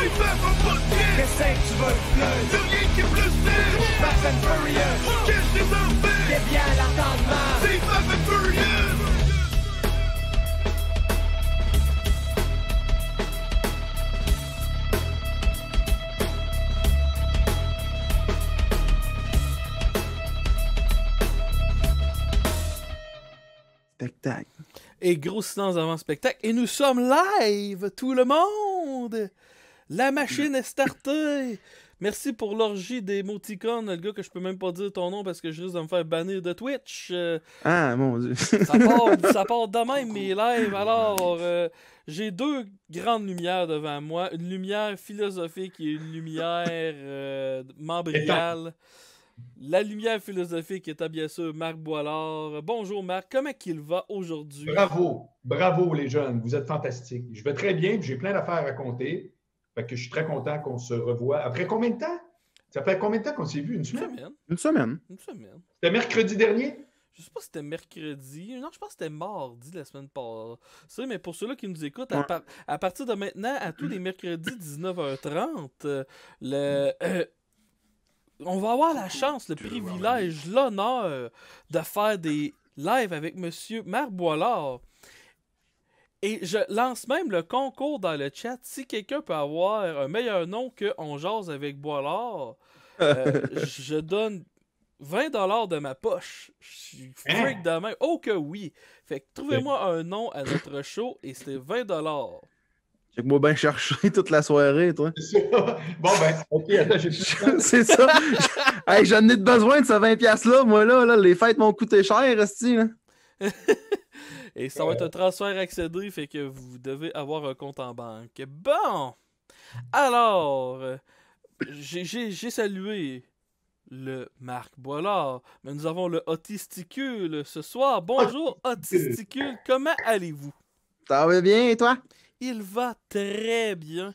C'est fait en podcast. Qu'est-ce que tu veux de plus? Y'a rien qui est plus simple. Fast and Furious. Qu'est-ce que t'en fais? C'est bien l'entendement. C'est Fast and Furious. Spectacle. Et gros silence avant le spectacle. Et nous sommes live, tout le monde! La machine est startée! Merci pour l'orgie d'émoticônes, le gars que je peux même pas dire ton nom parce que je risque de me faire bannir de Twitch. Ah, mon Dieu. Ça part de même mes lives. Alors, j'ai deux grandes lumières devant moi. Une lumière philosophique et une lumière membriale. La lumière philosophique est bien sûr Marc Boilard. Bonjour Marc, comment il va aujourd'hui? Bravo les jeunes, vous êtes fantastiques. Je vais très bien, puis j'ai plein d'affaires à raconter. Fait que je suis très content qu'on se revoie. Après combien de temps? Ça fait combien de temps qu'on s'est vu? Une semaine? Une semaine. C'était mercredi dernier? Je sais pas si c'était mercredi. Non, je pense que c'était mardi la semaine passée. Mais pour ceux-là qui nous écoutent, à partir de maintenant, à tous les mercredis 19h30, on va avoir la chance, le privilège, l'honneur de faire des lives avec monsieur Marc Boilard. Et je lance même le concours dans le chat. Si quelqu'un peut avoir un meilleur nom que On jase avec Boilard, je donne 20$ de ma poche. Je suis freak de même. Oh que oui! Fait que trouvez-moi un nom à notre show et c'était 20$. J'ai que moi bien cherché toute la soirée, toi. C'est ça. Bon, ben, OK, attends, j'ai plus de temps. C'est ça. Hey, j'en ai besoin de ce 20$-là. Moi, là, les fêtes m'ont coûté cher, esti, là. Et ça va être un transfert accédé, fait que vous devez avoir un compte en banque. Bon! Alors, j'ai salué le Marc Boilard, mais nous avons le Autisticule ce soir. Bonjour, Autisticule, comment allez-vous? Ça va bien, et toi? Il va très bien.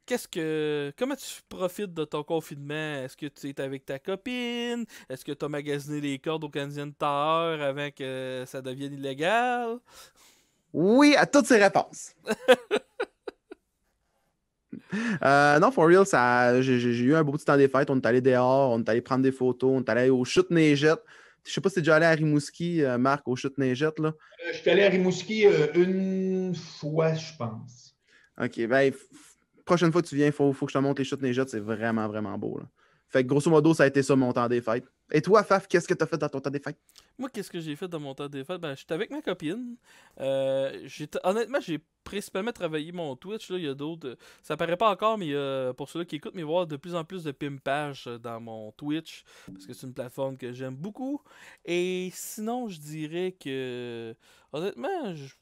Comment tu profites de ton confinement? Est-ce que tu es avec ta copine? Est-ce que tu as magasiné les cordes au Canadien Tower avant que ça devienne illégal? Oui, à toutes ces réponses. Non, for real, j'ai eu un beau petit temps des fêtes. On est allé dehors, on est allé prendre des photos, on est allé aux chutes neigettes. Je sais pas si t'es déjà allé à Rimouski, Marc, aux chutes neigettes, là. Je suis allé à Rimouski une fois, je pense. OK, ben, prochaine fois que tu viens, il faut que je te montre les chutes neigettes. C'est vraiment, vraiment beau, là. Fait que grosso modo, ça a été ça mon temps des fêtes. Et toi, Faf, qu'est-ce que t'as fait dans ton temps des fêtes? Moi, qu'est-ce que j'ai fait dans mon temps des fêtes? Ben, j'étais avec ma copine. Honnêtement, j'ai principalement travaillé mon Twitch. Là, il y a d'autres. Ça paraît pas encore, mais pour ceux-là qui écoutent, mais il va y avoir de plus en plus de pimpage dans mon Twitch. Parce que c'est une plateforme que j'aime beaucoup. Et sinon, je dirais que. Honnêtement, je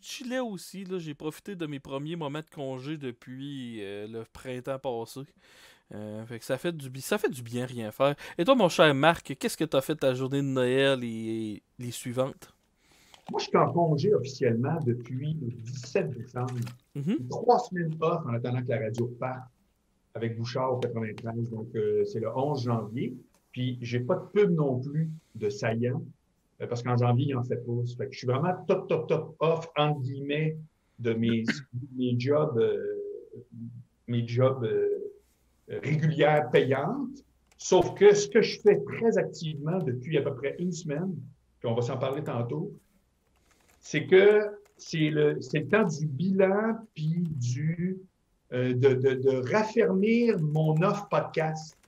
chillais aussi. Là, j'ai profité de mes premiers moments de congé depuis le printemps passé. Fait que ça fait du bien rien faire. Et toi, mon cher Marc, qu'est-ce que tu as fait ta journée de Noël et les suivantes? Moi, je suis en congé officiellement depuis le 17 décembre. 3 semaines off en attendant que la radio parte avec Bouchard au 93. Donc, c'est le 11 janvier. Puis, j'ai pas de pub non plus de saillant parce qu'en janvier, il n'en fait pas. Fait que je suis vraiment top off, entre guillemets, de mes jobs régulières payantes. Sauf que ce que je fais très activement depuis à peu près une semaine, puis on va s'en parler tantôt, c'est que c'est le temps du bilan puis de raffermir mon offre podcast.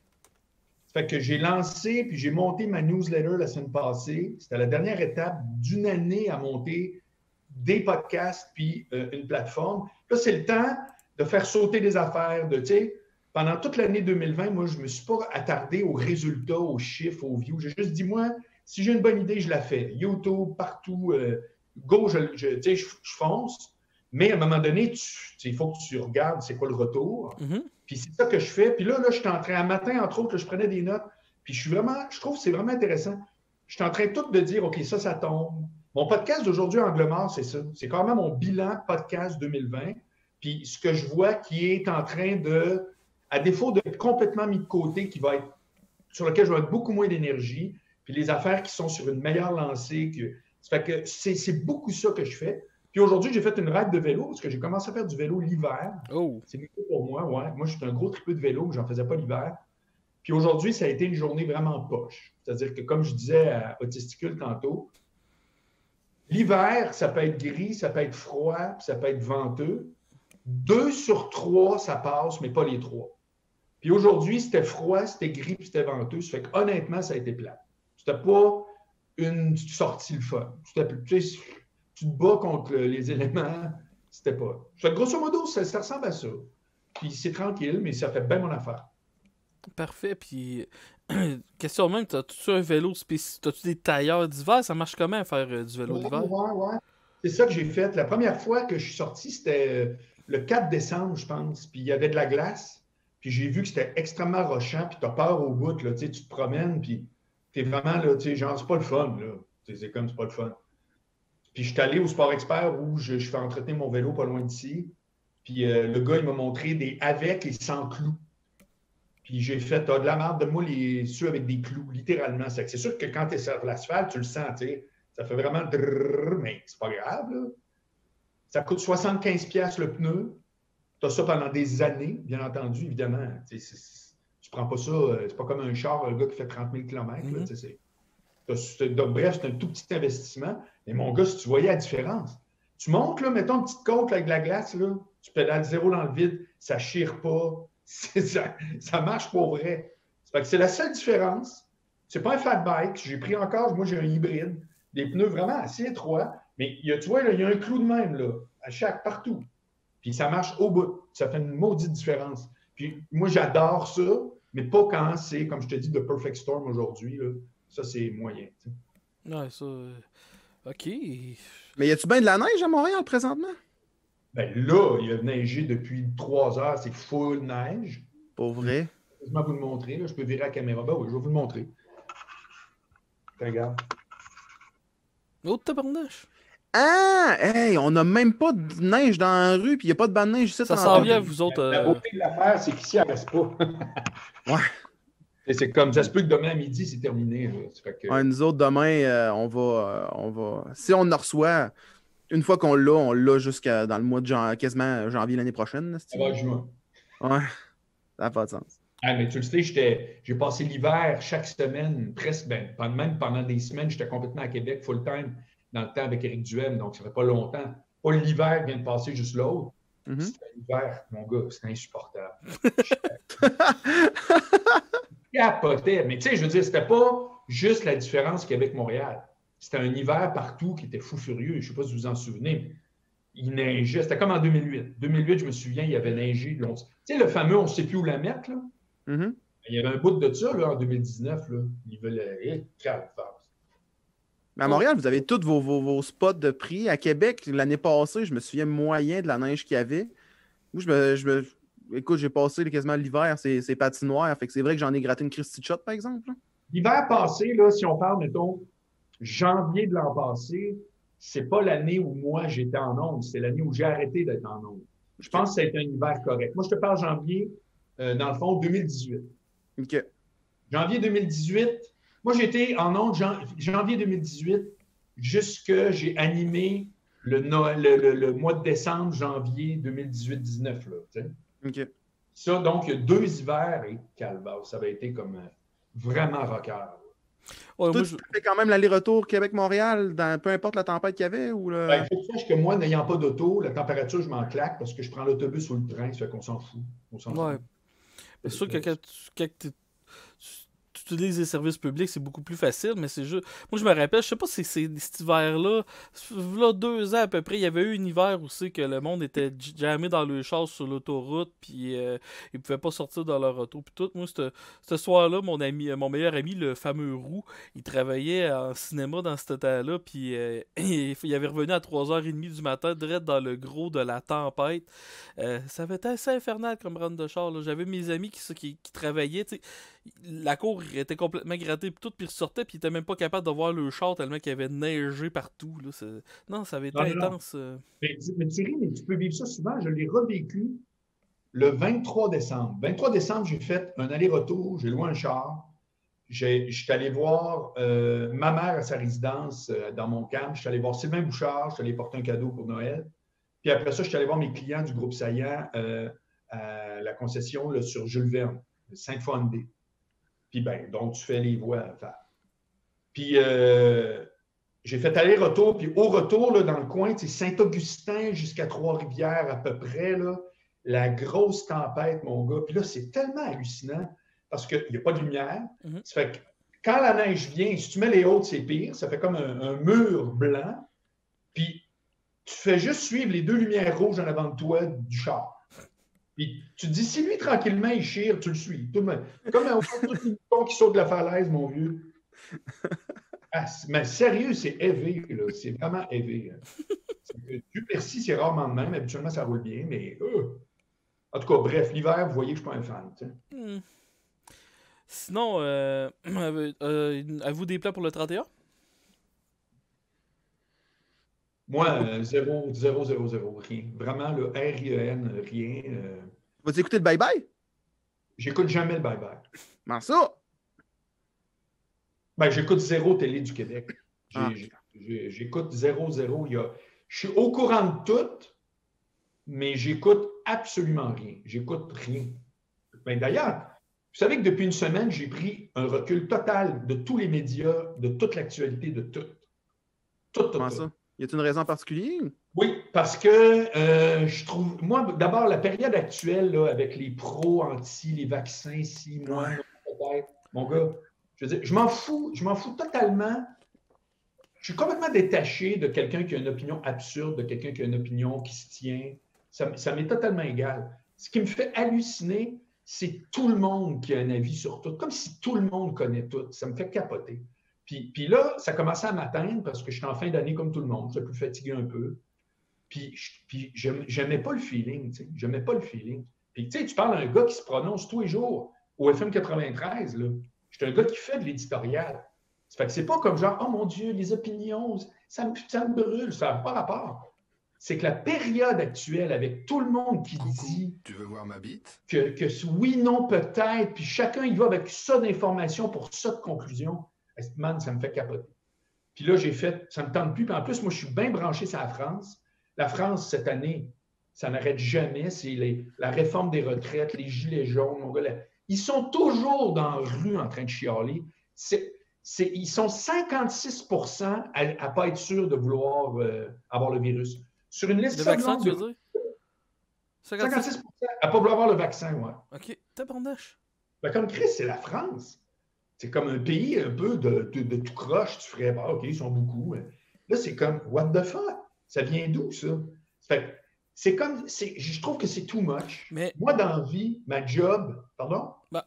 Ça fait que j'ai lancé puis j'ai monté ma newsletter la semaine passée. C'était la dernière étape d'une année à monter des podcasts puis une plateforme. Là, c'est le temps de faire sauter des affaires, tu sais. Pendant toute l'année 2020, moi, je ne me suis pas attardé aux résultats, aux chiffres, aux views. J'ai juste dit, moi, si j'ai une bonne idée, je la fais. YouTube, partout, go, je fonce. Mais à un moment donné, il faut que tu regardes c'est quoi le retour. Puis c'est ça que je fais. Puis là, je suis en train, un matin, entre autres, je prenais des notes. Puis je trouve que c'est vraiment intéressant. Je suis en train tout de dire, OK, ça tombe. Mon podcast d'aujourd'hui, Angle mort, c'est ça. C'est quand même mon bilan podcast 2020. Puis ce que je vois qui est en train de, à défaut d'être complètement mis de côté, sur lequel je vais être beaucoup moins d'énergie, puis les affaires qui sont sur une meilleure lancée. Ça fait que c'est beaucoup ça que je fais. Puis aujourd'hui, j'ai fait une ride de vélo parce que j'ai commencé à faire du vélo l'hiver. Oh! C'est nouveau pour moi, ouais. Moi, je suis un gros tripeux de vélo, mais j'en faisais pas l'hiver. Puis aujourd'hui, ça a été une journée vraiment poche. C'est-à-dire que, comme je disais à Autisticule tantôt, l'hiver, ça peut être gris, ça peut être froid, puis ça peut être venteux. 2 sur 3, ça passe, mais pas les 3. Puis aujourd'hui, c'était froid, c'était gris, puis c'était venteux. Ça fait qu'honnêtement, ça a été plat. C'était pas une sortie le fun. Tu te bats contre les éléments, c'était pas. Ça fait, grosso modo, ça ressemble à ça. Puis c'est tranquille, mais ça fait bien mon affaire. Parfait. Puis, question même, t'as-tu un vélo spécifique? T'as-tu des tailleurs d'hiver? Ça marche comment à faire du vélo d'hiver? Ouais. C'est ça que j'ai fait. La première fois que je suis sorti, c'était le 4 décembre, je pense. Puis il y avait de la glace. Puis j'ai vu que c'était extrêmement rochant. Puis t'as peur au bout, là. Tu te promènes, puis t'es vraiment, là, genre, c'est pas le fun, là. C'est comme, c'est pas le fun. Puis je suis allé au Sport Expert où je fais entretenir mon vélo pas loin d'ici. Puis le gars, il m'a montré des avec et sans clous. Puis j'ai fait, de la merde, donne-moi ceux avec des clous, littéralement. C'est sûr que quand tu es sur l'asphalte, tu le sens, tu sais. Ça fait vraiment drrrr, mais c'est pas grave, là. Ça coûte 75$ le pneu. Tu as ça pendant des années, bien entendu, évidemment. Tu prends pas ça, c'est pas comme un char, un gars qui fait 30 000 km. Là, donc, bref, c'est un tout petit investissement. Mais mon gars, si tu voyais la différence, tu montes, là, mettons une petite côte avec de la glace, là, tu pédales zéro dans le vide, ça chire pas, ça marche pour vrai. C'est la seule différence. C'est pas un fat bike. J'ai pris encore, moi j'ai un hybride, des pneus vraiment assez étroits, mais tu vois, il y a un clou de même, là, partout. Puis ça marche au bout. Ça fait une maudite différence. Puis moi, j'adore ça, mais pas quand c'est, comme je te dis, The Perfect Storm aujourd'hui. Là. Ça, c'est moyen. T'sais. Ouais, ça. OK. Mais y a-tu bien de la neige à Montréal présentement? Ben là, il a neigé depuis 3 heures. C'est full neige. Pour vrai? Je vais vous le montrer. Là. Je peux virer la caméra. Ben oui, je vais vous le montrer. Regarde. Oh, tabarnache! Ah! Hey, on n'a même pas de neige dans la rue, puis il n'y a pas de banc de neige ici. Ça s'en vient, vous autres. La beauté de l'affaire, c'est qu'ici, elle ne reste pas. Ouais. Et c'est comme, ça se peut que demain à midi, c'est terminé. Là. Ça fait que... Ouais, nous autres, demain, on va... Si on en reçoit, une fois qu'on l'a, on l'a jusqu'à dans le mois de quasiment janvier l'année prochaine. Ça va juin. Ouais, ça n'a pas de sens. Ah, mais tu le sais, j'ai passé l'hiver chaque semaine, presque, même pendant des semaines, j'étais complètement à Québec, full-time, dans le temps avec Éric Duhem, donc ça fait pas longtemps. Pas l'hiver vient de passer, juste l'autre. C'était l'hiver, mon gars, c'était insupportable. Capotais. Mais tu sais, je veux dire, c'était pas juste la différence Québec-Montréal. C'était un hiver partout qui était fou furieux. Je ne sais pas si vous vous en souvenez, mais il neigeait. C'était comme en 2008. 2008, je me souviens, il y avait neigé. Tu sais, le fameux « on ne sait plus où la mettre », là. Il y avait un bout de ça, là, en 2019. Là. Ils veulent Mais à Montréal, vous avez tous vos spots de prix. À Québec, l'année passée, je me souviens moyen de la neige qu'il y avait. Moi, écoute, j'ai passé quasiment l'hiver, c'est patinoire. Fait que c'est vrai que j'en ai gratté une Christy Shot, par exemple. L'hiver passé, là, si on parle, mettons, janvier de l'an passé, c'est pas l'année où moi j'étais en onde, c'est l'année où j'ai arrêté d'être en onde. Je pense que ça a été un hiver correct. Moi, je te parle janvier, dans le fond, 2018. OK. Janvier 2018, moi j'étais en onde janvier 2018 jusque j'ai animé le mois de décembre, janvier 2018-19. OK. Ça, donc, il y a 2 hivers et calvaire. Ça avait été comme vraiment rocker. Ouais, toi, tu fais quand même l'aller-retour Québec-Montréal, peu importe la tempête qu'il y avait? Ou le... Ben, il faut que tu saches que moi, n'ayant pas d'auto, la température, je m'en claque parce que je prends l'autobus ou le train, ça fait qu'on s'en fout. On s'en fout. C'est sûr que quand tu utilises les services publics, c'est beaucoup plus facile, mais c'est juste... Moi, je me rappelle, je sais pas si c'est cet hiver-là, là, 2 ans à peu près, il y avait eu un hiver aussi que le monde était jammé dans le char sur l'autoroute, puis ils pouvaient pas sortir dans leur auto, puis tout. Moi, ce soir-là, mon meilleur ami, le fameux Roux, il travaillait en cinéma dans ce temps-là, puis il avait revenu à 3h30 du matin, direct dans le gros de la tempête. Ça avait été assez infernal comme run de char, là. J'avais mes amis qui travaillaient, tu sais, la cour était complètement grattée, puis ils ressortaient, puis ils étaient même pas capables de voir le char tellement qu'il y avait neigé partout. Là. Non, ça avait été intense. Mais Thierry, tu peux vivre ça souvent. Je l'ai revécu le 23 décembre. 23 décembre, j'ai fait un aller-retour, j'ai loué un char. je suis allé voir ma mère à sa résidence dans mon camp. Je suis allé voir Sylvain Bouchard. Je suis allé porter un cadeau pour Noël. Puis après ça, je suis allé voir mes clients du groupe Saillant à la concession là, sur Jules Verne, 5 fois Hyundai. Puis ben, donc tu fais les voies à faire. Puis j'ai fait aller-retour. Puis au retour, là, dans le coin, c'est Saint-Augustin jusqu'à Trois-Rivières à peu près, là, la grosse tempête, mon gars. Puis là, c'est tellement hallucinant parce qu'il n'y a pas de lumière. Ça fait que quand la neige vient, si tu mets les hautes, c'est pire. Ça fait comme un mur blanc. Puis tu fais juste suivre les 2 lumières rouges en avant de toi du char. Puis tu te dis, si lui, tranquillement, il chire, tu le suis. Comme un mouton qui saute de la falaise, mon vieux. Ah, mais sérieux, c'est élevé, là. C'est vraiment élevé. Du Percy, c'est rarement de même. Habituellement, ça roule bien, mais... En tout cas, bref, l'hiver, vous voyez que je ne suis pas un fan. Sinon, avez-vous des plans pour le 31? Moi, 0, 0, 0, 0, rien. Vraiment, le RIEN, rien. Vas-tu écouter le bye-bye? J'écoute jamais le bye-bye. Comment ça? Ben, j'écoute 0 Télé du Québec. Ah. J'écoute 0, 0. Je suis au courant de tout, mais j'écoute absolument rien. J'écoute rien. Ben, d'ailleurs, vous savez que depuis une semaine, j'ai pris un recul total de tous les médias, de toute l'actualité, de tout. Comment ça? Y a-t-il une raison particulière? Oui, parce que je trouve... Moi, d'abord, la période actuelle, là, avec les pros anti, les vaccins, 6 mois, peut-être, mon gars, je veux dire, je m'en fous totalement. Je suis complètement détaché de quelqu'un qui a une opinion absurde, de quelqu'un qui a une opinion qui se tient. Ça m'est totalement égal. Ce qui me fait halluciner, c'est tout le monde qui a un avis sur tout, comme si tout le monde connaît tout. Ça me fait capoter. Puis là, ça commençait à m'atteindre parce que je suis en fin d'année comme tout le monde. J'étais plus fatigué un peu. Puis j'aimais pas le feeling. Tu sais. J'aimais pas le feeling. Puis tu sais, tu parles d'un gars qui se prononce tous les jours au FM 93. Là. Je suis un gars qui fait de l'éditorial. Ça fait que c'est pas comme genre, oh mon Dieu, les opinions, ça me brûle. Ça n'a pas rapport. C'est que la période actuelle, avec tout le monde qui dit... Tu veux voir ma bite? Que oui, non, peut-être, puis chacun, il va avec ça d'informations pour ça de conclusion. Man, ça me fait capoter. Puis là, j'ai fait, ça ne me tente plus. Puis en plus, moi, je suis bien branché sur la France. La France, cette année, ça n'arrête jamais. C'est la réforme des retraites, les gilets jaunes. Mon gars, ils sont toujours dans la rue en train de chialer. Ils sont 56% à ne pas être sûrs de vouloir avoir le virus. Sur une liste... Le vaccin, tu veux dire? 56% à ne pas vouloir avoir le vaccin, ouais. OK, tabarnache. Ben, comme Chris, c'est la France. C'est comme un pays un peu de tout croche. Tu ferais, bah, OK, ils sont beaucoup. Là, c'est comme, what the fuck? Ça vient d'où, ça? Fait c'est comme, je trouve que c'est too much. Mais... Moi, dans la vie, ma job... Pardon? Ben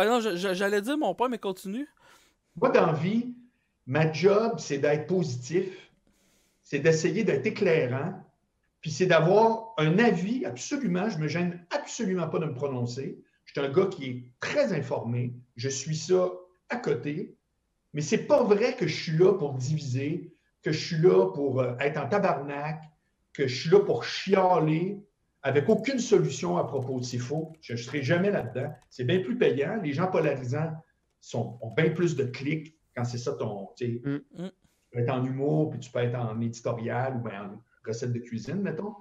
non, j'allais dire mon point, mais continue. Moi, dans la vie, ma job, c'est d'être positif. C'est d'essayer d'être éclairant. Puis c'est d'avoir un avis absolument. Je ne me gêne absolument pas de me prononcer. Je suis un gars qui est très informé. Je suis ça à côté. Mais c'est pas vrai que je suis là pour diviser, que je suis là pour être en tabarnak, que je suis là pour chialer avec aucune solution à propos de c'est faux. Je ne serai jamais là-dedans. C'est bien plus payant. Les gens polarisants ont bien plus de clics quand c'est ça ton... Tu peux être en humour, puis tu peux être en éditorial ou bien en recette de cuisine, mettons.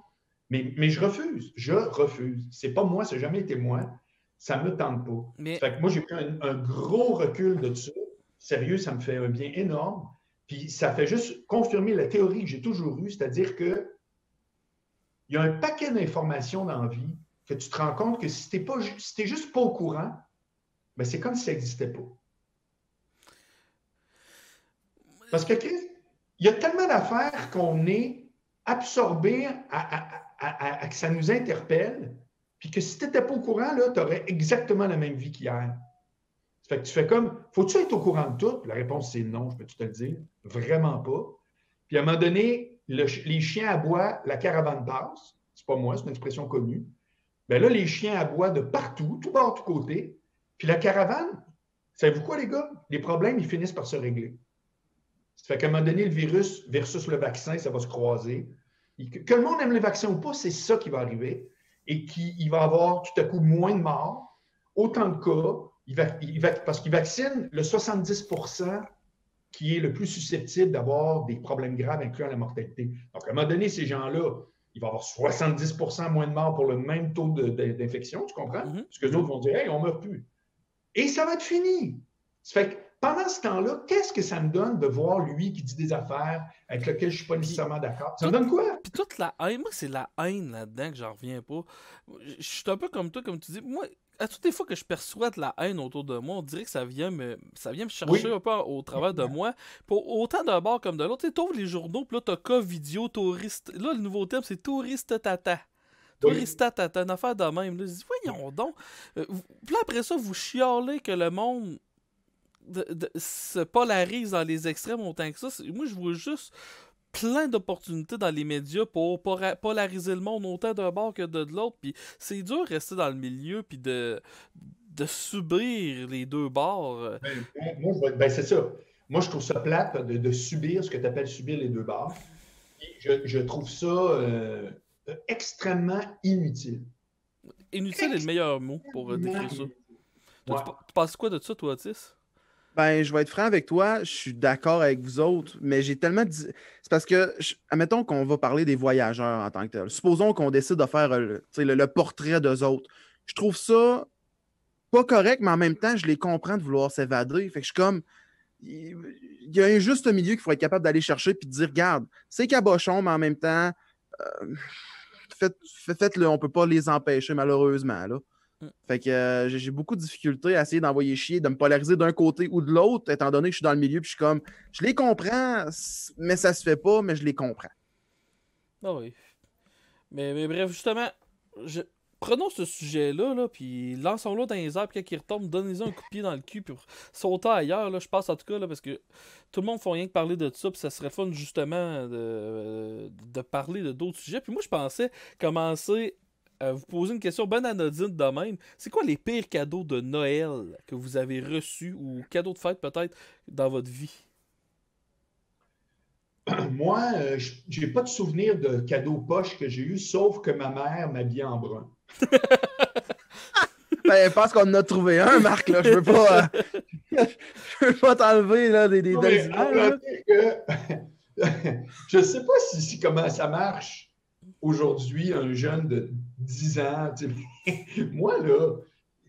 Mais je refuse. Je refuse. C'est pas moi, ça n'a jamais été moi. Ça ne me tente pas. Mais... Fait que moi, j'ai pris un gros recul de ça. Sérieux, ça me fait un bien énorme. Puis ça fait juste confirmer la théorie que j'ai toujours eue, c'est-à-dire que il y a un paquet d'informations dans la vie que tu te rends compte que si tu n'es juste pas au courant, ben c'est comme si ça n'existait pas. Parce que il y a tellement d'affaires qu'on est absorbé à que ça nous interpelle, puis que si tu n'étais pas au courant, tu aurais exactement la même vie qu'hier. Ça fait que tu fais comme, faut-tu être au courant de tout? La réponse, c'est non, je peux te le dire. Vraiment pas. Puis à un moment donné, les chiens aboient, la caravane passe. C'est pas moi, c'est une expression connue. Bien là, les chiens aboient de partout, tout bord, tout côté. Puis la caravane, savez-vous quoi, les gars? Les problèmes, ils finissent par se régler. Ça fait qu'à un moment donné, le virus versus le vaccin, ça va se croiser. Que le monde aime le vaccin ou pas, c'est ça qui va arriver. Et qu'il va y avoir tout à coup moins de morts, autant de cas. parce qu'il vaccine le 70% qui est le plus susceptible d'avoir des problèmes graves, incluant la mortalité. Donc, à un moment donné, ces gens-là, il va y avoir 70% moins de morts pour le même taux d'infection, tu comprends? Parce que les autres vont dire, hey, on ne meurt plus. Et ça va être fini. Ça fait que pendant ce temps-là, qu'est-ce que ça me donne de voir lui qui dit des affaires avec lesquelles je ne suis pas nécessairement d'accord? Ça me donne quoi? Puis toute la haine, moi, c'est la haine là-dedans que j'en reviens pas. Je suis un peu comme toi, comme tu dis. Moi, à toutes les fois que je perçois de la haine autour de moi, on dirait que ça vient me chercher un peu au travers de moi. Pour autant d'un bord comme de l'autre, tu ouvres les journaux, puis là, t'as cas vidéo, touriste. Là, le nouveau terme, c'est touriste tata. Touriste tata, une affaire de même. Là, je dis, voyons donc. Puis là, après ça, vous chialez que le monde se polarise dans les extrêmes autant que ça. Moi, je vois juste plein d'opportunités dans les médias pour polariser le monde autant d'un bord que de l'autre. Puis c'est dur de rester dans le milieu puis de subir les deux bords. C'est ça. Moi, je trouve ça plate de subir ce que tu appelles subir les deux bords. Je trouve ça extrêmement inutile. Inutile est le meilleur mot pour décrire ça. Ouais. Tu penses quoi de ça, toi, Otis? Ben, je vais être franc avec toi, je suis d'accord avec vous autres, mais j'ai tellement dit. C'est parce que, admettons qu'on va parler des voyageurs en tant que tel. Supposons qu'on décide de faire le portrait d'eux autres. Je trouve ça pas correct, mais en même temps, je les comprends de vouloir s'évader. Fait que je suis comme. Il y a un juste milieu qu'il faut être capable d'aller chercher et de dire, regarde, c'est cabochon, mais en même temps, faites-le, on ne peut pas les empêcher, malheureusement. Là. Fait que j'ai beaucoup de difficultés à essayer d'envoyer chier, de me polariser d'un côté ou de l'autre, étant donné que je suis dans le milieu, puis je suis comme, je les comprends, mais ça se fait pas, mais je les comprends. Ah oui. Mais bref, justement, prenons ce sujet-là, là, puis lançons-le dans les airs, puis quand il retombe, donnez-en un coup de pied dans le cul, puis sauter ailleurs, là, je pense en tout cas, là, parce que tout le monde ne fait rien que parler de ça, puis ça serait fun, justement, de parler de d'autres sujets. Puis moi, je pensais commencer à vous poser une question bien anodine de même. C'est quoi les pires cadeaux de Noël que vous avez reçus, ou cadeaux de fête, peut-être, dans votre vie? Moi, j'ai pas de souvenir de cadeaux poche que j'ai eu, sauf que ma mère m'habillait en brun. Ben, je pense qu'on en a trouvé un, Marc, là. Je veux pas, je veux pas t'enlever là, des images. Je sais pas si comment ça marche aujourd'hui, un jeune de 10 ans. Moi, là,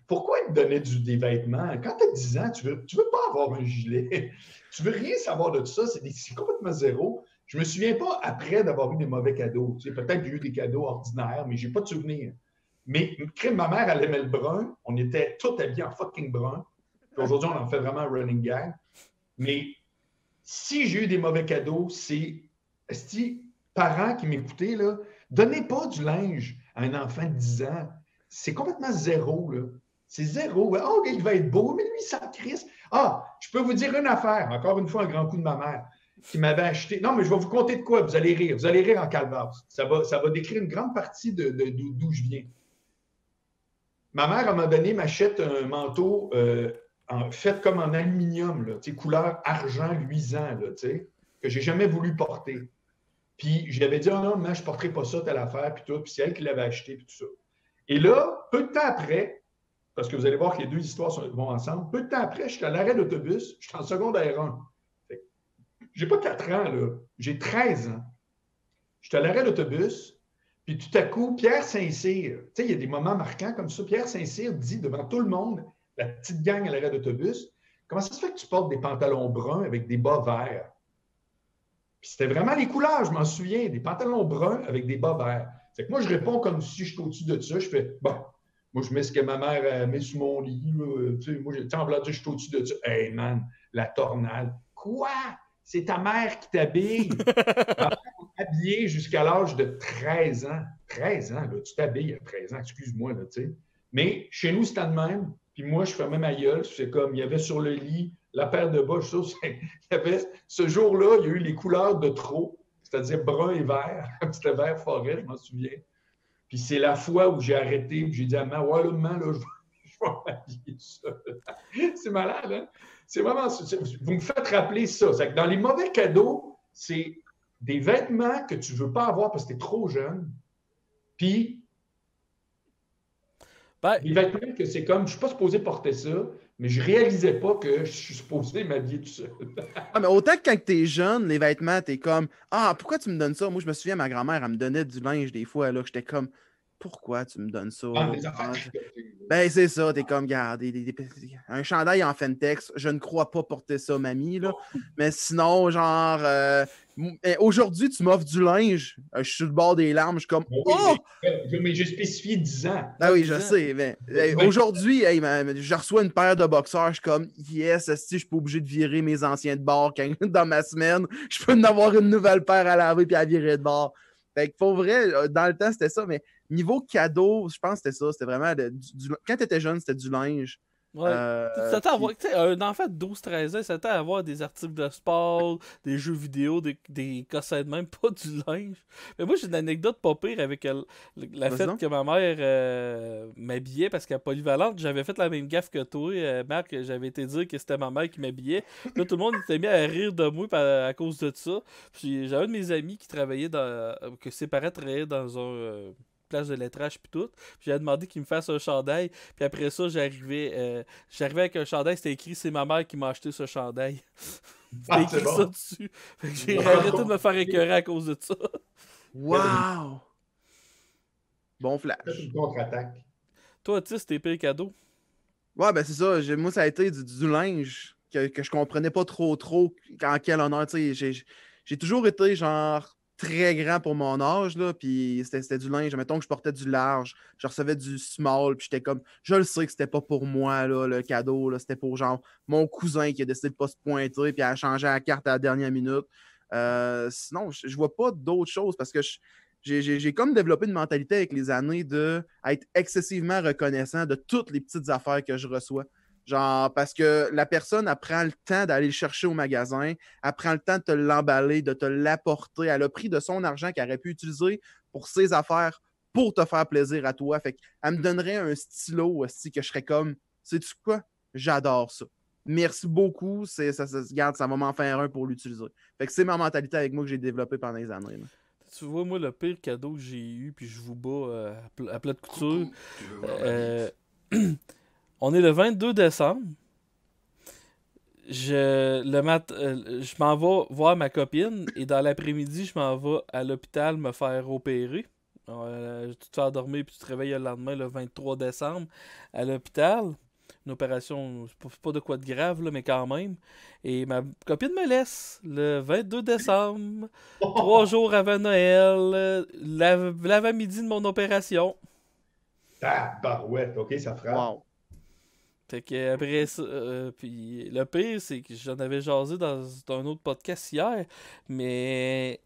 pourquoi il me donnait des vêtements? Quand tu as 10 ans, tu veux pas avoir un gilet. Tu veux rien savoir de tout ça. C'est complètement zéro. Je me souviens pas après d'avoir eu des mauvais cadeaux. Peut-être que j'ai eu des cadeaux ordinaires, mais j'ai pas de souvenir. Mais ma mère, elle aimait le brun. On était tous habillés en fucking brun. Puis aujourd'hui, on en fait vraiment un running gag. Mais si j'ai eu des mauvais cadeaux, c'est parents qui m'écoutaient, là, donnez pas du linge à un enfant de 10 ans. C'est complètement zéro, là. C'est zéro. Oh, il va être beau, mais lui, ça crisse. Ah, je peux vous dire une affaire. Encore une fois, un grand coup de ma mère qui m'avait acheté. Non, mais je vais vous conter de quoi. Vous allez rire. Vous allez rire en calvaire. Ça va décrire une grande partie d'où je viens. Ma mère, à un moment donné, m'achète un manteau fait comme en aluminium, là, couleur argent luisant, là, que j'ai jamais voulu porter. Puis, je lui avais dit, oh non, mais je ne porterai pas ça, telle affaire, puis tout. Puis c'est elle qui l'avait acheté, puis tout ça. Et là, peu de temps après, parce que vous allez voir que les deux histoires vont ensemble, peu de temps après, je suis à l'arrêt d'autobus, je suis en secondaire 1. J'ai pas 4 ans, là. J'ai 13 ans. Je suis à l'arrêt d'autobus, puis tout à coup, Pierre Saint-Cyr, tu sais, il y a des moments marquants comme ça. Pierre Saint-Cyr dit devant tout le monde, la petite gang à l'arrêt d'autobus, comment ça se fait que tu portes des pantalons bruns avec des bas verts? Puis c'était vraiment les couleurs, je m'en souviens, des pantalons bruns avec des bas verts. C'est que moi, je réponds comme si je suis au-dessus de ça. Je fais, bon, moi, je mets ce que ma mère met sous mon lit. Tu sais, moi, j'ai semblant que je suis au-dessus de ça. Hey, man, la tornade. Quoi? C'est ta mère qui t'habille. Habillée jusqu'à l'âge de 13 ans. 13 ans, là, tu t'habilles à 13 ans, excuse-moi, là, tu sais. Mais chez nous, c'était de même. Puis moi, je fermais ma gueule. C'est comme, il y avait sur le lit la paire de bas. Ce jour-là, il y a eu les couleurs de trop, c'est-à-dire brun et vert. C'était vert forêt, je m'en souviens. Puis c'est la fois où j'ai arrêté, puis j'ai dit à ma mère, ouais, là, maman, là, je vais m'habiller ça. C'est malade, hein? C'est vraiment... Vous me faites rappeler ça. C'est que dans les mauvais cadeaux, c'est des vêtements que tu ne veux pas avoir parce que tu es trop jeune. Puis, des vêtements que c'est comme, je ne suis pas supposé porter ça. mais je réalisais pas que je suis supposé m'habiller tout seul. Ah, mais autant que quand t'es jeune, les vêtements, t'es comme ah, pourquoi tu me donnes ça? Moi, je me souviens, ma grand-mère, elle me donnait du linge des fois, là, que j'étais comme pourquoi tu me donnes ça? Ah, des affaires Ah, tricotées. ben, c'est ça, t'es comme, regarde, un chandail en Fentex, je ne crois pas porter ça, mamie, là. Mais sinon, genre, aujourd'hui, tu m'offres du linge, je suis sur le bord des larmes, je suis comme, Oui, oh! mais j'ai spécifié 10 ans. Ah oui, 10 je ans. sais, mais Ben- aujourd'hui, hey, je reçois une paire de boxeurs, je suis comme, yes, si je suis pas obligé de virer mes anciens de bord dans ma semaine, je peux en avoir une nouvelle paire à laver puis à virer de bord. Fait que pour vrai, dans le temps, c'était ça, mais niveau cadeau, je pense que c'était ça, c'était vraiment, quand t'étais jeune, c'était du linge. Ouais. Tu t'attends à Puis- avoir, tu sais, un enfant de 12-13 ans, il s'attend à avoir des articles de sport, des jeux vidéo, des cossins de même, pas du linge. Mais moi, j'ai une anecdote pas pire avec la Vas-y fête donc. que ma mère m'habillait parce qu'à Polyvalente, j'avais fait la même gaffe que toi, Marc. J'avais été dire que c'était ma mère qui m'habillait. Là, tout le monde était mis à rire de moi à cause de ça. Puis j'ai un de mes amis qui travaillait que ses parents travaillaient dans un place de lettrage puis tout. Puis j'ai demandé qu'il me fasse un chandail. Puis après ça, j'arrivais avec un chandail, c'était écrit c'est ma mère qui m'a acheté ce chandail. C'était Ah, écrit c'est bon. ça dessus. Fait que j'ai arrêté de me faire écœurer à cause de ça. Wow! Bon C'est flash. une contre-attaque. Toi, tu sais, c'était pire cadeau. Ouais, ben c'est ça. Moi, ça a été du linge que je comprenais pas trop en quel honneur. Tu sais, j'ai toujours été genre très grand pour mon âge, là, puis c'était du linge. Mettons que je portais du large, je recevais du small, puis j'étais comme, je le sais que c'était pas pour moi, là, le cadeau, là, c'était pour genre mon cousin qui a décidé de pas se pointer, puis a changé la carte à la dernière minute. Sinon, je vois pas d'autres choses parce que j'ai comme développé une mentalité avec les années de être excessivement reconnaissant de toutes les petites affaires que je reçois. Genre, parce que la personne, elle prend le temps d'aller le chercher au magasin, elle prend le temps de te l'emballer, de te l'apporter. Elle a pris de son argent qu'elle aurait pu utiliser pour ses affaires, pour te faire plaisir à toi. Fait qu'elle me donnerait un stylo aussi que je serais comme, sais-tu quoi? J'adore ça. Merci beaucoup. Regarde, ça va m'en faire un pour l'utiliser. Fait que c'est ma mentalité avec moi que j'ai développée pendant les années, là. Tu vois, moi, le pire cadeau que j'ai eu, puis je vous bats à plat de couture. On est le 22 décembre. Je m'en vais voir ma copine et dans l'après-midi, je m'en vais à l'hôpital me faire opérer. Tu te fais dormir puis tu te réveilles le lendemain, le 23 décembre, à l'hôpital. Une opération, c'est pas de quoi de grave, là, mais quand même. Et ma copine me laisse le 22 décembre, 3 jours avant Noël, l'avant-midi de mon opération. Tabarouette, OK, ça frappe. Wow. Fait que après ça, puis le pire, c'est que j'en avais jasé dans un autre podcast hier, mais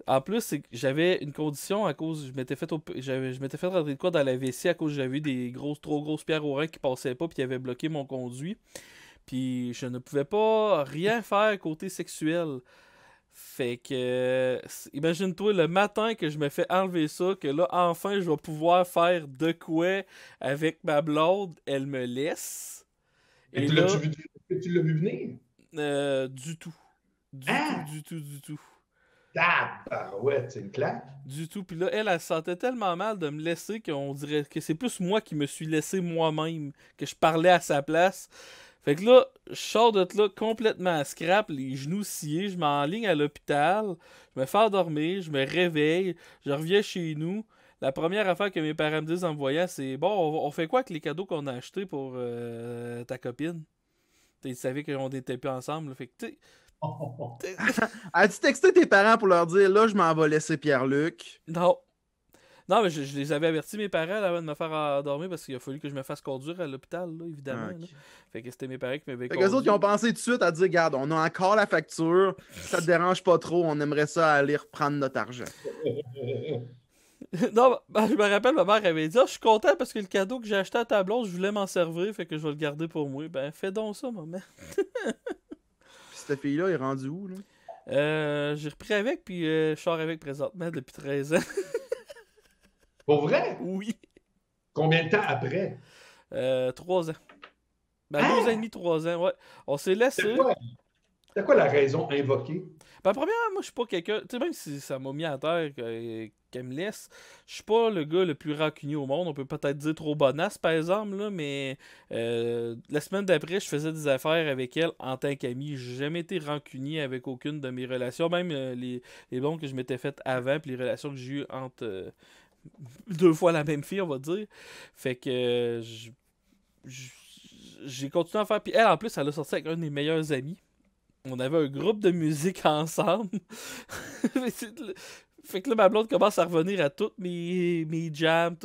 en plus, c'est que j'avais une condition à cause, je m'étais fait rentrer de quoi dans la vessie à cause que j'avais eu des trop grosses pierres au rein qui passaient pas puis qui avaient bloqué mon conduit. Puis je ne pouvais pas rien faire côté sexuel. Fait que, imagine-toi le matin que je me fais enlever ça, que là, enfin, je vais pouvoir faire de quoi avec ma blonde, elle me laisse. Et Et tu là, l'as vu venir? du tout. Ah! Du tout. Tabarouette, c'est une claque. Du tout. Puis là, elle se sentait tellement mal de me laisser qu'on dirait que c'est plus moi qui me suis laissé moi-même, que je parlais à sa place. Fait que là, je sors de là complètement à scrap, les genoux sciés, je m'enligne à l'hôpital, je me fais endormir, je me réveille, je reviens chez nous. La première affaire que mes parents me disent en me voyant, c'est « Bon, on fait quoi avec les cadeaux qu'on a achetés pour ta copine? » Ils savaient qu'on n'était plus ensemble, là. Fait que, tu sais... As-tu texté tes parents pour leur dire là, je m'en vais laisser Pierre-Luc? Non. Non, mais je les avais avertis, mes parents, là, avant de me faire endormir, parce qu'il a fallu que je me fasse conduire à l'hôpital, là, évidemment. Ah, ok. Là. Fait que c'était mes parents qui m'avaient Fait conduit. qu'eux autres, ils ont pensé tout de suite à dire regarde, on a encore la facture, si ça te dérange pas trop, on aimerait ça aller reprendre notre argent. Non, ben, je me rappelle, ma mère avait dit je suis content parce que le cadeau que j'ai acheté à ta blonde, je voulais m'en servir, fait que je vais le garder pour moi. Ben, fais donc ça, maman. Puis cette fille-là est rendue où, là? J'ai repris avec, puis je sors avec présentement depuis 13 ans. Pour vrai? Oui. Combien de temps après? 3 ans. Ben, Hein? 2 ans et demi, 3 ans, ouais. On s'est laissé. C'est quoi? C'est quoi la raison invoquée? Ben, premièrement, moi, je suis pas quelqu'un. Tu sais, même si ça m'a mis à terre qu'elle me laisse, je suis pas le gars le plus rancunier au monde. On peut peut-être dire trop bonasse, par exemple, là, mais la semaine d'après, je faisais des affaires avec elle en tant qu'ami. J'ai jamais été rancunier avec aucune de mes relations, même les bons que je m'étais faites avant, puis les relations que j'ai eues entre deux fois la même fille, on va dire. Fait que j'ai continué à faire. Puis elle, en plus, elle a sorti avec un de mes meilleurs amis. On avait un groupe de musique ensemble. Fait que là, ma blonde commence à revenir à toutes mes jams,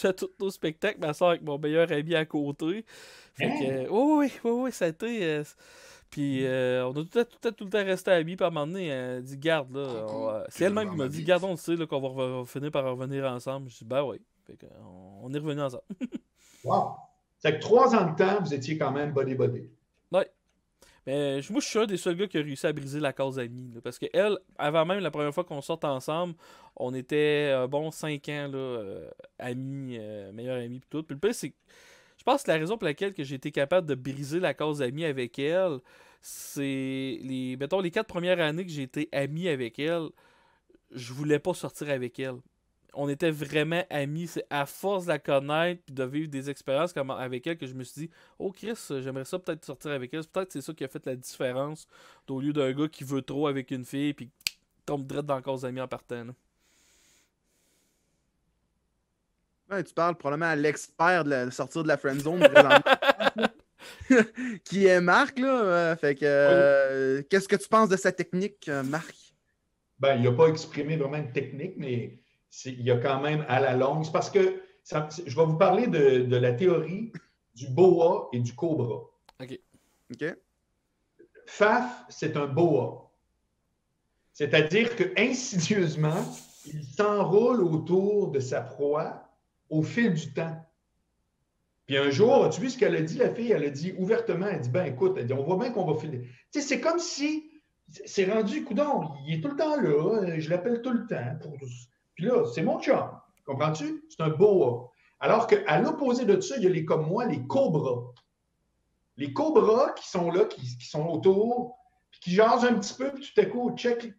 à tous nos spectacles. Ma soeur avec mon meilleur ami à côté. Fait que, oui, ça a été. Puis on a tout le temps resté amis. Puis à un moment donné, elle dit, garde, là. C'est elle-même qui m'a dit, garde, on le sait, là, qu'on va finir par revenir ensemble. Je dis, ben oui. Fait que, on est revenus ensemble. Wow! C'est que 3 ans de temps, vous étiez quand même body-body. Ouais. Mais moi, je suis un des seuls gars qui a réussi à briser la case amie. Là, parce que elle, avant même la première fois qu'on sorte ensemble, on était un bon 5 ans là, amis, meilleurs amis pis tout. Puis le pire, c'est que je pense que la raison pour laquelle que j'ai été capable de briser la case amie avec elle, c'est mettons, les 4 premières années que j'ai été ami avec elle, je voulais pas sortir avec elle. On était vraiment amis. C'est à force de la connaître et de vivre des expériences comme avec elle que je me suis dit, oh Chris, j'aimerais ça peut-être sortir avec elle. Peut-être c'est ça qui a fait la différence au lieu d'un gars qui veut trop avec une fille puis tombe direct dans la cause amis en partant. Là. Ouais, tu parles probablement à l'expert de sortir de la friendzone présentement, qui est Marc, là. Fait que, qu'est-ce que tu penses de sa technique, Marc? Ben, il n'a pas exprimé vraiment une technique, mais il y a quand même à la longue. C'est parce que je vais vous parler de la théorie du boa et du cobra. OK. Faf, c'est un boa. C'est-à-dire que insidieusement, il s'enroule autour de sa proie au fil du temps. Puis un jour, as-tu vu ce qu'elle a dit, la fille? Elle a dit ouvertement, elle dit, ben écoute, elle dit, on voit bien qu'on va filer. Tu sais, c'est comme si, c'est rendu, coudonc, il est tout le temps là, je l'appelle tout le temps. Puis là, c'est mon chum, comprends-tu? C'est un boa. Alors qu'à l'opposé de ça, il y a les comme moi, les cobras. Les cobras qui sont là, qui sont autour, puis qui jasent un petit peu, puis tout à coup, check.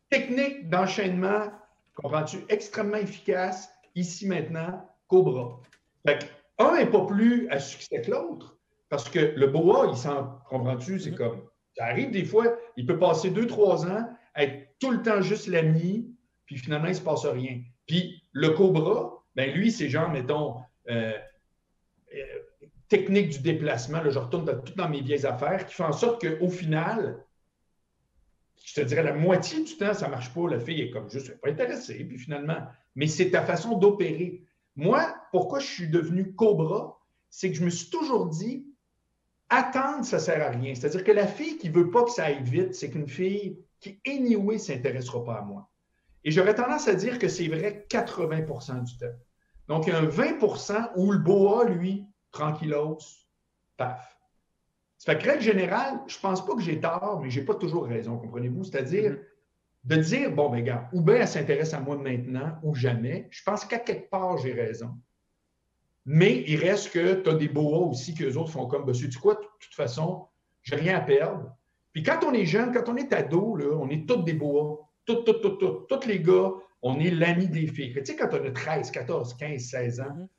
Technique d'enchaînement, comprends-tu? Extrêmement efficace, ici maintenant, cobra. Fait qu'un n'est pas plus à succès que l'autre, parce que le boa, il s'en, comprends-tu? C'est comme, ça arrive des fois, il peut passer 2-3 ans, être tout le temps juste l'ami, puis finalement, il ne se passe rien. Puis le cobra, ben lui, c'est genre, mettons, technique du déplacement, là, je retourne tout dans mes vieilles affaires, qui fait en sorte qu'au final, je te dirais la moitié du temps, ça ne marche pas. La fille est comme juste pas intéressée, puis finalement. Mais c'est ta façon d'opérer. Moi, pourquoi je suis devenu cobra, c'est que je me suis toujours dit, attendre, ça ne sert à rien. C'est-à-dire que la fille qui ne veut pas que ça aille vite, c'est qu'une fille qui, anyway, ne s'intéressera pas à moi. Et j'aurais tendance à dire que c'est vrai 80% du temps. Donc, il y a un 20% où le boa, lui, tranquillos, paf. Ça fait que, règle générale, je ne pense pas que j'ai tort, mais je n'ai pas toujours raison, comprenez-vous? C'est-à-dire de dire, bon, ben gars, ou bien elle s'intéresse à moi maintenant, ou jamais. Je pense qu'à quelque part, j'ai raison. Mais il reste que tu as des boas aussi qu'eux autres font comme, ben, sais-tu quoi, de toute façon, j'ai rien à perdre. Puis quand on est jeune, quand on est ado, là, on est tous des boas. Tous les gars, on est l'ami des filles. Tu sais, quand on a 13, 14, 15, 16 ans,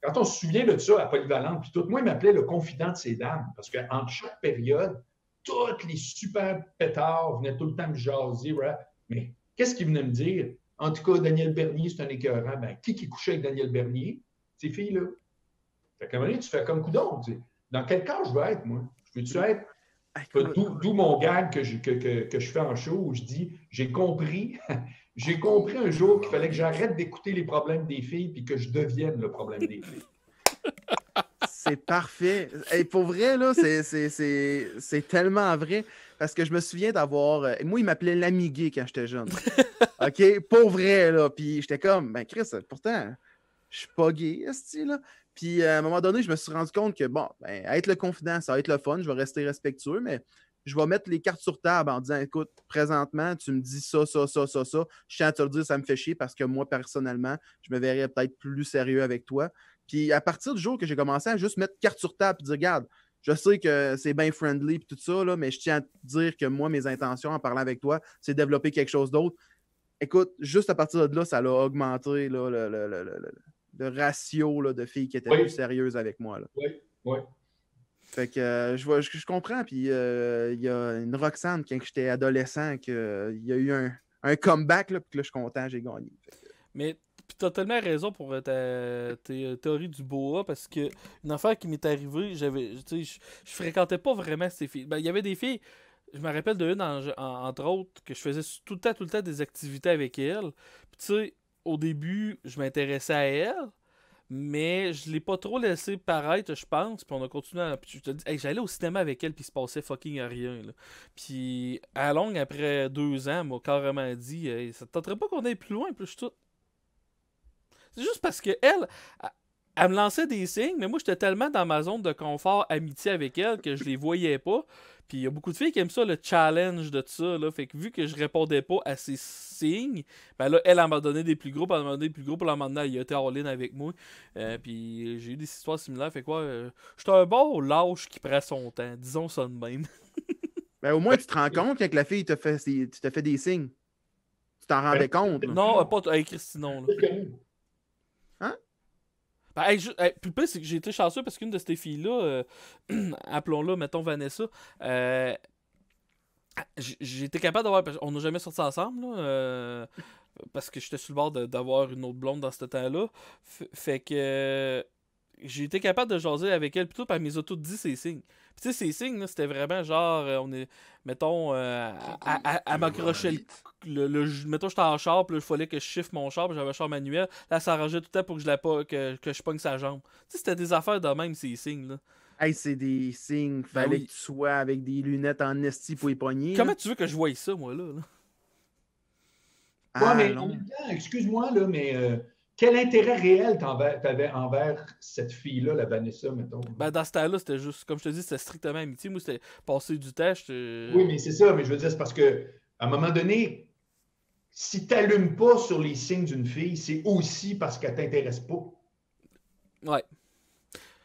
quand on se souvient de ça à Polyvalente, puis tout, moi, il m'appelait le confident de ces dames, parce qu'entre chaque période, tous les super pétards venaient tout le temps me jaser. Ouais. Mais qu'est-ce qu'ils venaient me dire? En tout cas, Daniel Bernier, c'est un écœurant. Ben, qui couchait avec Daniel Bernier? Ces filles-là. Fait qu'à un moment donné, tu fais comme coudonc. Tu sais. Dans quel cas je veux être, moi? Je veux-tu être? D'où mon gag que je fais en show où je dis, j'ai compris un jour qu'il fallait que j'arrête d'écouter les problèmes des filles puis que je devienne le problème des filles. C'est parfait. Hey, pour vrai, là, c'est tellement vrai. Parce que je me souviens d'avoir... moi, il m'appelait l'ami gay quand j'étais jeune. OK? Pour vrai, là. Puis j'étais comme, ben Chris, pourtant, je suis pas gay, esti, là. Puis à un moment donné, je me suis rendu compte que, bon, ben, être le confident, ça va être le fun, je vais rester respectueux, mais je vais mettre les cartes sur table en disant, écoute, présentement, tu me dis ça. Je tiens à te le dire, ça me fait chier parce que moi, personnellement, je me verrais peut-être plus sérieux avec toi. Puis à partir du jour que j'ai commencé à juste mettre cartes sur table et dire, regarde, Je sais que c'est bien friendly et tout ça, là, mais je tiens à te dire que moi, mes intentions en parlant avec toi, c'est de développer quelque chose d'autre. Écoute, juste à partir de là, ça a augmenté là, le ratio là, de filles qui étaient plus sérieuses avec moi. Là. Oui. Fait que je comprends. Puis il y a une Roxane, quand j'étais adolescent, qu'il y a eu un comeback, là, puis que là, je suis content, j'ai gagné. Mais tu as tellement raison pour tes théories du boa, parce que une affaire qui m'est arrivée, je fréquentais pas vraiment ces filles. Ben, il y avait des filles, je me rappelle d'une, entre autres, que je faisais tout le temps des activités avec elles. Puis tu sais, au début, je m'intéressais à elles, mais je l'ai pas trop laissé paraître, je pense. Puis on a continué à. Puis je te dis, hey, j'allais au cinéma avec elle, puis il se passait fucking rien. Là. Puis à longue, après 2 ans, elle m'a carrément dit, hey, ça te tenterait pas qu'on aille plus loin, puis je suis tout. C'est juste parce que elle me lançait des signes, mais moi j'étais tellement dans ma zone de confort, amitié avec elle, que je les voyais pas. Puis il y a beaucoup de filles qui aiment ça, le challenge de tout ça. Là. Fait que vu que je répondais pas à ces signes, ben là, elle m'a donné des plus gros, puis elle m'a donné des plus gros, pour la maintenant, elle a été all-in avec moi. Puis j'ai eu des histoires similaires. Fait quoi, j'étais un bon lâche qui prend son temps. Disons ça de même. Ben, au moins, tu te rends compte quand la fille tu te fait des signes. Tu t'en rendais compte. Là. Non, pas hey, Christy, non. Là. Hein? Ben, puis le pire, c'est que j'ai été chanceux parce qu'une de ces filles-là, appelons-la, mettons Vanessa, j'ai été capable d'avoir. On n'a jamais sorti ensemble, là, parce que j'étais sur le bord d'avoir une autre blonde dans ce temps-là. Fait que j'ai été capable de jaser avec elle, plutôt, puis elle m'a toutes dit ses signes. Puis tu sais, ces signes, là, c'était vraiment genre, on est, mettons, à m'accrocher mettons, j'étais en char, puis là, il fallait que je shift mon char, puis j'avais un char manuel. Là, ça arrangeait tout le temps pour que je pogne sa jambe. Tu sais, c'était des affaires de même, ces signes, là. Hey, c'est des signes. Fallait que tu sois avec des lunettes en esti pour les pogner. Comment tu veux que je voie ça, moi, là? Ouais, mais en même temps, excuse-moi, là, mais quel intérêt réel t'avais envers cette fille-là, la Vanessa, mettons? Ben, dans ce temps-là, c'était juste, comme je te dis, c'était strictement amitié. Moi, c'était passer du temps. Oui, mais c'est ça. Mais je veux dire, c'est parce que à un moment donné, si tu n'allumes pas sur les signes d'une fille, c'est aussi parce qu'elle ne t'intéresse pas. Ouais.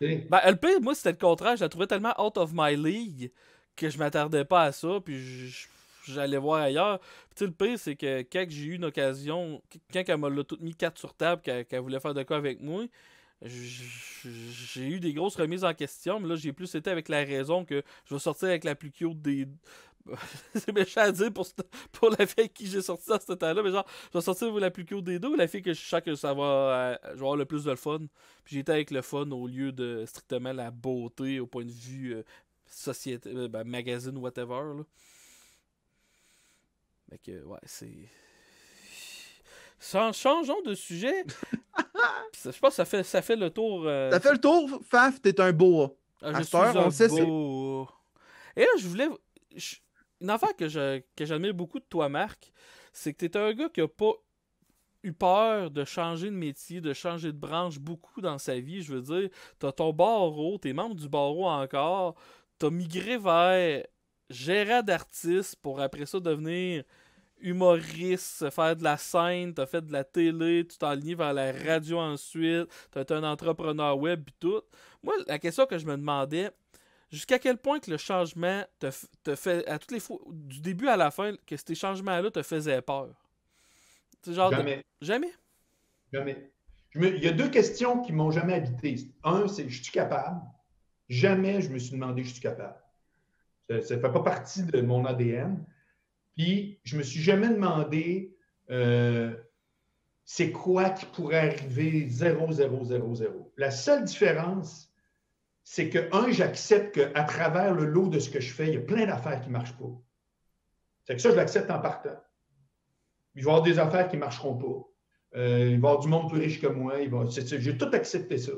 Ben, le pire, moi, c'était le contraire. Je la trouvais tellement out of my league que je m'attardais pas à ça. Puis j'allais voir ailleurs. Puis tu sais, le pire, c'est que quand j'ai eu une occasion, quand elle m'a tout mis 4 sur table, qu'elle voulait faire de quoi avec moi, j'ai eu des grosses remises en question. Mais là, j'ai plus été avec la raison que je vais sortir avec la plus cute des. C'est méchant à dire pour la fille avec qui j'ai sorti à ce temps-là, mais genre, je vais sortir la plus cute des deux ou la fille que je sens que ça va je vais avoir le plus de fun. Puis j'étais avec le fun au lieu de strictement la beauté au point de vue société, magazine, whatever. Là. Fait que, ouais, c'est. Changeons de sujet. Je pense que ça fait le tour. Ça fait le tour, Faf, t'es un boa. Je suis un boa. Et là, je voulais. Une affaire que j'admire beaucoup de toi, Marc, c'est que t'es un gars qui a pas eu peur de changer de métier, de changer de branche beaucoup dans sa vie. Je veux dire, t'as ton barreau, t'es membre du barreau encore, t'as migré vers gérant d'artiste pour après ça devenir humoriste, faire de la scène, t'as fait de la télé, tu t'es aligné vers la radio ensuite, t'as été un entrepreneur web et tout. Moi, la question que je me demandais, jusqu'à quel point que le changement te fait, à toutes les fois, du début à la fin, que ces changements-là te faisaient peur? Genre jamais. Jamais? Jamais. Il y a 2 questions qui m'ont jamais habité. Un, c'est je suis capable. Jamais je me suis demandé je suis capable. Ça ne fait pas partie de mon ADN. Puis, je me suis jamais demandé c'est quoi qui pourrait arriver 0, 0, 0, 0. La seule différence, c'est que, j'accepte qu'à travers le lot de ce que je fais, il y a plein d'affaires qui ne marchent pas. C'est que ça, je l'accepte en partant. Il va y avoir des affaires qui ne marcheront pas. Il va y avoir du monde plus riche que moi. J'ai tout accepté ça.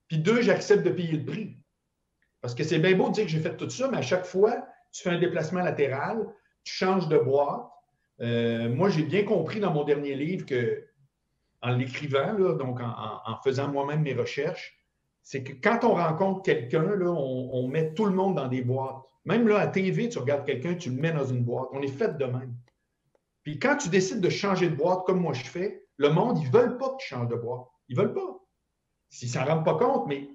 Puis 2, j'accepte de payer le prix. Parce que c'est bien beau de dire que j'ai fait tout ça, mais à chaque fois, tu fais un déplacement latéral, tu changes de boîte. Moi, j'ai bien compris dans mon dernier livre que, en l'écrivant, là, donc en faisant moi-même mes recherches, c'est que quand on rencontre quelqu'un, là, on met tout le monde dans des boîtes. Même là, à TV, tu regardes quelqu'un, tu le mets dans une boîte. On est fait de même. Puis quand tu décides de changer de boîte, comme moi je fais, le monde, ils ne veulent pas que tu changes de boîte. Ils ne veulent pas. Ils ne s'en rendent pas compte, mais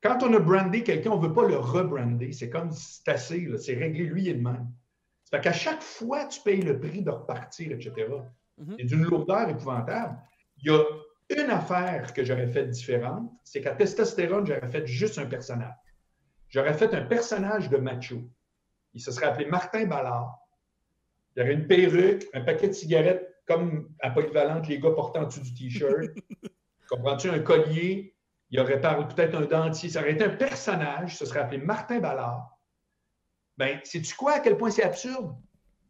Quand on a brandé quelqu'un, on ne veut pas le rebrander. C'est comme c'est assez, là, c'est réglé, lui, il est le même. Ça fait qu'à chaque fois, tu payes le prix de repartir, etc. C'est d'une lourdeur épouvantable. Il y a une affaire que j'aurais faite différente, c'est qu'à Testostérone, j'aurais fait juste un personnage. J'aurais fait un personnage de macho. Il se serait appelé Martin Ballard. Il y aurait une perruque, un paquet de cigarettes comme à Polyvalente, les gars portant en dessous du T-shirt. Comprends-tu? Un collier. Il aurait peut-être un dentier. Ça aurait été un personnage. Ce serait appelé Martin Ballard. Ben, sais-tu quoi à quel point c'est absurde?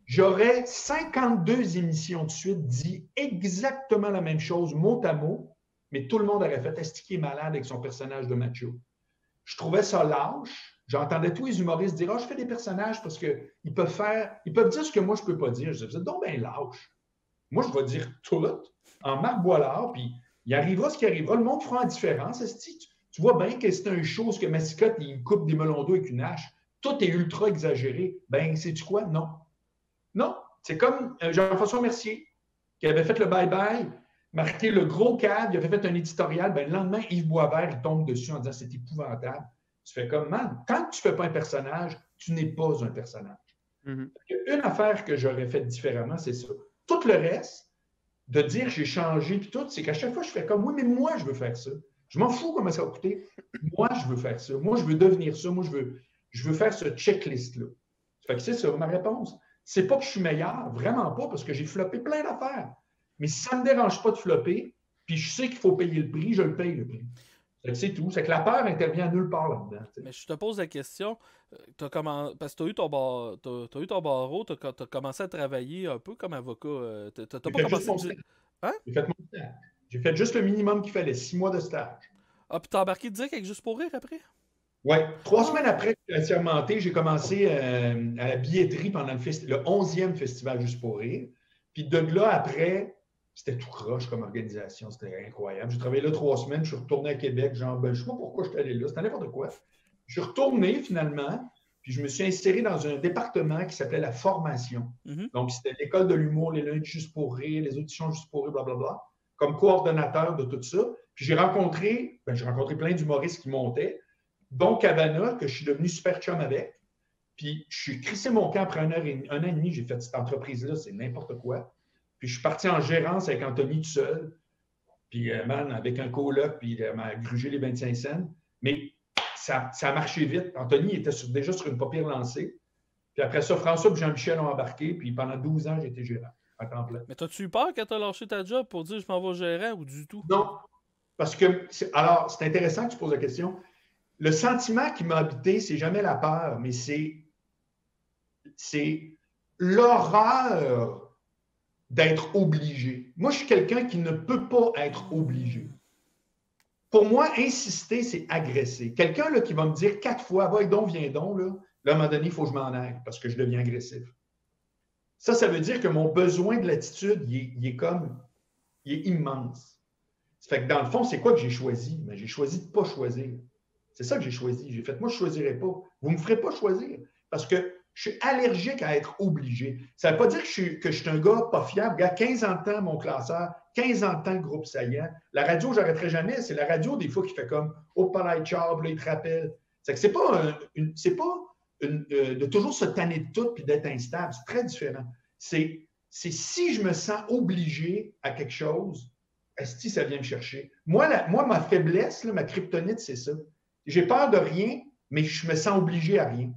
J'aurais 52 émissions de suite dit exactement la même chose, mot à mot, mais tout le monde aurait fait est-ce qu'il est malade avec son personnage de macho. Je trouvais ça lâche. J'entendais tous les humoristes dire je fais des personnages parce qu'ils peuvent dire ce que moi je ne peux pas dire. Je disais donc ben lâche. Moi, je vais dire tout en Marc Boilard, puis il arrivera ce qui arrivera. Le monde fera en différence. Tu vois bien que c'est un show, ce que Mascotte, il coupe des melons d'eau avec une hache. Tout est ultra exagéré. Ben, sais-tu quoi? Non. Non. C'est comme Jean-François Mercier, qui avait fait le bye-bye, marqué le gros cadre, il avait fait un éditorial. Ben, le lendemain, Yves Boisvert, il tombe dessus en disant c'est épouvantable. Tu fais comme, man, tant que tu ne fais pas un personnage, tu n'es pas un personnage. Une affaire que j'aurais faite différemment, c'est ça. Tout le reste, de dire que j'ai changé, puis tout, c'est qu'à chaque fois, je fais comme, oui, mais moi, je veux faire ça. Je m'en fous comment ça va coûter. Moi, je veux faire ça. Moi, je veux devenir ça. Moi, je veux faire ce checklist-là. Fait que c'est ça, ma réponse. C'est pas que je suis meilleur, vraiment pas, parce que j'ai floppé plein d'affaires. Mais si ça ne me dérange pas de flopper, puis je sais qu'il faut payer le prix, je le paye, le prix. C'est tout. C'est que la peur intervient nulle part là-dedans. T'sais. Mais je te pose la question, parce que tu as eu ton barreau, tu as commencé à travailler un peu comme avocat. T'as pas commencé... Hein? J'ai fait mon stage. J'ai fait juste le minimum qu'il fallait, 6 mois de stage. Ah, puis t'as embarqué direct avec Juste pour rire après? Oui. 3 semaines après que j'ai assermenté, j'ai commencé à la billetterie pendant le 11e festival Juste pour rire. Puis de là, après... C'était tout croche comme organisation, c'était incroyable. J'ai travaillé là 3 semaines, je suis retourné à Québec, genre, je ne sais pas pourquoi je suis allé là, c'était n'importe quoi. Je suis retourné finalement, puis je me suis inséré dans un département qui s'appelait la formation. Donc, c'était l'école de l'humour, les lundis Juste pour rire, les auditions Juste pour rire, blablabla, comme coordonnateur de tout ça. Puis j'ai rencontré plein d'humoristes qui montaient, dont Cavana, que je suis devenu super chum avec. Puis je suis crissé mon camp après un an et demi, j'ai fait cette entreprise-là, c'est n'importe quoi. Puis je suis parti en gérance avec Anthony tout seul, puis avec un coloc, puis il m'a grugé les 25 cents. Mais ça a marché vite. Anthony était déjà sur une paupière lancée. Puis après ça, François et Jean-Michel ont embarqué, puis pendant 12 ans, j'ai été gérant à temps plein. Mais t'as-tu eu peur quand t'as lâché ta job pour dire je m'en vais gérant ou du tout? Non. Parce que, alors, c'est intéressant que tu poses la question. Le sentiment qui m'a habité, c'est jamais la peur, mais c'est l'horreur d'être obligé. Moi, je suis quelqu'un qui ne peut pas être obligé. Pour moi, insister, c'est agresser. Quelqu'un là, qui va me dire 4 fois, va donc, viens donc, là, à un moment donné, il faut que je m'en aille parce que je deviens agressif. Ça veut dire que mon besoin de l'attitude, il est immense. Ça fait que dans le fond, c'est quoi que j'ai choisi? Mais j'ai choisi de ne pas choisir. C'est ça que j'ai choisi. J'ai fait, moi, je ne choisirai pas. Vous ne me ferez pas choisir parce que je suis allergique à être obligé. Ça ne veut pas dire que je suis un gars pas fiable. Regarde, 15 ans de temps, mon classeur, 15 ans de temps, le groupe saillant. La radio, je n'arrêterai jamais. C'est la radio, des fois, qui fait comme « Oh, palais char, là, il te rappelle. » C'est pas de toujours se tanner de tout et d'être instable. C'est très différent. C'est si je me sens obligé à quelque chose, est-ce que ça vient me chercher? Moi, ma faiblesse, là, ma kryptonite, c'est ça. J'ai peur de rien, mais je me sens obligé à rien.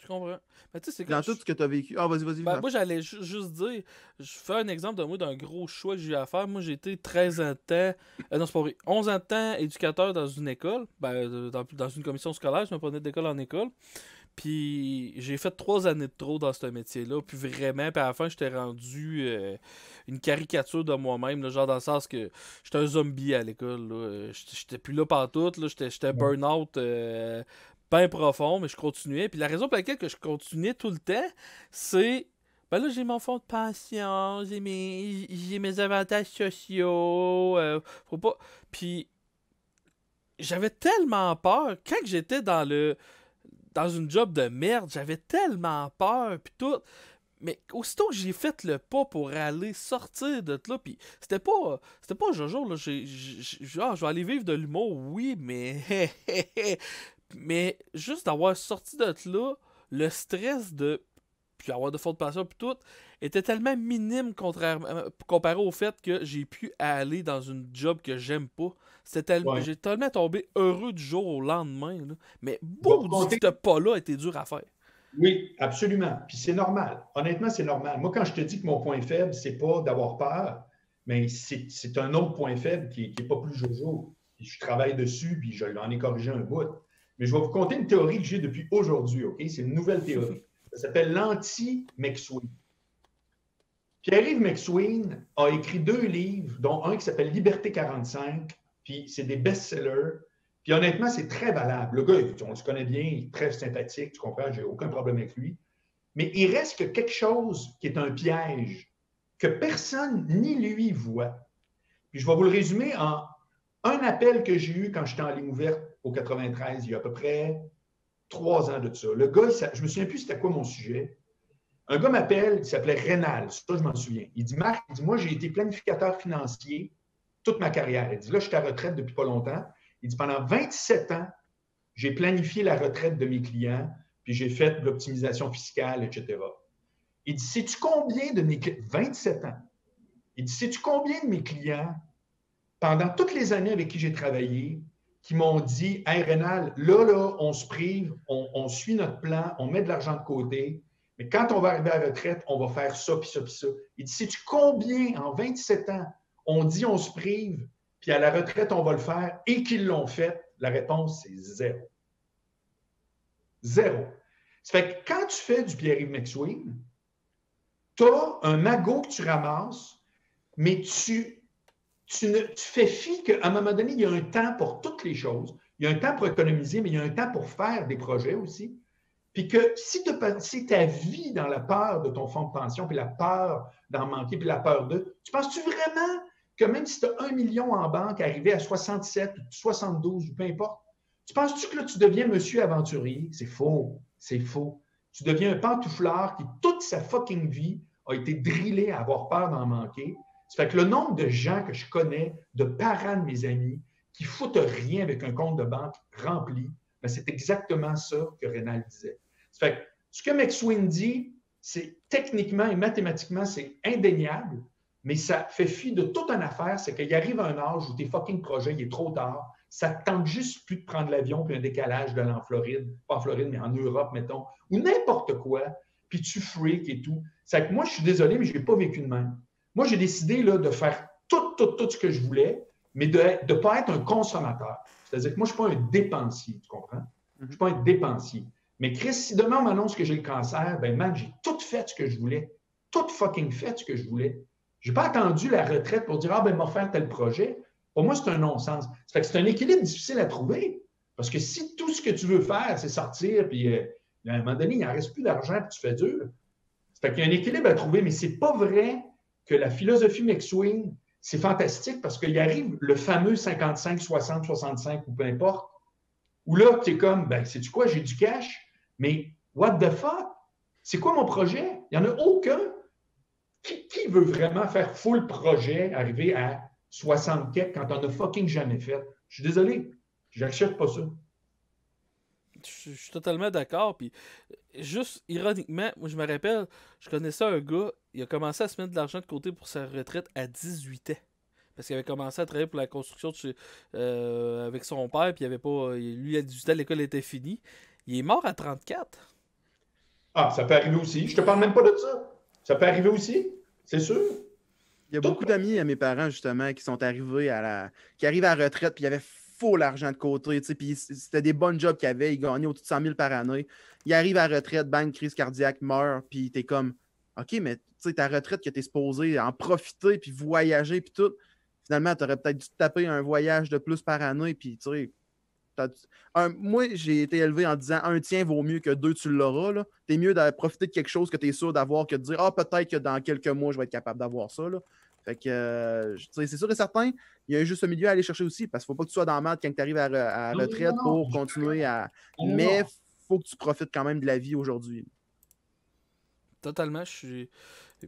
Je comprends. Mais tu sais, c'est dans tout ce que tu as vécu. Ah, vas-y. Ben, moi, j'allais juste dire, je fais un exemple de moi d'un gros choix que j'ai eu à faire. Moi, j'ai été 13 ans de temps, non, c'est pas vrai, 11 ans de temps éducateur dans une école, dans une commission scolaire, je me prenais d'école en école. Puis j'ai fait 3 années de trop dans ce métier-là. Puis vraiment, puis à la fin, j'étais rendu une caricature de moi-même, là, genre dans le sens que j'étais un zombie à l'école. J'étais plus là partout, là, j'étais burn-out bien profond, mais je continuais. Puis la raison pour laquelle que je continuais tout le temps, c'est... Ben là, j'ai mon fonds de pension, j'ai mes avantages sociaux, faut pas... Puis j'avais tellement peur, quand j'étais dans une job de merde, j'avais tellement peur, puis tout... Mais aussitôt que j'ai fait le pas pour aller sortir de là, puis c'était pas Jojo, là, je vais aller vivre de l'humour, oui, mais mais juste d'avoir sorti de là, le stress de puis avoir de fautes passion puis tout était tellement minime comparé au fait que j'ai pu aller dans une job que j'aime pas. Ouais. J'ai tellement tombé heureux du jour au lendemain, là. Mais Va beaucoup de compter- ce pas-là était dur à faire. Oui, absolument. Puis c'est normal. Honnêtement, c'est normal. Moi, quand je te dis que mon point faible, c'est pas d'avoir peur, mais c'est un autre point faible qui est pas plus jojo. Puis je travaille dessus, puis je l'en ai corrigé un bout. Mais je vais vous conter une théorie que j'ai depuis aujourd'hui, OK? C'est une nouvelle théorie. Ça s'appelle l'anti-McSween. Pierre-Yves McSween a écrit 2 livres, dont un qui s'appelle Liberté 45, puis c'est des best-sellers. Puis honnêtement, c'est très valable. Le gars, on le connaît bien, il est très sympathique, tu comprends, j'ai aucun problème avec lui. Mais il reste que quelque chose qui est un piège que personne ni lui voit. Puis je vais vous le résumer en un appel que j'ai eu quand j'étais en ligne ouverte au 93, il y a à peu près 3 ans de ça. Le gars, je me souviens plus c'était quoi mon sujet. Un gars m'appelle, il s'appelait Rénal, ça je m'en souviens. Il dit, Marc, moi j'ai été planificateur financier toute ma carrière. Il dit, là je suis à retraite depuis pas longtemps. Il dit, pendant 27 ans, j'ai planifié la retraite de mes clients, puis j'ai fait de l'optimisation fiscale, etc. Il dit, sais-tu combien de mes clients, 27 ans, il dit, sais-tu combien de mes clients, pendant toutes les années avec qui j'ai travaillé, qui m'ont dit, hey Rénal, là, on se prive, on suit notre plan, on met de l'argent de côté, mais quand on va arriver à la retraite, on va faire ça, puis ça, puis ça. Il dit, sais-tu combien, en 27 ans, on dit on se prive, puis à la retraite, on va le faire, et qu'ils l'ont fait? La réponse, c'est 0. 0. Ça fait que quand tu fais du Pierre-Yves McSween, tu as un magot que tu ramasses, mais tu fais fi qu'à un moment donné, il y a un temps pour toutes les choses. Il y a un temps pour économiser, mais il y a un temps pour faire des projets aussi. Puis que si tu as passé ta vie dans la peur de ton fonds de pension, puis la peur d'en manquer, puis la peur de... Tu penses-tu vraiment que même si tu as 1 million en banque, arrivé à 67 ou 72 ou peu importe, tu penses-tu que là, tu deviens monsieur aventurier? C'est faux. C'est faux. Tu deviens un pantouflard qui, toute sa fucking vie, a été drillé à avoir peur d'en manquer. Ça fait que le nombre de gens que je connais, de parents de mes amis, qui foutent rien avec un compte de banque rempli, ben c'est exactement ça que Rénal disait. Ça fait que ce que McSween dit, c'est techniquement et mathématiquement, c'est indéniable, mais ça fait fi de toute une affaire, c'est qu'il arrive à un âge où tes fucking projets, il est trop tard, ça ne tente juste plus de prendre l'avion puis un décalage d'aller en Floride, pas en Floride, mais en Europe, mettons, ou n'importe quoi, puis tu freak et tout. C'est que moi, je suis désolé, mais je n'ai pas vécu de même. Moi, j'ai décidé là, de faire tout ce que je voulais, mais de ne pas être un consommateur. C'est-à-dire que moi, je ne suis pas un dépensier, tu comprends? Je ne suis pas un dépensier. Mais Chris, si demain on m'annonce que j'ai le cancer, ben man, j'ai tout fait ce que je voulais. Tout fucking fait ce que je voulais. Je n'ai pas attendu la retraite pour dire, ah ben, m'a faire tel projet. Pour moi, c'est un non-sens. Ça fait que c'est un équilibre difficile à trouver. Parce que si tout ce que tu veux faire, c'est sortir, puis à un moment donné, il n'en reste plus d'argent, puis tu fais dur. Ça fait qu'il y a un équilibre à trouver, mais ce n'est pas vrai que la philosophie McSween, c'est fantastique parce qu'il arrive le fameux 55, 60, 65 ou peu importe, où là, tu es comme, ben, sais-tu quoi, j'ai du cash, mais what the fuck? C'est quoi mon projet? Il n'y en a aucun. Qui veut vraiment faire full projet, arriver à 60 quêtes quand on n'a fucking jamais fait? Je suis désolé, j'accepte pas ça. Je suis totalement d'accord. Puis, juste ironiquement, moi je me rappelle, je connaissais un gars, il a commencé à se mettre de l'argent de côté pour sa retraite à 18 ans. Parce qu'il avait commencé à travailler pour la construction avec son père, puis il avait pas. Lui, à 18 ans, l'école était finie. Il est mort à 34. Ah, ça peut arriver aussi. Je te parle même pas de ça. Ça peut arriver aussi, c'est sûr. Il y a beaucoup d'amis à mes parents, justement, qui sont arrivés qui arrivent à la retraite, puis ils avaient full l'argent de côté, tu sais, puis c'était des bons jobs qu'ils avaient, ils gagnaient au-dessus de 100 000 par année. Ils arrivent à la retraite, bang, crise cardiaque, meurt, puis t'es comme, OK, mais tu sais, ta retraite que t'es supposé en profiter, puis voyager, puis tout, finalement, t'aurais peut-être dû te taper un voyage de plus par année, puis tu sais, moi, j'ai été élevé en disant un tien vaut mieux que 2, tu l'auras. Là. T'es mieux de profiter de quelque chose que tu es sûr d'avoir que de dire, ah, peut-être que dans quelques mois, je vais être capable d'avoir ça. Là. Fait que, c'est sûr et certain, il y a un juste milieu à aller chercher aussi, parce qu'il ne faut pas que tu sois dans la merde quand tu arrives à la retraite pour continuer à. Mais il faut que tu profites quand même de la vie aujourd'hui. Totalement, je suis...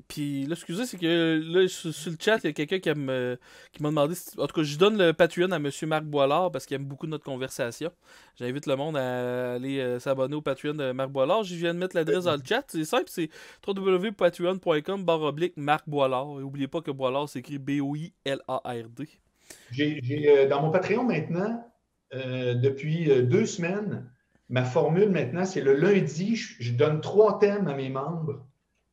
Puis là, excusez, c'est que là, sur le chat, il y a quelqu'un qui m'a demandé... En tout cas, je donne le Patreon à Monsieur Marc Boilard parce qu'il aime beaucoup notre conversation. J'invite le monde à aller s'abonner au Patreon de Marc Boilard. Je viens de mettre l'adresse dans le chat. C'est simple, c'est www.patreon.com/Marc Boilard. Et n'oubliez pas que Boilard s'écrit B-O-I-L-A-R-D. J'ai dans mon Patreon maintenant, depuis 2 semaines, ma formule maintenant, c'est le lundi, je donne 3 thèmes à mes membres.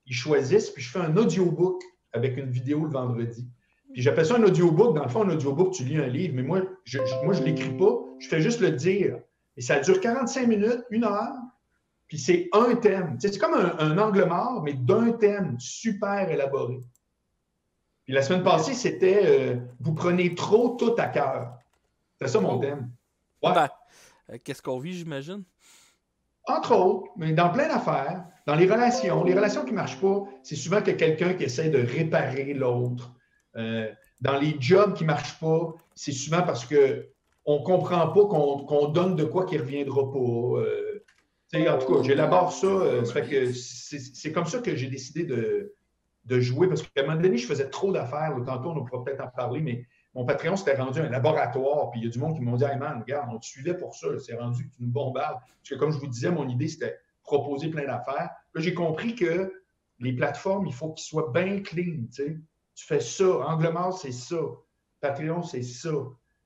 Ils choisissent, puis je fais un audiobook avec une vidéo le vendredi. Puis j'appelle ça un audiobook. Dans le fond, un audiobook, tu lis un livre, mais moi, je ne l'écris pas, je fais juste le dire. Et ça dure 45 minutes, 1 heure, puis c'est un thème. Tu sais, c'est comme un angle mort, mais d'un thème super élaboré. Puis la semaine passée, c'était vous prenez trop tout à cœur. C'est ça mon thème. Ouais. Ben, qu'est-ce qu'on vit, j'imagine? Entre autres, mais dans plein d'affaires, dans les relations qui ne marchent pas, c'est souvent que quelqu'un qui essaie de réparer l'autre. Dans les jobs qui ne marchent pas, c'est souvent parce qu'on ne comprend pas qu'on donne de quoi qui ne reviendra pas. En tout cas, j'élabore ça. Ça fait que c'est comme ça que j'ai décidé de jouer, parce qu'à un moment donné, je faisais trop d'affaires. Tantôt, on pourra peut-être en parler, mais mon Patreon s'était rendu un laboratoire, puis il y a du monde qui m'ont dit « Hey man, regarde, on te suivait pour ça, c'est rendu que tu nous bombardes. » Parce que comme je vous disais, mon idée, c'était proposer plein d'affaires. Là, j'ai compris que les plateformes, il faut qu'ils soient bien clean, tu sais. Tu fais ça, Angle mort, c'est ça. Patreon, c'est ça.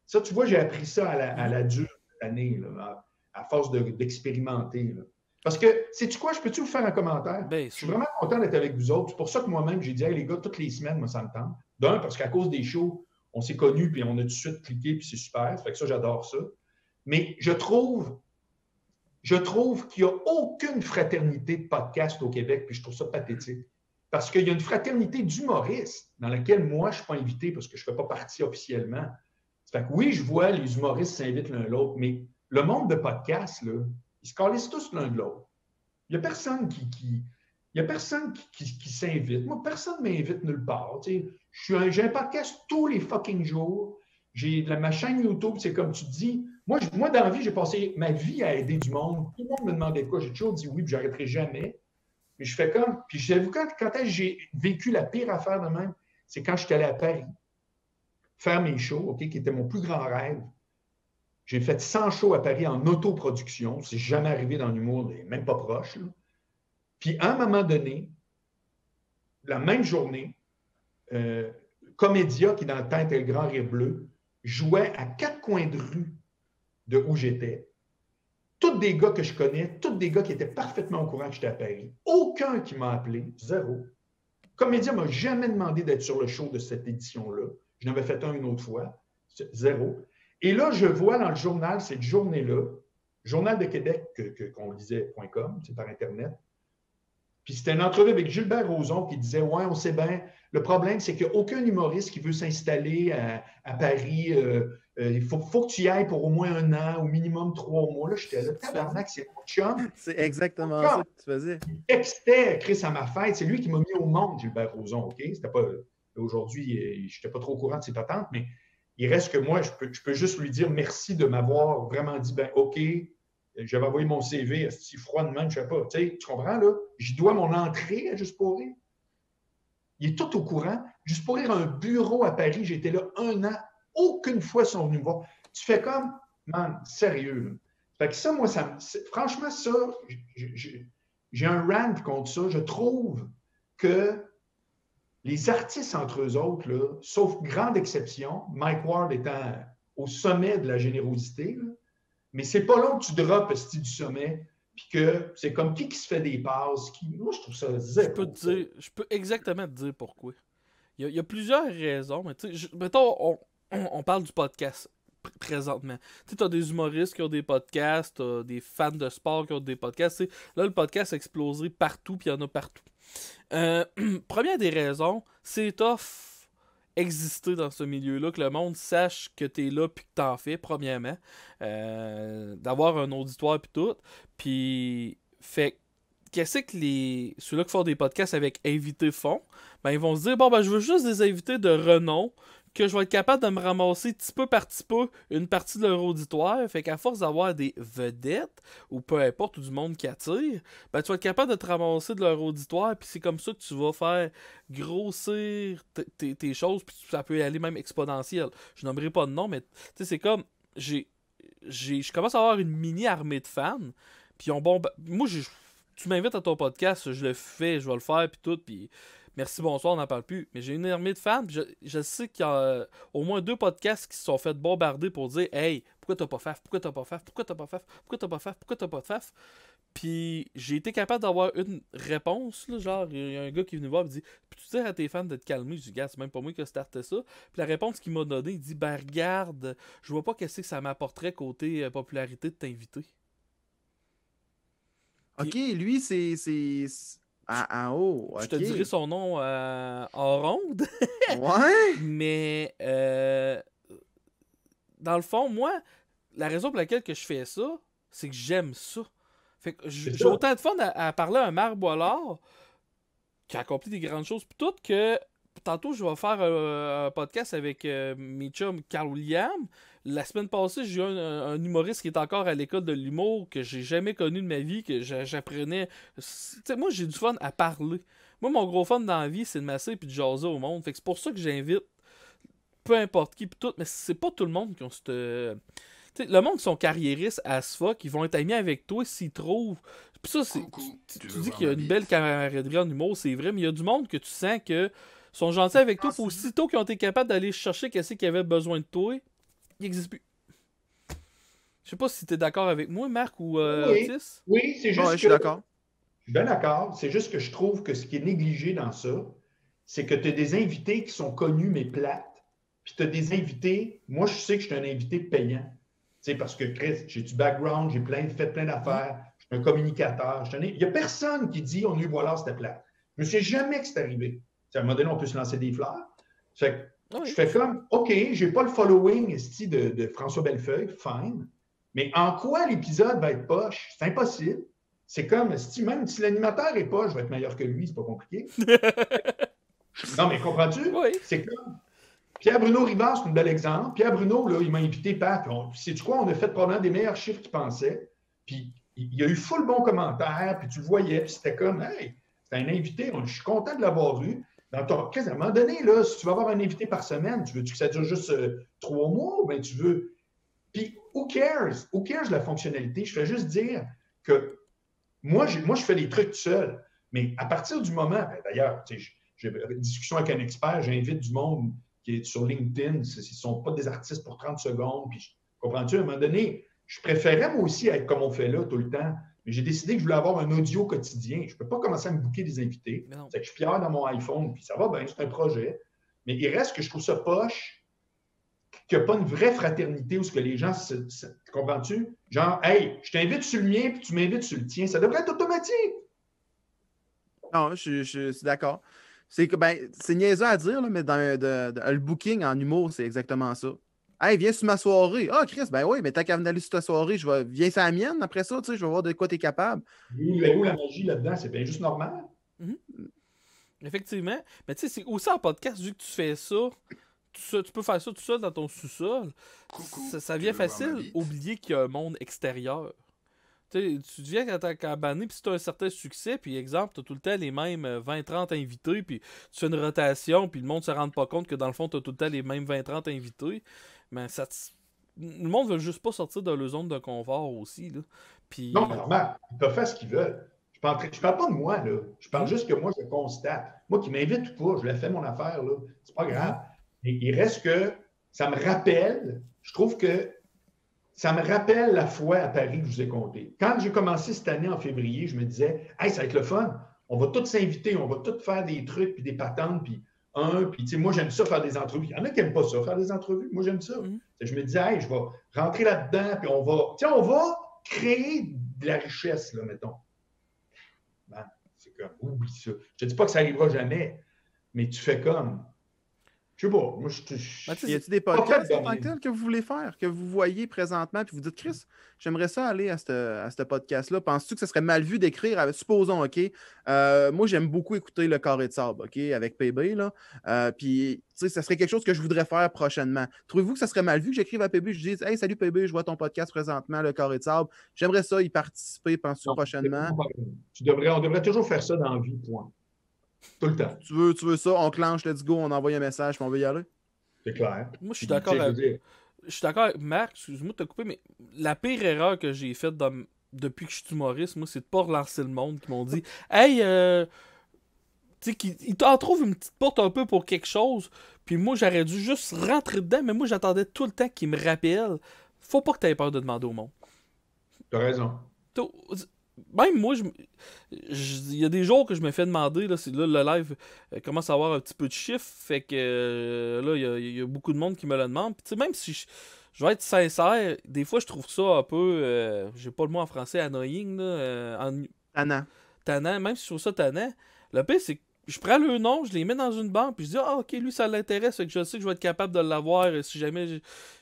Ça, tu vois, j'ai appris ça à la dure cette année, là, à force d'expérimenter. Là. Parce que, sais-tu quoi, je peux-tu vous faire un commentaire? Ben, je suis vraiment content d'être avec vous autres. C'est pour ça que moi-même, j'ai dit, hey, les gars, toutes les semaines, moi, ça me tente. D'un, parce qu'à cause des shows, on s'est connus, puis on a tout de suite cliqué, puis c'est super. Ça fait que ça, j'adore ça. Mais je trouve qu'il n'y a aucune fraternité de podcast au Québec, puis je trouve ça pathétique. Parce qu'il y a une fraternité d'humoristes dans laquelle moi, je ne suis pas invité parce que je ne fais pas partie officiellement. Ça fait que oui, je vois les humoristes s'invitent l'un l'autre, mais le monde de podcast, là, ils se calissent tous l'un de l'autre. Il n'y a personne qui s'invite. Moi, personne ne m'invite nulle part. Tu sais, j'ai un podcast tous les fucking jours. Ma chaîne YouTube, c'est comme tu dis. Moi, dans la vie, j'ai passé ma vie à aider du monde. Tout le monde me demandait quoi. J'ai toujours dit oui, puis je n'arrêterai jamais. Mais je fais comme. Puis j'avoue, quand j'ai vécu la pire affaire de même, c'est quand je suis allé à Paris faire mes shows, OK, qui était mon plus grand rêve. J'ai fait 100 shows à Paris en autoproduction. C'est jamais arrivé dans l'humour, même pas proche. Là. Puis à un moment donné, la même journée, Comédia, qui dans le temps était le Grand Rire Bleu, jouait à 4 coins de rue de où j'étais. Tous des gars que je connais, tous des gars qui étaient parfaitement au courant que j'étais à Paris. Aucun qui m'a appelé, 0. Comédia ne m'a jamais demandé d'être sur le show de cette édition-là. Je n'avais fait un une autre fois, 0. Et là, je vois dans le journal, cette journée-là, Journal de Québec, qu'on lisait.com, c'est par Internet. Puis c'était une entrevue avec Gilbert Rozon qui disait « Ouais, on sait bien, le problème, c'est qu'il n'y a aucun humoriste qui veut s'installer à Paris. Il faut que tu y ailles pour au moins 1 an, au minimum 3 mois. » Là, j'étais là, tabarnak, c'est mon chum. C'est exactement ça que tu faisais. Il textait Chris à ma fête. C'est lui qui m'a mis au monde, Gilbert Rozon, OK? C'était pas... Aujourd'hui, je n'étais pas trop au courant de ses patentes, mais il reste que moi, je peux juste lui dire merci de m'avoir vraiment dit « Ben, OK, j'avais envoyé mon CV, si froid de même, je ne sais pas. » Tu comprends, là? J'y dois mon entrée à Juste pour rire. Il est tout au courant. Juste pour rire, un bureau à Paris, j'étais là 1 an. Aucune fois ils sont venus me voir. Tu fais comme, man, sérieux. Là. Fait que ça, moi, franchement, ça, j'ai un rant contre ça. Je trouve que les artistes entre eux autres, là, sauf grande exception, Mike Ward étant au sommet de la générosité, là, mais c'est pas long que tu droppes du sommet, puis que c'est comme qui se fait des passes. Moi, je trouve ça zéro. Je peux exactement te dire pourquoi. Il y a plusieurs raisons, mais tu sais, mettons, on parle du podcast présentement. Tu sais, t'as des humoristes qui ont des podcasts, t'as des fans de sport qui ont des podcasts. T'sais, là, le podcast a explosé partout, puis il y en a partout. Première des raisons, c'est tough exister dans ce milieu-là, que le monde sache que t'es là puis que t'en fais, premièrement. D'avoir un auditoire puis tout. Puis, fait qu'est-ce que ceux-là qui font des podcasts avec invités font? Ben, ils vont se dire, bon, ben, je veux juste des invités de renom que je vais être capable de me ramasser petit peu par petit peu une partie de leur auditoire. Fait qu'à force d'avoir des vedettes, ou peu importe, ou du monde qui attire, ben tu vas être capable de te ramasser de leur auditoire, puis c'est comme ça que tu vas faire grossir tes choses, puis ça peut aller même exponentiel. Je nommerai pas de nom, mais tu sais, c'est comme, je commence à avoir une mini armée de fans, puis moi, tu m'invites à ton podcast, je le fais, je vais le faire, puis tout, puis merci, bonsoir, on n'en parle plus. Mais j'ai une armée de fans, puis je sais qu'il y a au moins 2 podcasts qui se sont fait bombarder pour dire « Hey, pourquoi t'as pas Faf? Pourquoi t'as pas Faf? Pourquoi t'as pas Faf? Pourquoi t'as pas Faf? Pourquoi t'as pas de Faf? » Puis j'ai été capable d'avoir une réponse, là, genre, il y a un gars qui est venu voir et dit « Peux-tu dire à tes fans de te calmer? » Je dis « Gars, c'est même pas moi qui ai starté ça. » Puis la réponse qu'il m'a donnée, il dit « Ben regarde, je vois pas qu'est-ce que ça m'apporterait côté popularité de t'inviter. » Ok, lui, c'est en haut. Je te Ok. dirai son nom en ronde. Ouais. Mais dans le fond, moi, la raison pour laquelle que je fais ça, c'est que j'aime ça. Fait que j'ai ça. autant de fun à parler à un Marc Boilard qui a accompli des grandes choses, puis tout que tantôt je vais faire un podcast avec mes chums Carl William. La semaine passée, j'ai eu un humoriste qui est encore à l'école de l'humour que j'ai jamais connu de ma vie, que j'apprenais. Tu sais, moi, j'ai du fun à parler. Moi, mon gros fun dans la vie, c'est de masser et de jaser au monde. Fait que c'est pour ça que j'invite peu importe qui pis tout, mais c'est pas tout le monde qui ont cette... Tu sais, le monde qui sont carriéristes as fuck, ils vont être amis avec toi s'ils trouvent... Pis ça, c'est... Tu dis qu'il y a une belle camaraderie en humour, c'est vrai, mais il y a du monde que tu sens que sont gentils avec toi, pis aussitôt qu'ils ont été capables d'aller chercher qu'est-ce qu'il y avait besoin de toi, il n'existe plus. Je sais pas si t'es d'accord avec moi, Marc, ou Oui. Otis. Oui, c'est juste Ouais, que... je suis d'accord. Je suis bien d'accord. C'est juste que je trouve que ce qui est négligé dans ça, c'est que tu as des invités qui sont connus mais plates. Puis tu as des invités. Moi, je sais que je suis un invité payant. Tu sais, parce que Chris, j'ai du background, j'ai fait plein d'affaires, je suis un communicateur. Il n'y a personne qui dit on est voilà, c'était plate. Je ne sais jamais que c'est arrivé. Tu sais, à un moment donné, on peut se lancer des fleurs. Fait que je fais comme OK, je n'ai pas le following de François Bellefeuille, fine. Mais en quoi l'épisode va être poche? C'est impossible. C'est comme, même si l'animateur est poche, je vais être meilleur que lui, c'est pas compliqué. Non, mais comprends-tu? Oui. C'est comme Pierre-Bruno Rivard, c'est un bel exemple. Pierre-Bruno, là, il m'a invité, paf. Sais-tu quoi? On a fait probablement des meilleurs chiffres qu'il pensait. Puis il y a eu full bon commentaire, puis tu le voyais, puis c'était comme, hey, c'est un invité, je suis content de l'avoir eu. À un moment donné, là, si tu vas avoir un invité par semaine, tu veux-tu que ça dure juste 3 mois ou bien tu veux. Puis, who cares? Who cares la fonctionnalité? Je fais juste dire que moi, je fais des trucs tout seul. Mais à partir du moment, d'ailleurs, j'ai une discussion avec un expert, j'invite du monde qui est sur LinkedIn, ils ne sont pas des artistes pour 30 secondes. Puis, comprends-tu, à un moment donné, je préférais moi aussi être comme on fait là tout le temps. Mais j'ai décidé que je voulais avoir un audio quotidien. Je ne peux pas commencer à me booker des invités. C'est que je suis fier dans mon iPhone, puis ça va bien, c'est un projet. Mais il reste que je trouve ça poche, qu'il n'y a pas une vraie fraternité où ce que les gens comprends-tu? Genre, hey, je t'invite sur le mien, puis tu m'invites sur le tien. Ça devrait être automatique. Non, je suis d'accord. C'est que c'est niaiseux à dire, là, mais le booking en humour, c'est exactement ça. Hey, viens sur ma soirée. Ah, Chris, ben oui, mais t'as qu'à venir aller sur ta soirée, viens sur la mienne après ça, tu sais, je vais voir de quoi t'es capable. Où la magie là-dedans, c'est bien juste normal. Effectivement. Mais tu sais, c'est aussi en podcast, vu que tu fais ça, tu peux faire ça tout seul dans ton sous-sol. Ça vient facile oublier qu'il y a un monde extérieur. Tu deviens quand t'as cabané, puis si t'as un certain succès, puis exemple, t'as tout le temps les mêmes 20-30 invités, puis tu fais une rotation, puis le monde se rend pas compte que dans le fond, t'as tout le temps les mêmes 20-30 invités. Mais le monde veut juste pas sortir de leur zone de confort aussi. Là. Puis... Non, normal. Ils peuvent faire ce qu'ils veulent. Je parle pas de moi, là. Je parle juste que moi, je constate. Moi qui m'invite ou pas, je l'ai fait mon affaire, là. C'est pas grave. Mais il reste que ça me rappelle, je trouve que ça me rappelle la fois à Paris que je vous ai compté. Quand j'ai commencé cette année en février, je me disais, hey, ça va être le fun. On va tous s'inviter, on va tous faire des trucs, puis des patentes, puis tu sais, moi, j'aime ça faire des entrevues. Il y en a qui n'aiment pas ça, faire des entrevues. Moi, j'aime ça. Je me disais, hey, je vais rentrer là-dedans, puis on va créer de la richesse, là, mettons. Ben, c'est comme, oublie ça. Je te dis pas que ça n'arrivera jamais, mais tu fais comme. Je sais pas. Moi, Ben, tu sais, Y a-t-il des pas podcasts fait de en tant que même. tel que vous voulez faire, que vous voyez présentement, puis vous dites, Chris, j'aimerais ça aller à ce podcast-là. Penses-tu que ce serait mal vu d'écrire, supposons, OK, moi, j'aime beaucoup écouter Le Carré de Sable, OK, avec PB, là. Puis, tu sais, ça serait quelque chose que je voudrais faire prochainement. Trouvez-vous que ça serait mal vu que j'écrive à PB, je dise, hey, salut PB, je vois ton podcast présentement, Le Carré de Sable. J'aimerais ça y participer, penses-tu, Non, prochainement? on devrait toujours faire ça dans la vie, point. Tout le temps. Tu veux ça, on clenche, let's go, on envoie un message, puis on veut y aller? C'est clair. moi, je suis Puis, d'accord tu sais, je avec... veux dire, Je suis d'accord avec Marc, excuse-moi de te couper, mais la pire erreur que j'ai faite depuis que je suis humoriste, moi, c'est de pas relancer le monde qui m'ont dit hey, tu sais, ils t'en trouvent une petite porte un peu pour quelque chose, puis moi, j'aurais dû juste rentrer dedans, mais moi, j'attendais tout le temps qu'ils me rappellent. Faut pas que t'aies peur de demander au monde. t'as raison. T'as- Même moi, il y a des jours que je me fais demander, là, le live commence à avoir un petit peu de chiffre, fait que là, il y a beaucoup de monde qui me le demande. Puis, tu sais, même si je vais être sincère, des fois, je trouve ça un peu, j'ai pas le mot en français, annoying, là, Tannant. tannant, même si je trouve ça tannant. Le pire, c'est que je prends le nom, je les mets dans une banque, puis je dis, ah, ok, lui, ça l'intéresse, fait que je sais que je vais être capable de l'avoir si jamais j'ai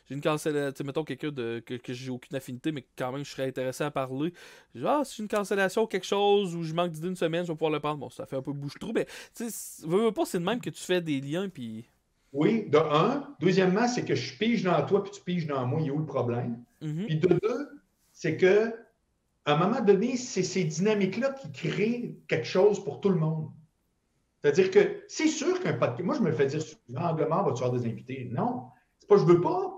une cancellation. Tu sais, mettons quelqu'un que j'ai aucune affinité, mais quand même, je serais intéressé à parler. Je dis, ah, si j'ai une cancellation ou quelque chose, ou je manque d'idées une semaine, je vais pouvoir le prendre. Bon, ça fait un peu bouche-trou, mais tu sais, veux pas, c'est de même que tu fais des liens, puis. Oui, de un. Deuxièmement, c'est que je pige dans toi puis tu piges dans moi. Il y a où le problème? Mhm. Puis de deux, c'est que à un moment donné, c'est ces dynamiques-là qui créent quelque chose pour tout le monde. C'est-à-dire que c'est sûr qu'un podcast. Moi, je me fais dire souvent, Angle Mort, vas-tu avoir des invités? Non. C'est pas je veux pas.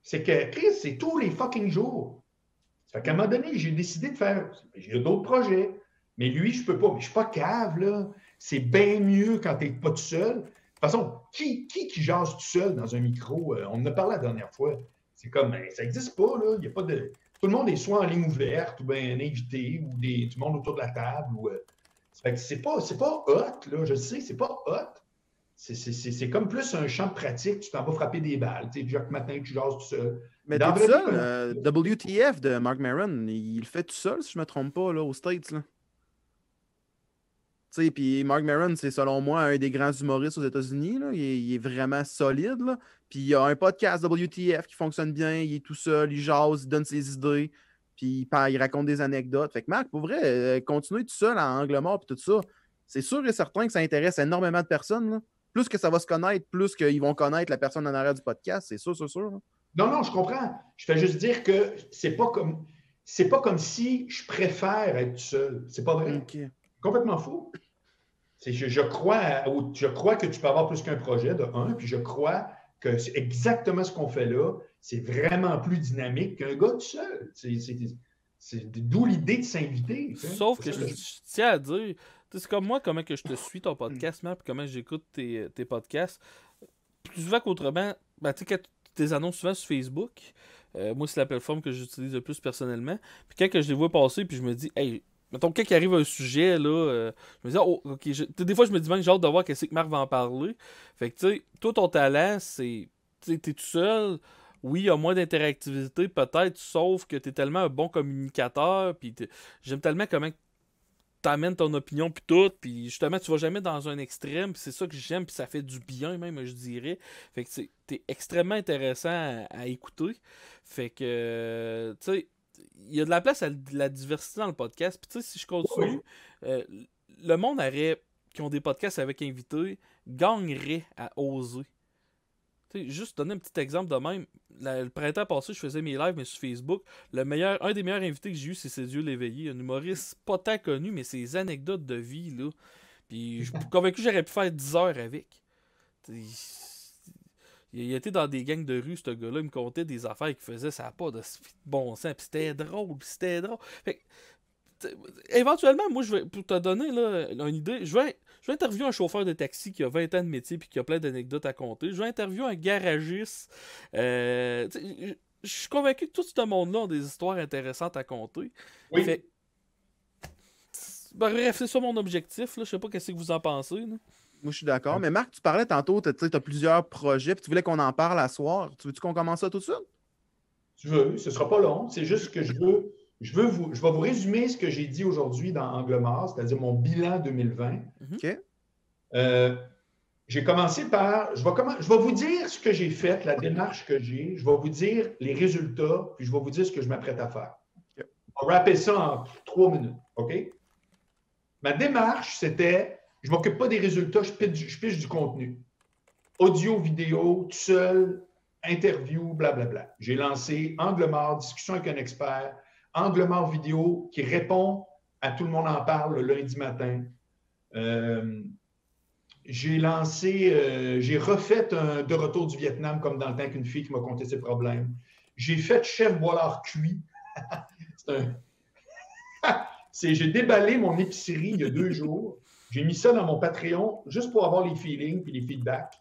C'est que, Chris, c'est tous les fucking jours. Ça fait qu'à un moment donné, j'ai décidé de faire. Il y a d'autres projets. Mais lui, je peux pas. Mais je suis pas cave, là. C'est bien mieux quand tu n'es pas tout seul. De toute façon, qui jase tout seul dans un micro? On en a parlé la dernière fois. C'est comme, ça n'existe pas, là. Il y a pas de. Tout le monde est soit en ligne ouverte, ou bien un invité, ou du monde autour de la table. Ça fait que c'est pas hot, là. Je sais, c'est pas hot. C'est comme plus un champ de pratique. Tu t'en vas frapper des balles. Tu sais, chaque matin, tu jases tout seul. Mais Dans t'es la tout vraie seul. vie, WTF de Mark Maron, il le fait tout seul, si je me trompe pas, là, aux States, là. Tu sais, puis Mark Maron, c'est selon moi un des grands humoristes aux États-Unis, là. Il est vraiment solide, là. Puis il y a un podcast WTF qui fonctionne bien, il est tout seul, il jase, il donne ses idées, puis il raconte des anecdotes. Fait que Marc, pour vrai, continuer tout seul en angle mort puis tout ça, c'est sûr et certain que ça intéresse énormément de personnes, là. Plus que ça va se connaître, plus qu'ils vont connaître la personne en arrière du podcast, c'est sûr, là. Non, je comprends. Je fais juste dire que c'est pas comme si je préfère être tout seul. C'est pas vrai. OK. Complètement fou. Je crois que tu peux avoir plus qu'un projet, de un, puis je crois que c'est exactement ce qu'on fait là. C'est vraiment plus dynamique qu'un gars tout seul. C'est d'où l'idée de s'inviter. Sauf que je tiens à dire, c'est comme moi, comment que je te suis ton podcast, puis comment j'écoute tes podcasts. Plus souvent qu'autrement, ben, tu sais, quand tu les annonces souvent sur Facebook, moi, c'est la plateforme que j'utilise le plus personnellement. Puis quand que je les vois passer, puis je me dis, hey, mettons, quand il arrive un sujet, là, je me dis, oh, ok, des fois, je me dis même, j'ai hâte de voir qu'est-ce que Marc va en parler. Fait que, tu sais, toi, ton talent, c'est, tu sais, t'es tout seul. Oui, il y a moins d'interactivité, peut-être, sauf que t'es tellement un bon communicateur, puis j'aime tellement comment t'amènes ton opinion, puis tout, puis justement, tu vas jamais dans un extrême, puis c'est ça que j'aime, puis ça fait du bien, même, je dirais. Fait que, t'es extrêmement intéressant à écouter. Fait que, tu sais, il y a de la place à la diversité dans le podcast. Puis tu sais, si je continue, le monde qui ont des podcasts avec invités gagnerait à oser. Tu sais, juste donner un petit exemple de même. Le printemps passé, je faisais mes lives, mais sur Facebook. Un des meilleurs invités que j'ai eu, c'est Cédieu Léveillé, un humoriste pas tant connu, mais ses anecdotes de vie, là. Puis je suis convaincu que j'aurais pu faire 10 heures avec. Il était dans des gangs de rue, ce gars-là. Il me contait des affaires qu'il faisait, ça n'a pas de bon sens. Puis c'était drôle, Fait que, éventuellement, moi, pour te donner là, une idée, je vais interviewer un chauffeur de taxi qui a 20 ans de métier et qui a plein d'anecdotes à compter. Je vais interviewer un garagiste. Je suis convaincu que tout ce monde-là a des histoires intéressantes à compter. Oui. Fait, bref, c'est ça mon objectif. Là. Je sais pas qu'est-ce que vous en pensez. Là. Moi, je suis d'accord. Mais Marc, tu parlais tantôt, tu as plusieurs projets, puis tu voulais qu'on en parle à soir. Tu veux-tu qu'on commence ça tout de suite? Tu veux, ce ne sera pas long. C'est juste que je vais vous résumer ce que j'ai dit aujourd'hui dans Angle Mort, c'est-à-dire mon bilan 2020. OK. j'ai commencé par, je vais vous dire ce que j'ai fait, la démarche que j'ai, je vais vous dire les résultats, puis je vais vous dire ce que je m'apprête à faire. On va rappeler ça en 3 minutes, OK? Ma démarche, c'était, je ne m'occupe pas des résultats, je pitche du contenu. Audio, vidéo, tout seul, interview, blablabla. J'ai lancé Angle mort, discussion avec un expert, Angle mort vidéo qui répond à Tout le monde en parle le lundi matin. J'ai refait un De retour du Vietnam comme dans le temps avec une fille qui m'a conté ses problèmes. J'ai fait Chef Boilard cuit. J'ai déballé mon épicerie il y a 2 jours. J'ai mis ça dans mon Patreon juste pour avoir les feelings et les feedbacks.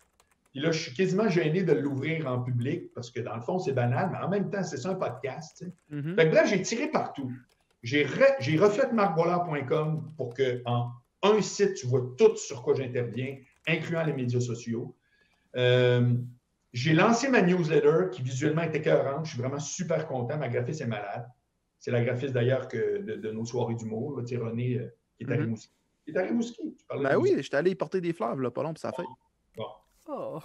Puis là, je suis quasiment gêné de l'ouvrir en public parce que dans le fond, c'est banal, mais en même temps, c'est ça un podcast. Tu sais. Fait que bref, j'ai tiré partout. J'ai refait marcboilard.com pour qu'en un site, tu vois tout sur quoi j'interviens, incluant les médias sociaux. J'ai lancé ma newsletter qui visuellement est écœurante. Je suis vraiment super content. Ma graphiste est malade. C'est la graphiste d'ailleurs de nos soirées d'humour, René, qui est à Rimouski. Il est à Rimouski. Ben oui, j'étais allé y porter des fleurs, là, pas long, puis ça fait. Bon. Oh.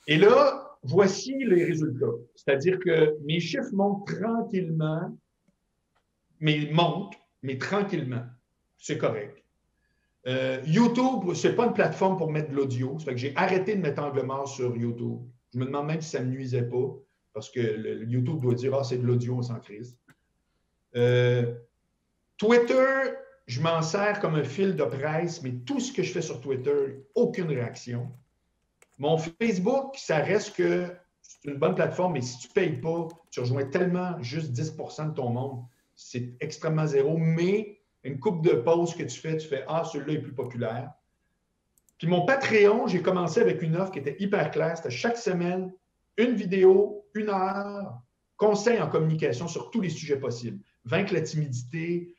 Et là, voici les résultats. C'est-à-dire que mes chiffres montent tranquillement, mais tranquillement. C'est correct. YouTube, c'est pas une plateforme pour mettre de l'audio. Ça fait que j'ai arrêté de mettre Angle mort sur YouTube. Je me demande même si ça ne me nuisait pas, parce que le YouTube doit dire « Ah, c'est de l'audio, on s'en crisse ». Twitter, je m'en sers comme un fil de presse, mais tout ce que je fais sur Twitter, aucune réaction. Mon Facebook, ça reste que c'est une bonne plateforme, mais si tu ne payes pas, tu rejoins tellement juste 10% de ton monde. C'est extrêmement zéro, mais une coupe de pauses que tu fais, ah, celui-là est plus populaire. Puis mon Patreon, j'ai commencé avec une offre qui était hyper claire. C'était chaque semaine, une vidéo, 1 heure, conseils en communication sur tous les sujets possibles. Vaincre la timidité,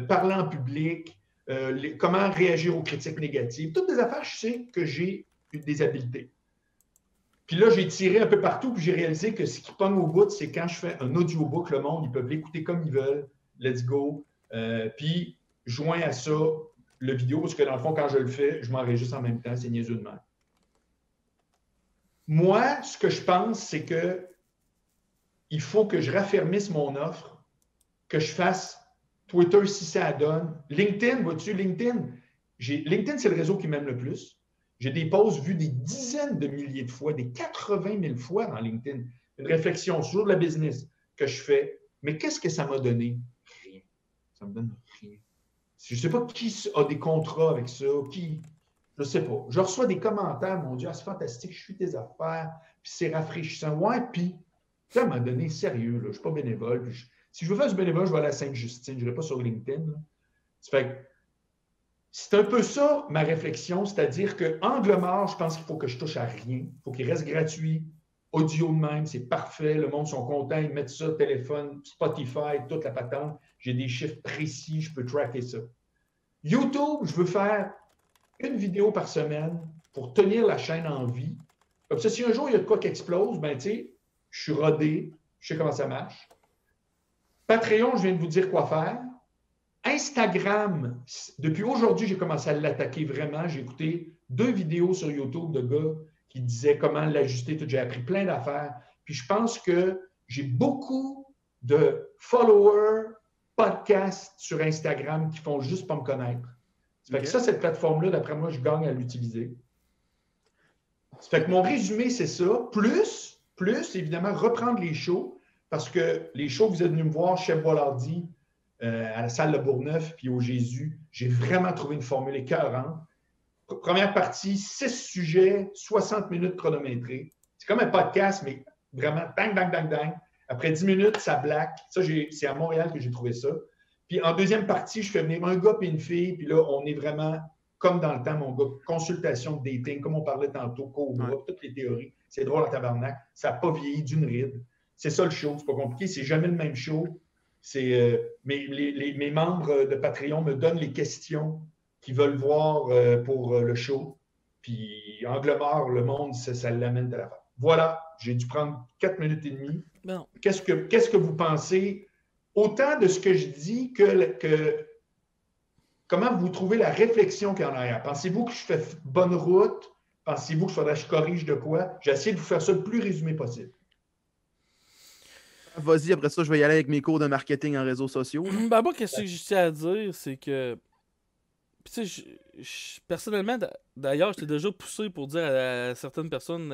parler en public, comment réagir aux critiques négatives. Toutes des affaires, je sais que j'ai des habiletés. Puis là, j'ai tiré un peu partout, puis j'ai réalisé que ce qui pogne au bout, c'est quand je fais un audiobook, le monde, ils peuvent l'écouter comme ils veulent. Let's go. Puis, joint à ça, le vidéo, parce que dans le fond, quand je le fais, je m'enregistre en même temps, c'est niaiseux de même. Moi, ce que je pense, c'est que il faut que je raffermisse mon offre, que je fasse Twitter si ça donne. LinkedIn, vois-tu, LinkedIn, c'est le réseau qui m'aime le plus. J'ai des posts vus des dizaines de milliers de fois, des 80 000 fois dans LinkedIn. Une réflexion sur la business que je fais. Mais qu'est-ce que ça m'a donné? Rien. Ça me donne rien. Je ne sais pas qui a des contrats avec ça, qui. Je ne sais pas. Je reçois des commentaires, mon Dieu, c'est fantastique, je suis tes affaires, puis c'est rafraîchissant. Ouais, puis ça m'a donné sérieux, là. Je ne suis pas bénévole. Si je veux faire du bénévole, je vais aller à Sainte-Justine, je n'irai pas sur LinkedIn. Là. Ça fait que c'est un peu ça, ma réflexion, c'est-à-dire que Angle mort, je pense qu'il faut que je touche à rien. Il faut qu'il reste gratuit. Audio de même, c'est parfait. Le monde sont contents, ils mettent ça, téléphone, Spotify, toute la patente. J'ai des chiffres précis, je peux tracker ça. YouTube, je veux faire une vidéo par semaine pour tenir la chaîne en vie. Comme ça, si un jour il y a de quoi qui explose, ben tu sais, je suis rodé, je sais comment ça marche. Patreon, je viens de vous dire quoi faire. Instagram, depuis aujourd'hui, j'ai commencé à l'attaquer vraiment. J'ai écouté 2 vidéos sur YouTube de gars qui disaient comment l'ajuster. J'ai appris plein d'affaires. Puis je pense que j'ai beaucoup de followers, podcasts sur Instagram qui font juste pas me connaître. Ça fait que ça, cette plateforme-là, d'après moi, je gagne à l'utiliser. Ça fait que mon résumé, c'est ça. Plus, évidemment, reprendre les shows, parce que les shows que vous êtes venus me voir, Chef Boilardi, à la salle de Bourgneuf, puis au Jésus, j'ai vraiment trouvé une formule écœurante. Première partie, 6 sujets, 60 minutes chronométrées. C'est comme un podcast, mais vraiment, dang, dang, dang, dang. Après 10 minutes, ça black. Ça, c'est à Montréal que j'ai trouvé ça. Puis en deuxième partie, je fais venir un gars et une fille, puis là, on est vraiment, comme dans le temps, mon gars, consultation de dating, comme on parlait tantôt, Cobra, toutes les théories. C'est drôle en tabarnak. Ça n'a pas vieilli d'une ride. C'est ça le show, c'est pas compliqué. C'est jamais le même show. Mes membres de Patreon me donnent les questions qu'ils veulent voir pour le show. Puis Angle mort, le monde, ça l'amène à la fin. Voilà, j'ai dû prendre 4 minutes et demie. Non. Qu'est-ce que vous pensez, autant de ce que je dis que comment vous trouvez la réflexion qu'il y en a arrière? Pensez-vous que je fais bonne route? Pensez-vous qu'il faudrait que je corrige de quoi? J'ai essayé de vous faire ça le plus résumé possible. Vas-y, après ça, je vais y aller avec mes cours de marketing en réseaux sociaux. là. Ben, moi, qu'est-ce que je tiens à dire, c'est que. Puis, tu sais, personnellement, d'ailleurs, je t'ai déjà poussé pour dire à certaines personnes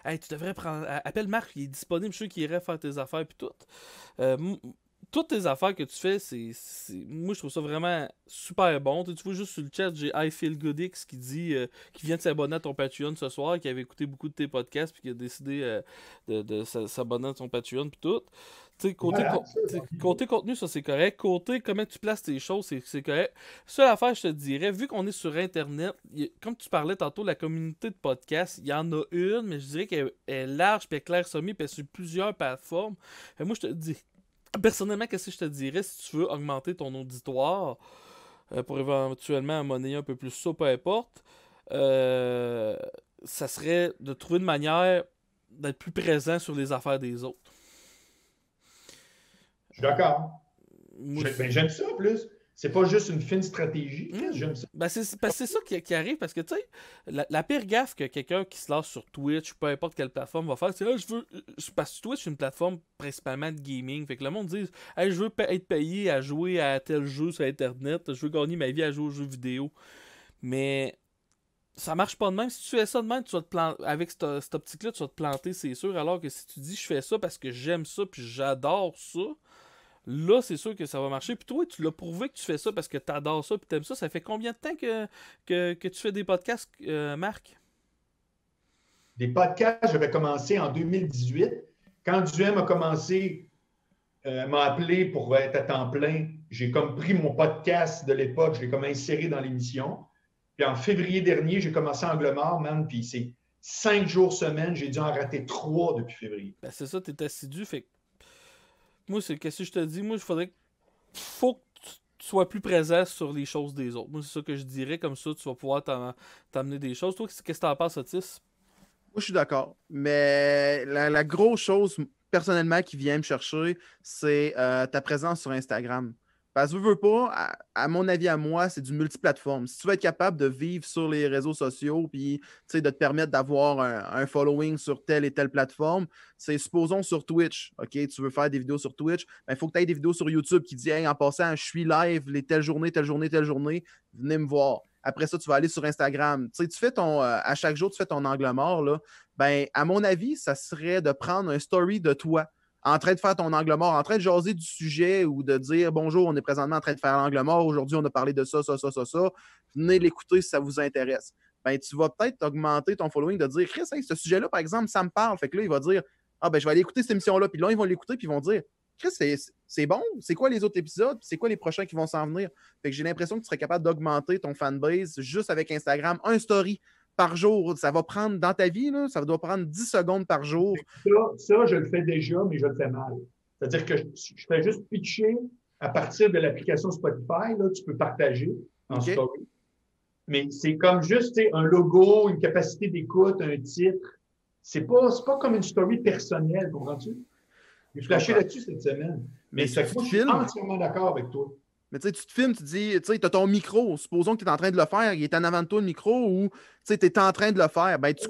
hey, tu devrais prendre. Appelle Marc, il est disponible, je suis sûr qu'il irait faire tes affaires, puis tout. Toutes tes affaires que tu fais, moi, je trouve ça vraiment super bon. Tu vois, juste sur le chat, j'ai I Feel Good X qui dit qui vient de s'abonner à ton Patreon ce soir, qui avait écouté beaucoup de tes podcasts, puis qui a décidé de s'abonner à ton Patreon, puis tout. Tu sais, côté contenu, ça c'est correct. Côté comment tu places tes choses, c'est correct. Seule affaire, je te dirais, vu qu'on est sur Internet, comme tu parlais tantôt, la communauté de podcasts, il y en a une, mais je dirais qu'elle est large, puis clairsemée, puis elle est sur plusieurs plateformes. Et moi, je te dis, personnellement, qu'est-ce que je te dirais si tu veux augmenter ton auditoire pour éventuellement monnayer un peu plus ça, peu importe, ça serait de trouver une manière d'être plus présent sur les affaires des autres. Je suis d'accord. Moi, J'aime ça en plus. C'est pas juste une fine stratégie. J'aime ça. Ben c'est ça qui arrive parce que tu sais, la pire gaffe que quelqu'un qui se lance sur Twitch, peu importe quelle plateforme va faire, c'est là, parce que Twitch c'est une plateforme principalement de gaming. Fait que le monde dit hey, je veux être payé à jouer à tel jeu sur Internet, je veux gagner ma vie à jouer aux jeux vidéo. Mais ça marche pas de même. Si tu fais ça de même, tu vas te planter. Avec cette optique-là, tu vas te planter, c'est sûr. Alors que si tu dis je fais ça parce que j'aime ça puis j'adore ça. Là, c'est sûr que ça va marcher. Puis toi, tu l'as prouvé que tu fais ça parce que tu adores ça puis t'aimes ça. Ça fait combien de temps que tu fais des podcasts, Marc? Des podcasts, j'avais commencé en 2018. Quand Duhem a commencé, m'a appelé pour être à temps plein, j'ai comme pris mon podcast de l'époque, je l'ai comme inséré dans l'émission. Puis en février dernier, j'ai commencé Angle Mort, man, puis c'est 5 jours semaine. J'ai dû en rater 3 depuis février. Ben c'est ça, t'es assidu. Fait que moi, c'est qu'est-ce que je te dis? Moi, faut que tu sois plus présent sur les choses des autres. Moi, c'est ça que je dirais. Comme ça, tu vas pouvoir t'amener des choses. Toi, qu'est-ce que t'en penses, Otis? Moi, je suis d'accord. Mais la grosse chose, personnellement, qui vient me chercher, c'est ta présence sur Instagram. Parce que veux pas, à mon avis, à moi, c'est du multiplateforme. Si tu veux être capable de vivre sur les réseaux sociaux puis de te permettre d'avoir un following sur telle et telle plateforme, c'est supposons sur Twitch. OK, tu veux faire des vidéos sur Twitch, il faut que tu aies des vidéos sur YouTube qui disent hey, en passant, je suis live les telle journée, venez me voir. Après ça, tu vas aller sur Instagram. Tu fais à chaque jour, tu fais ton angle mort. Là. Ben, à mon avis, ça serait de prendre un story de toi en train de faire ton angle mort, en train de jaser du sujet ou de dire bonjour, on est présentement en train de faire l'angle mort, aujourd'hui on a parlé de ça. Venez l'écouter si ça vous intéresse. Ben, tu vas peut-être augmenter ton following de dire Chris, hey, ce sujet-là, par exemple, ça me parle. Fait que là, il va dire ah ben je vais aller écouter cette émission-là. Puis là, ils vont l'écouter puis ils vont dire Chris, c'est bon, c'est quoi les autres épisodes, c'est quoi les prochains qui vont s'en venir. Fait que j'ai l'impression que tu serais capable d'augmenter ton fanbase juste avec Instagram, un story par jour. Ça va prendre dans ta vie, là, ça doit prendre 10 secondes par jour. Ça, je le fais déjà, mais je le fais mal. C'est-à-dire que je fais juste pitcher à partir de l'application Spotify. Là, tu peux partager en story. Mais c'est comme juste un logo, une capacité d'écoute, un titre. C'est pas comme une story personnelle, comprends-tu? J'ai flashé là-dessus cette semaine. Mais ça, moi, je suis entièrement d'accord avec toi. Mais tu te filmes, tu dis, tu as ton micro. Supposons que tu es en train de le faire, il est en avant de toi le micro ou tu es en train de le faire. Ben, tu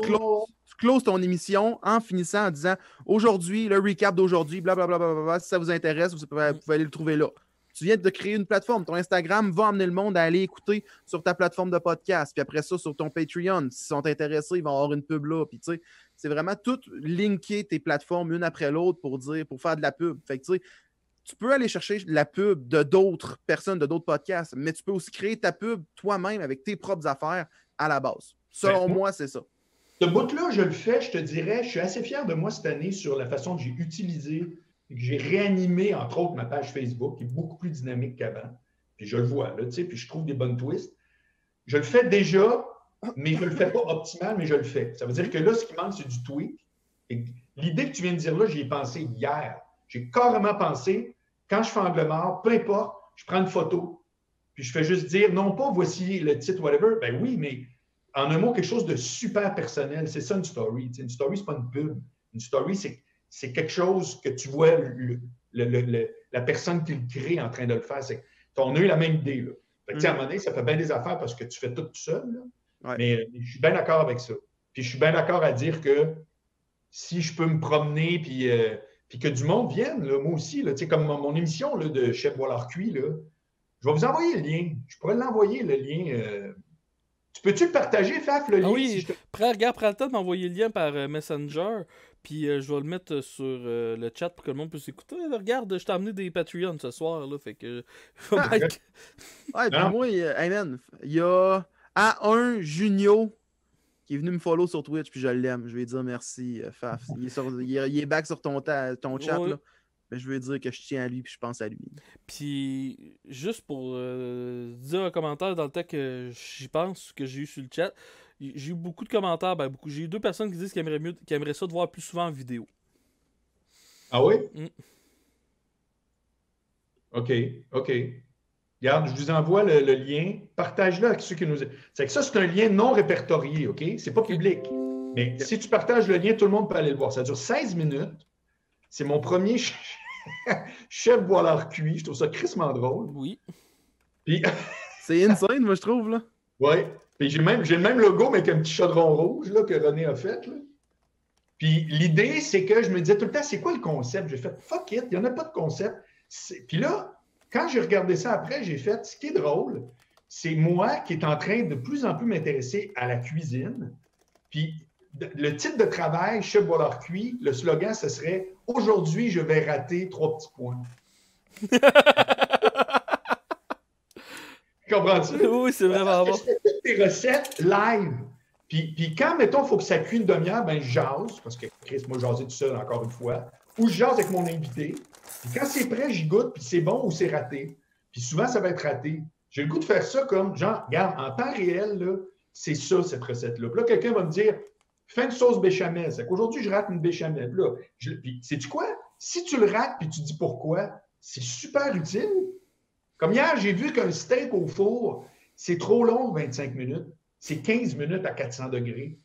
closes ton émission en finissant en disant aujourd'hui, le recap d'aujourd'hui, blablabla. Si ça vous intéresse, vous pouvez aller le trouver là. Tu viens de créer une plateforme. Ton Instagram va amener le monde à aller écouter sur ta plateforme de podcast. Puis après ça, sur ton Patreon, s'ils sont intéressés, ils vont avoir une pub là. Puis tu sais, c'est vraiment tout linker tes plateformes une après l'autre pour faire de la pub. Fait que tu sais, tu peux aller chercher la pub de d'autres personnes, de d'autres podcasts, mais tu peux aussi créer ta pub toi-même avec tes propres affaires à la base. Selon moi, c'est ça. Ce bout-là, je le fais, je te dirais, je suis assez fier de moi cette année sur la façon que j'ai utilisé et que j'ai réanimé, entre autres, ma page Facebook, qui est beaucoup plus dynamique qu'avant. Puis je le vois, là, tu sais, puis je trouve des bonnes twists. Je le fais déjà, mais je ne le fais pas optimal, mais je le fais. Ça veut dire que là, ce qui manque, c'est du tweak. Et l'idée que tu viens de dire là, j'y ai pensé hier. J'ai carrément pensé, quand je fais angle mort, peu importe, je prends une photo, puis je fais juste dire, non pas voici le titre, whatever. Ben oui, mais en un mot, quelque chose de super personnel. C'est ça une story. T'sais, une story, c'est pas une pub. Une story, c'est quelque chose que tu vois la personne qui le crée en train de le faire. On a eu la même idée. Là. Fait que, à un moment donné, ça fait bien des affaires parce que tu fais tout seul. Là. Ouais. Mais je suis bien d'accord avec ça. Puis je suis bien d'accord à dire que si je peux me promener, puis que du monde vienne, là, moi aussi, là, comme mon émission là, de Chef Boilard Cuit, là, je vais vous envoyer le lien. Je pourrais l'envoyer, le lien. Tu peux-tu le partager, Faf, le lien? Ah oui, si je te- prends le temps de m'envoyer le lien par Messenger, puis je vais le mettre sur le chat pour que le monde puisse écouter. Regarde, je t'ai amené des Patreons ce soir, là, fait que... Ouais, puis Non. moi, hey man, il y a A1 Junio qui est venu me follow sur Twitch, puis je l'aime. Je vais lui dire merci, Faf. Il est back sur ton chat, Ouais. là. Mais je veux dire que je tiens à lui, puis je pense à lui. Puis, juste pour dire un commentaire dans le temps que j'y pense, que j'ai eu sur le chat, j'ai eu beaucoup de commentaires, ben beaucoup. J'ai eu 2 personnes qui disent qu'ils aimeraient ça de voir plus souvent en vidéo. Ah oui? Mm. OK. Regarde, je vous envoie le lien. Partage-le avec ceux qui nous... C'est que ça, c'est un lien non répertorié, OK? C'est pas public. Mais si tu partages le lien, tout le monde peut aller le voir. Ça dure 16 minutes. C'est mon premier Chef Boilard Cuit. Je trouve ça crissement drôle. Oui. Puis, C'est insane, moi, je trouve, là. ouais. Puis j'ai le même logo, mais avec un petit chaudron rouge là, que René a fait. Là. Puis l'idée, c'est que je me disais tout le temps, c'est quoi le concept? J'ai fait, fuck it, il n'y en a pas de concept. Puis là, quand j'ai regardé ça après, j'ai fait, ce qui est drôle, c'est moi qui est en train de plus en plus m'intéresser à la cuisine. Puis le titre de travail, Chef Boilard Cuit, le slogan, ce serait « Aujourd'hui, je vais rater 3 petits points ». Comprends-tu? Oui, c'est vraiment bon. Je fais toutes tes recettes live. Puis quand, mettons, il faut que ça cuise une demi-heure, ben je jase, parce que Chris, moi, jasé tout seul, encore une fois, ou je jase avec mon invité. Puis quand c'est prêt, j'y goûte, puis c'est bon ou c'est raté. Puis souvent, ça va être raté. J'ai le goût de faire ça comme, genre, regarde, en temps réel, là, c'est ça, cette recette-là. Puis là, quelqu'un va me dire, fais une sauce béchamel. C'est qu'aujourd'hui, je rate une béchamel. Puis sais-tu quoi? Si tu le rates, puis tu dis pourquoi, c'est super utile. Comme hier, j'ai vu qu'un steak au four, c'est trop long, 25 minutes. C'est 15 minutes à 400 degrés.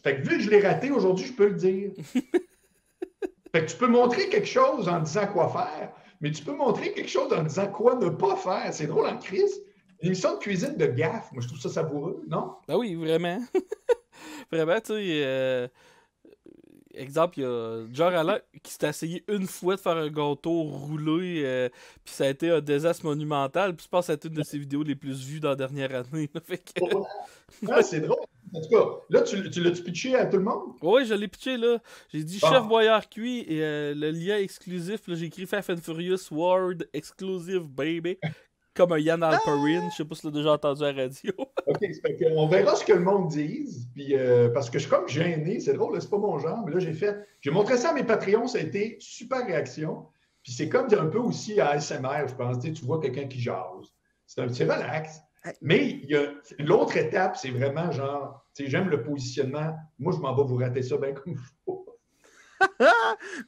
Fait que vu que je l'ai raté aujourd'hui, je peux le dire. Fait que tu peux montrer quelque chose en disant quoi faire, mais tu peux montrer quelque chose en disant quoi ne pas faire. C'est drôle en crise. Une émission de cuisine de gaffe, moi je trouve ça savoureux, non? Ah oui, vraiment. Vraiment, tu sais, exemple, il y a John Alain qui s'est essayé une fois de faire un gâteau roulé, puis ça a été un désastre monumental, puis je pense que c'est une de ses vidéos les plus vues dans la dernière année. Là, fait que... Ah, c'est drôle. En tout cas, là, tu l'as-tu pitché à tout le monde? Oui, je l'ai pitché, là. J'ai dit Bon. Chef Boilard Cuit et le lien exclusif, là, j'ai écrit Fast and Furious World Exclusive Baby. Comme un Yann Alperin, je sais pas si tu l'as déjà entendu à la radio. OK, on verra ce que le monde dise. Puis, parce que je suis comme gêné, c'est drôle, là, c'est pas mon genre. Mais là, j'ai montré ça à mes Patreons, ça a été super réaction. Puis c'est comme un peu aussi à ASMR, je pense. Tu vois quelqu'un qui jase. C'est relax. Mais il y a l'autre étape, c'est vraiment genre, tu sais, j'aime le positionnement. Moi, je m'en vais vous rater ça bien comme il faut.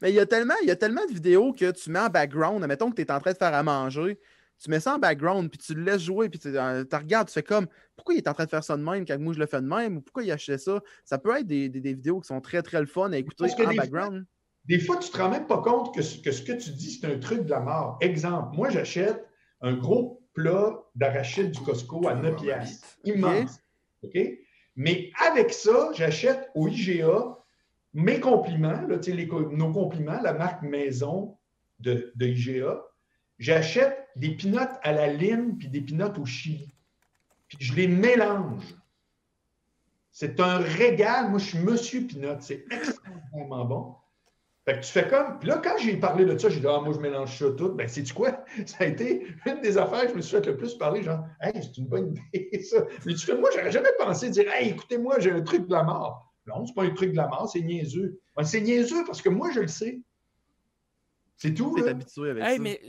Mais il y a tellement de vidéos que tu mets en background. Admettons que tu es en train de faire à manger. Tu mets ça en background, puis tu le laisses jouer, puis tu regardes, tu fais comme, pourquoi il est en train de faire ça de même quand moi je le fais de même, ou pourquoi il achetait ça? Ça peut être des vidéos qui sont très, très le fun à écouter Parce que en background. Des fois, tu ne te rends même pas compte que ce que tu dis, c'est un truc de la mort. Exemple, moi, j'achète un gros plat d'arachide du Costco à 9 piastres. Immense. OK? Mais avec ça, j'achète au IGA mes compliments, là, nos compliments, la marque maison de IGA. J'achète des peanuts à la lime puis des peanuts au chili. Puis je les mélange. C'est un régal. Moi, je suis monsieur peanut. C'est extrêmement bon. Fait que tu fais comme... Puis là, quand j'ai parlé de ça, j'ai dit « Ah, moi, je mélange ça tout. » Ben, sais-tu quoi? Ça a été une des affaires que je me suis fait le plus parler, genre « Hey, c'est une bonne idée, ça. » Mais tu fais, moi, j'aurais jamais pensé dire « Hey, écoutez-moi, j'ai un truc de la mort. » Non, c'est pas un truc de la mort, c'est niaiseux. Ben, c'est niaiseux parce que moi, je le sais. C'est tout, Tu es là. habitué avec Hey, ça. mais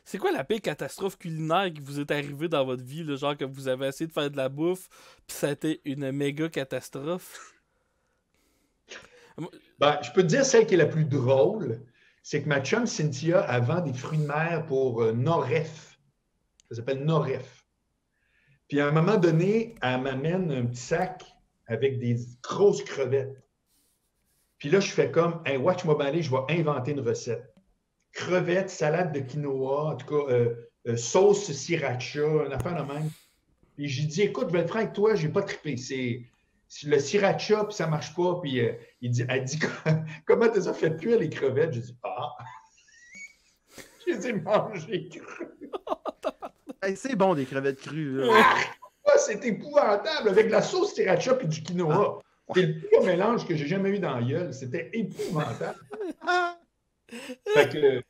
c'est quoi la pire catastrophe culinaire qui vous est arrivée dans votre vie, là, genre que vous avez essayé de faire de la bouffe, puis ça a été une méga catastrophe? Ben, je peux te dire celle qui est la plus drôle, c'est que ma chum Cynthia, elle vend des fruits de mer pour Noref. Ça s'appelle Noref. Puis à un moment donné, elle m'amène un petit sac avec des grosses crevettes. Puis là, je fais comme, hey, watch-moi bien aller, je vais inventer une recette. Crevettes, salade de quinoa, en tout cas, sauce sriracha, une affaire de même. Puis j'ai dit, écoute, je vais être franc avec toi, j'ai pas trippé. le sriracha, puis ça marche pas. Puis elle dit comment tu as fait cuire les crevettes? J'ai dit j'ai dit manger cru. Hey, c'est bon des crevettes crues. Là. C'est épouvantable avec de la sauce sriracha et du quinoa. C'est le pire mélange que j'ai jamais eu dans la gueule. C'était épouvantable. Fait que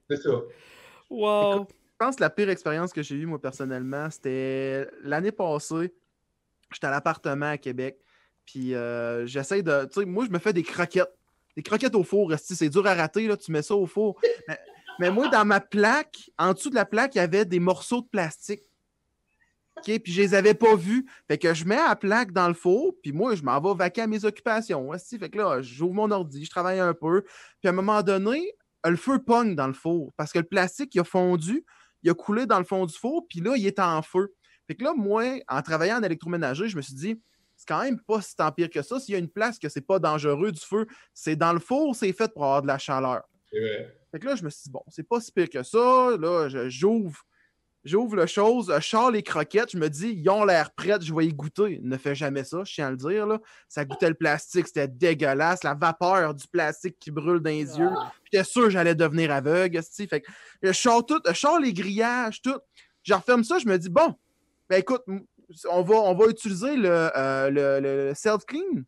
c'est ça. Wow! Écoute, je pense que la pire expérience que j'ai eue, moi, personnellement, c'était l'année passée. J'étais à l'appartement à Québec. Puis j'essaie de. Tu sais, moi, je me fais des croquettes. Des croquettes au four. C'est dur à rater, là. Tu mets ça au four. Mais moi, dans ma plaque, en dessous de la plaque, il y avait des morceaux de plastique. OK? Puis je les avais pas vus. Fait que je mets la plaque dans le four, puis moi, je m'en vais vaquer à mes occupations. Fait que là, j'ouvre mon ordi, je travaille un peu. Puis à un moment donné, le feu pogne dans le four parce que le plastique, il a fondu, il a coulé dans le fond du four, puis là, il est en feu. Fait que là, moi, en travaillant en électroménager, je me suis dit, c'est quand même pas si tant pire que ça. S'il y a une place que c'est pas dangereux du feu, c'est dans le four, c'est fait pour avoir de la chaleur. C'est vrai. Fait que là, je me suis dit, bon, c'est pas si pire que ça. Là, j'ouvre le chose, je sors les croquettes, je me dis, ils ont l'air prêts, je vais y goûter. Ne fais jamais ça, je tiens à le dire. Là. Ça goûtait le plastique, c'était dégueulasse, la vapeur du plastique qui brûle dans les yeux. J'étais sûr que j'allais devenir aveugle. Fait que je sors les grillages, tout. Je referme ça, je me dis, bon, ben écoute, on va utiliser le self-clean.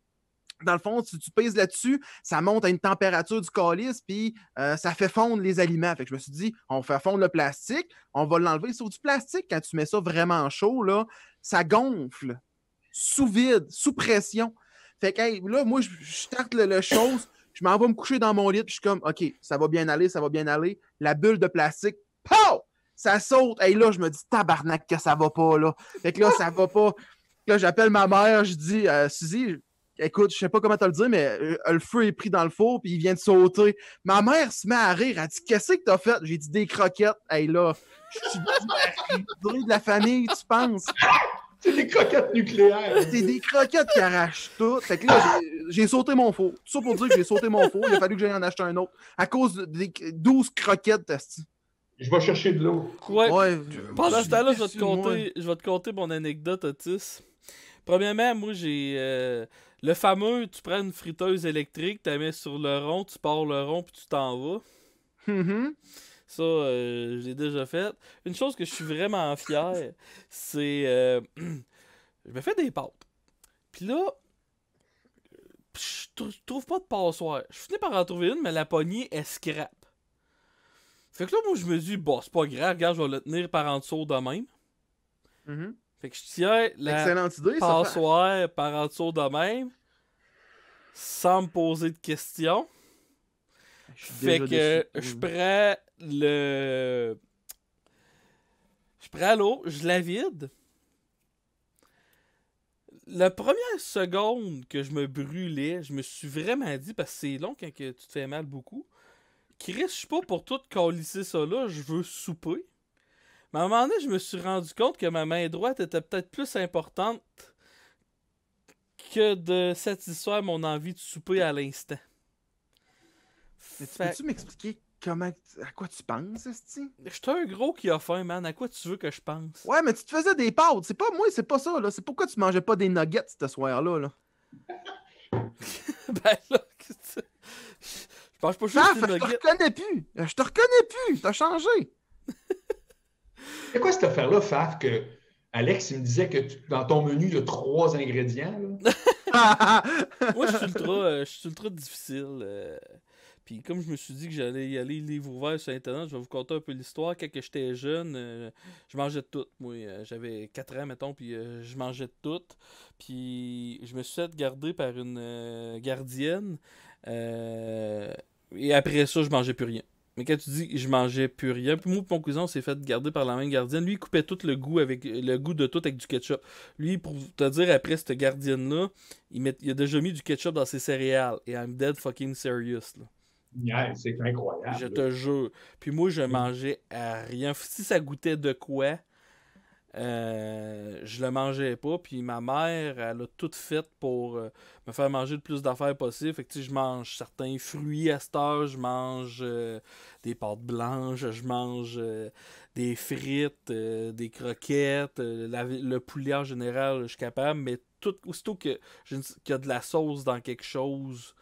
Dans le fond, tu pèses là-dessus, ça monte à une température du calice, puis ça fait fondre les aliments. Fait que je me suis dit, on fait fondre le plastique, on va l'enlever. Sauf du plastique, quand tu mets ça vraiment chaud, là, ça gonfle, sous vide, sous pression. Fait que hey, là, moi, je starte le chose, je m'en vais me coucher dans mon lit, puis je suis comme, OK, ça va bien aller, ça va bien aller. La bulle de plastique, pow! Ça saute. Hey, là, je me dis, tabarnak, que ça va pas, là. Fait que là, ça va pas. Là, j'appelle ma mère, je dis, Suzy, écoute, je sais pas comment te le dire, mais le feu est pris dans le four puis il vient de sauter. Ma mère se met à rire. Elle dit, qu'est-ce que t'as fait? J'ai dit, des croquettes. Hey là, je suis de la famille, tu penses? C'est des croquettes nucléaires. C'est des croquettes qui arrachent tout. Fait que là, j'ai sauté mon four. Tout ça pour dire que j'ai sauté mon four. Il a fallu que j'aille en acheter un autre. À cause des 12 croquettes, Je vais chercher de l'eau. Ouais. Pendant ce temps-là, je vais te conter mon anecdote, Otis. Premièrement, moi, j'ai le fameux, tu prends une friteuse électrique, tu la mets sur le rond, tu pars le rond, puis tu t'en vas. Ça, je l'ai déjà fait. Une chose que je suis vraiment fier, c'est... je me fais des pâtes. Puis là, je trouve pas de passoire. Je finis par en trouver une, mais la poignée est scrap. Fait que là, moi, je me dis, bon, c'est pas grave, regarde, je vais le tenir par en dessous de même. Fait que je tiens la passoire par en dessous de même, sans me poser de questions. Fait que je prends l'eau, je la vide. La première seconde que je me brûlais, je me suis vraiment dit, parce que c'est long quand tu te fais mal beaucoup, Chris, je suis pas pour tout calisser ça là, je veux souper. Mais à un moment donné, je me suis rendu compte que ma main droite était peut-être plus importante que de satisfaire mon envie de souper à l'instant. Peux-tu m'expliquer à quoi tu penses, esti? J'étais un gros qui a faim, man. À quoi tu veux que je pense? Ouais, mais tu te faisais des pâtes. C'est pas moi, c'est pas ça, là. C'est pourquoi tu mangeais pas des nuggets ce soir-là, là. Ben là, je mange pas juste des nuggets. Je te reconnais plus. Je te reconnais plus. T'as changé. C'est quoi cette affaire-là, Faf, que Alex, il me disait que dans ton menu, il y a 3 ingrédients, là? Moi, je suis ultra difficile. Puis comme je me suis dit que j'allais y aller livre ouvert sur Internet, je vais vous conter un peu l'histoire. Quand j'étais jeune, je mangeais de tout. Moi, j'avais 4 ans, mettons, puis je mangeais de tout. Puis je me suis fait garder par une gardienne. Et après ça, je mangeais plus rien. Mais quand tu dis je mangeais plus rien, puis moi et mon cousin, on s'est fait garder par la même gardienne. Lui, il coupait tout le goût de tout avec du ketchup. Lui, pour te dire, après cette gardienne-là, il a déjà mis du ketchup dans ses céréales. Et I'm dead fucking serious, là. Yeah, c'est incroyable. Je te jure. Puis moi, je mangeais à rien. Si ça goûtait de quoi, je le mangeais pas, puis ma mère, elle a tout fait pour me faire manger le plus d'affaires possible. Fait que tu sais, je mange certains fruits à cette heure, je mange des pâtes blanches, je mange des frites, des croquettes, le poulet en général, je suis capable, mais aussitôt qu'il y a de la sauce dans quelque chose,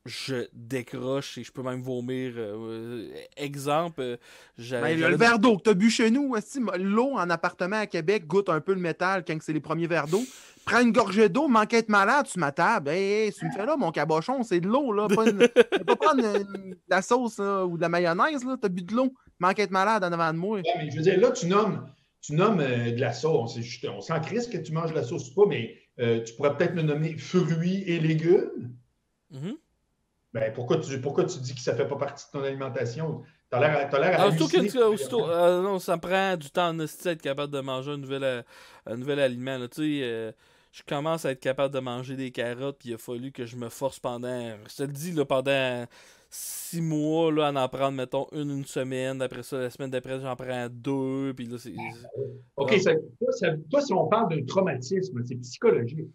je décroche et je peux même vomir. Exemple, Ben, le verre d'eau que t'as bu chez nous, esti, l'eau en appartement à Québec goûte un peu le métal quand c'est les premiers verres d'eau. Prends une gorgée d'eau, manque d'être malade, tu m'attables. Hey, tu me fais là, mon cabochon, c'est de l'eau, là. Pas prendre de la sauce là, ou de la mayonnaise, là. T'as bu de l'eau, manque d'être malade en avant de moi. Ouais, mais je veux dire, là, tu nommes de la sauce. On s'en crisse que tu manges de la sauce ou pas, mais tu pourrais peut-être me nommer fruits et légumes. Mm-hmm. Ben, pourquoi tu dis que ça ne fait pas partie de ton alimentation? T'as l'air à non, ça me prend du temps en esti à être capable de manger un nouvel aliment. Là. Je commence à être capable de manger des carottes, puis il a fallu que je me force je te le dis, là, pendant 6 mois, là, à en prendre, mettons, une semaine. Après ça, la semaine d'après, j'en prends 2. Puis là, c'est... OK, toi, si on parle d'un traumatisme, c'est psychologique.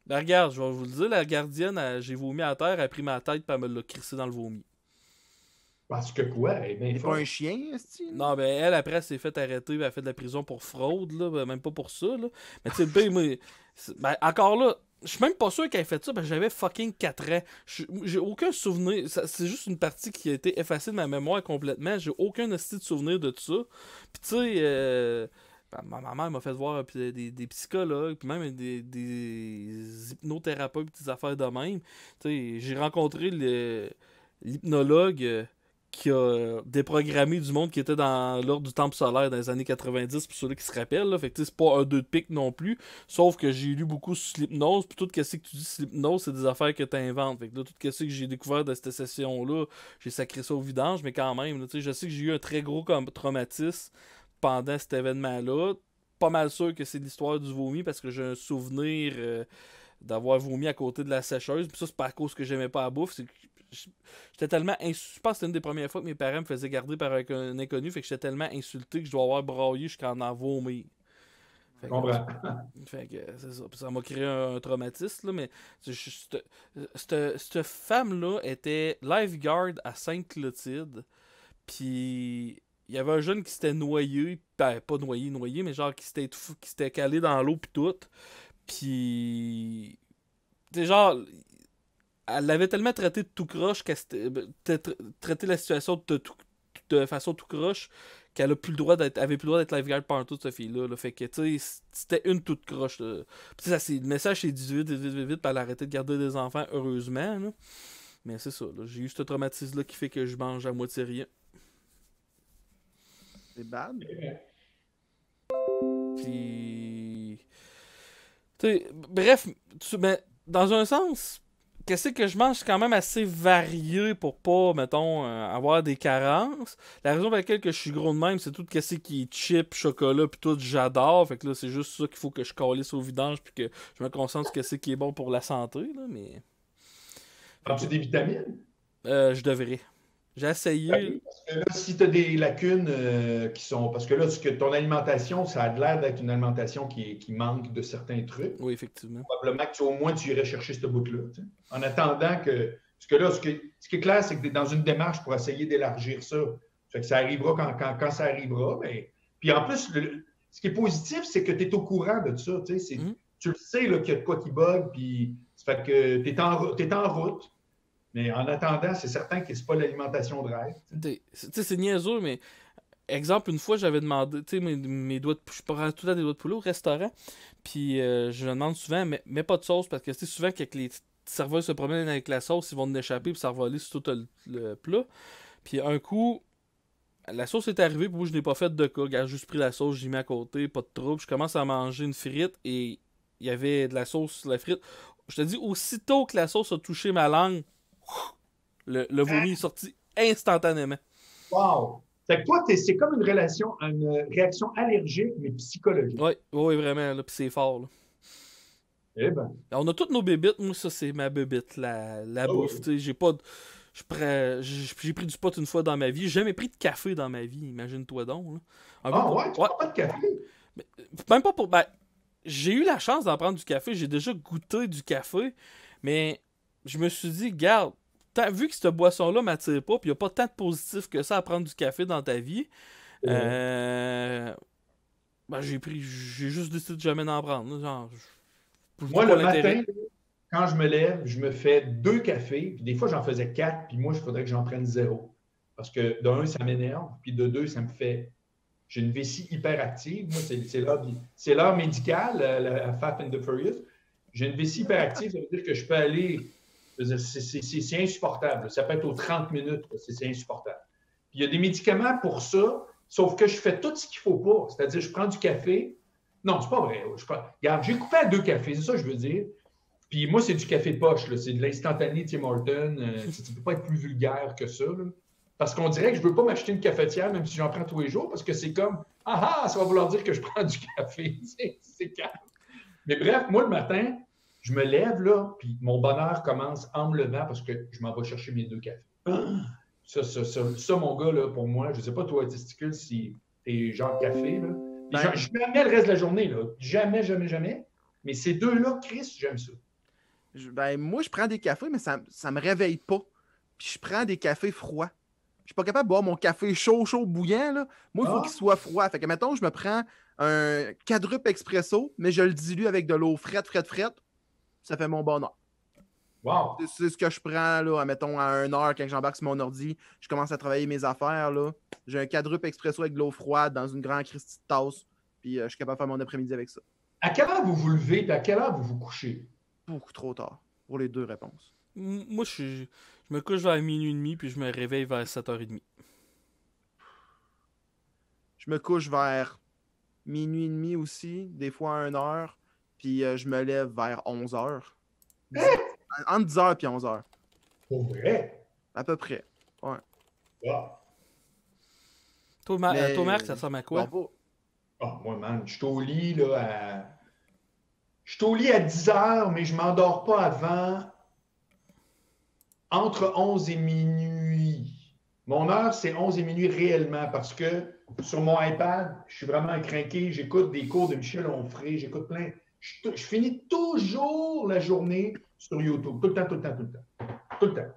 Ben, regarde, je vais vous le dire, la gardienne, j'ai vomi à terre, elle a pris ma tête, puis elle me l'a crissé dans le vomi. Parce que quoi? C'est pas un chien, esti? Non, ben elle, après, elle s'est fait arrêter, elle a fait de la prison pour fraude, là, ben, même pas pour ça, là. Mais tu sais, ben, encore là, je suis même pas sûr qu'elle ait fait ça, parce que j'avais fucking 4 ans. J'ai aucun souvenir, c'est juste une partie qui a été effacée de ma mémoire complètement, j'ai aucun esti de souvenir de tout ça. Puis tu sais, ma mère m'a fait voir des psychologues, puis même des hypnothérapeutes, des affaires de même. Tu sais, j'ai rencontré l'hypnologue qui a déprogrammé du monde qui était dans l'ordre du temple solaire dans les années 90, pour ceux qui se rappellent. Là. Fait que c'est pas un 2 de pique non plus. Sauf que j'ai lu beaucoup sur l'hypnose. Puis tout ce que tu dis sur l'hypnose, c'est des affaires que tu inventes. Fait que là, tout ce que j'ai découvert de cette session-là, j'ai sacré ça au vidange. Mais quand même, là, je sais que j'ai eu un très gros traumatisme pendant cet événement-là. Pas mal sûr que c'est l'histoire du vomi parce que j'ai un souvenir d'avoir vomi à côté de la sécheuse. Puis ça, c'est pas à cause que j'aimais pas la bouffe. C'est que j'étais tellement insulté. Je pense que c'était une des premières fois que mes parents me faisaient garder par un inconnu. Fait que j'étais tellement insulté que je dois avoir braillé jusqu'à en vomir. Je comprends. Fait que c'est ça. Puis ça m'a créé un traumatisme, là, mais cette femme-là était lifeguard à Sainte-Clotilde. Puis il y avait un jeune qui s'était noyé, ben, pas noyé, mais genre qui s'était calé dans l'eau pis tout. Puis c'est genre elle l'avait tellement traité de tout croche qu'elle traité la situation de façon tout croche qu'elle avait plus le droit d'être lifeguard partout, cette fille-là. Là. Fait que, tu sais, c'était une toute croche. Là. Puis, ça, le message, c'est 18, puis elle a arrêté de garder des enfants, heureusement. Là. Mais c'est ça, là. J'ai eu ce traumatisme-là qui fait que je mange à moitié rien. C'est bad. Puis... bref, ben, dans un sens... Qu'est-ce que je mange, c'est quand même assez varié pour pas, mettons, avoir des carences. La raison pour laquelle que je suis gros de même, c'est tout ce qui est chips, chocolat, puis tout, j'adore. Fait que là, c'est juste ça qu'il faut que je calisse au vidange, puis que je me concentre sur ce qui est bon pour la santé, là, mais... Prends-tu des vitamines? Je devrais. J'ai essayé. Okay. Parce que là, si tu as des lacunes qui sont... Parce que là, ton alimentation, ça a l'air d'être une alimentation qui manque de certains trucs. Oui, effectivement. Probablement que au moins, tu irais chercher ce bout-là. Tu sais. En attendant que... Parce que là, ce qui est clair, c'est que tu es dans une démarche pour essayer d'élargir ça. Fait que ça arrivera quand ça arrivera. Mais... Puis en plus, ce qui est positif, c'est que tu es au courant de ça. Tu sais, tu le sais qu'il y a de quoi qui bug, puis ça fait que tu es en route. Mais en attendant, c'est certain que c'est pas l'alimentation de rêve. C'est niaiseux, mais exemple, une fois, j'avais demandé, tu sais, mes doigts de poulet, je prends tout le temps des doigts de poulet au restaurant, puis je me demande souvent, mais pas de sauce, parce que c'est souvent que les serveurs se promènent avec la sauce, ils vont en échapper, puis ça va aller sur tout le plat. Puis un coup, la sauce est arrivée, puis moi, je n'ai pas fait de cas. J'ai juste pris la sauce, j'y mets à côté, pas de trouble. Je commence à manger une frite, et il y avait de la sauce sur la frite. Je te dis, aussitôt que la sauce a touché ma langue, le vomi est sorti instantanément. Wow! Fait que toi, c'est comme une réaction allergique, mais psychologique. Oui, vraiment, là, puis c'est fort. Là. Eh ben. On a toutes nos bébites. Moi, ça, c'est ma bébite, la bouffe. Oui. J'ai pris du pot une fois dans ma vie. J'ai jamais pris de café dans ma vie, imagine-toi donc. Là. Ouais, tu prends pas de café? Même pas pour... Ben, j'ai eu la chance d'en prendre du café. J'ai déjà goûté du café. Mais je me suis dit, garde, vu que cette boisson-là m'attire pas, puis il n'y a pas tant de positif que ça à prendre du café dans ta vie, ben, j'ai juste décidé de jamais en prendre. Genre, je Moi, vois le pas l'intérêt. matin, quand je me lève, je me fais 2 cafés, puis des fois, j'en faisais 4, puis moi, il faudrait que j'en prenne 0. Parce que de 1, ça m'énerve, puis de 2, ça me fait... J'ai une vessie hyperactive. Moi, c'est l'heure médicale, la Fat and the Furious. J'ai une vessie hyperactive, ça veut dire que je peux aller... C'est insupportable. Ça peut être aux 30 minutes, c'est insupportable. Puis il y a des médicaments pour ça, sauf que je fais tout ce qu'il ne faut pas. C'est-à-dire, je prends du café. Non, c'est pas vrai. Regarde, j'ai coupé à 2 cafés, c'est ça que je veux dire. Puis moi, c'est du café poche, là. C'est de l'instantané Tim Hortons. Ça ne peut pas être plus vulgaire que ça, là. Parce qu'on dirait que je ne veux pas m'acheter une cafetière, même si j'en prends tous les jours, parce que c'est comme « Ah ah, ça va vouloir dire que je prends du café. » C'est calme. Mais bref, moi, le matin, je me lève, là, puis mon bonheur commence en me levant parce que je m'en vais chercher mes 2 cafés. Ça, mon gars, là, pour moi, je ne sais pas, toi, Testicule, si t'es genre café, là. Je me mets le reste de la journée, là. Jamais, jamais, jamais. Mais ces 2-là, Chris, j'aime ça. Moi, je prends des cafés, mais ça me réveille pas. Puis je prends des cafés froids. Je suis pas capable de boire mon café chaud, bouillant, là. Moi, il faut qu'il soit froid. Fait que, mettons, je me prends un quadruple expresso, mais je le dilue avec de l'eau frette. Ça fait mon bonheur. Wow! C'est ce que je prends, là, mettons, à 1h, quand j'embarque sur mon ordi, je commence à travailler mes affaires, là. J'ai un quadruple expresso avec de l'eau froide dans une grande Christie de tasse, puis je suis capable de faire mon après-midi avec ça. À quelle heure vous vous levez et à quelle heure vous vous couchez? Beaucoup trop tard, pour les 2 réponses. Moi, je me couche vers minuit et demi, puis je me réveille vers 7h30. Je me couche vers minuit et demi aussi, des fois à 1h, puis je me lève vers 11h. Entre 10h et 11h. Pour vrai? À peu près. Ouais. Wow. Toi, Marc, ça ressemble à quoi? Moi, man, je suis au lit, là, Je suis au lit à 10h, mais je ne m'endors pas avant entre 11 et minuit. Mon heure, c'est 11 et minuit réellement parce que sur mon iPad, je suis vraiment craqué. J'écoute des cours de Michel Onfray, j'écoute plein. Je finis toujours la journée sur YouTube. Tout le temps. Tout le temps.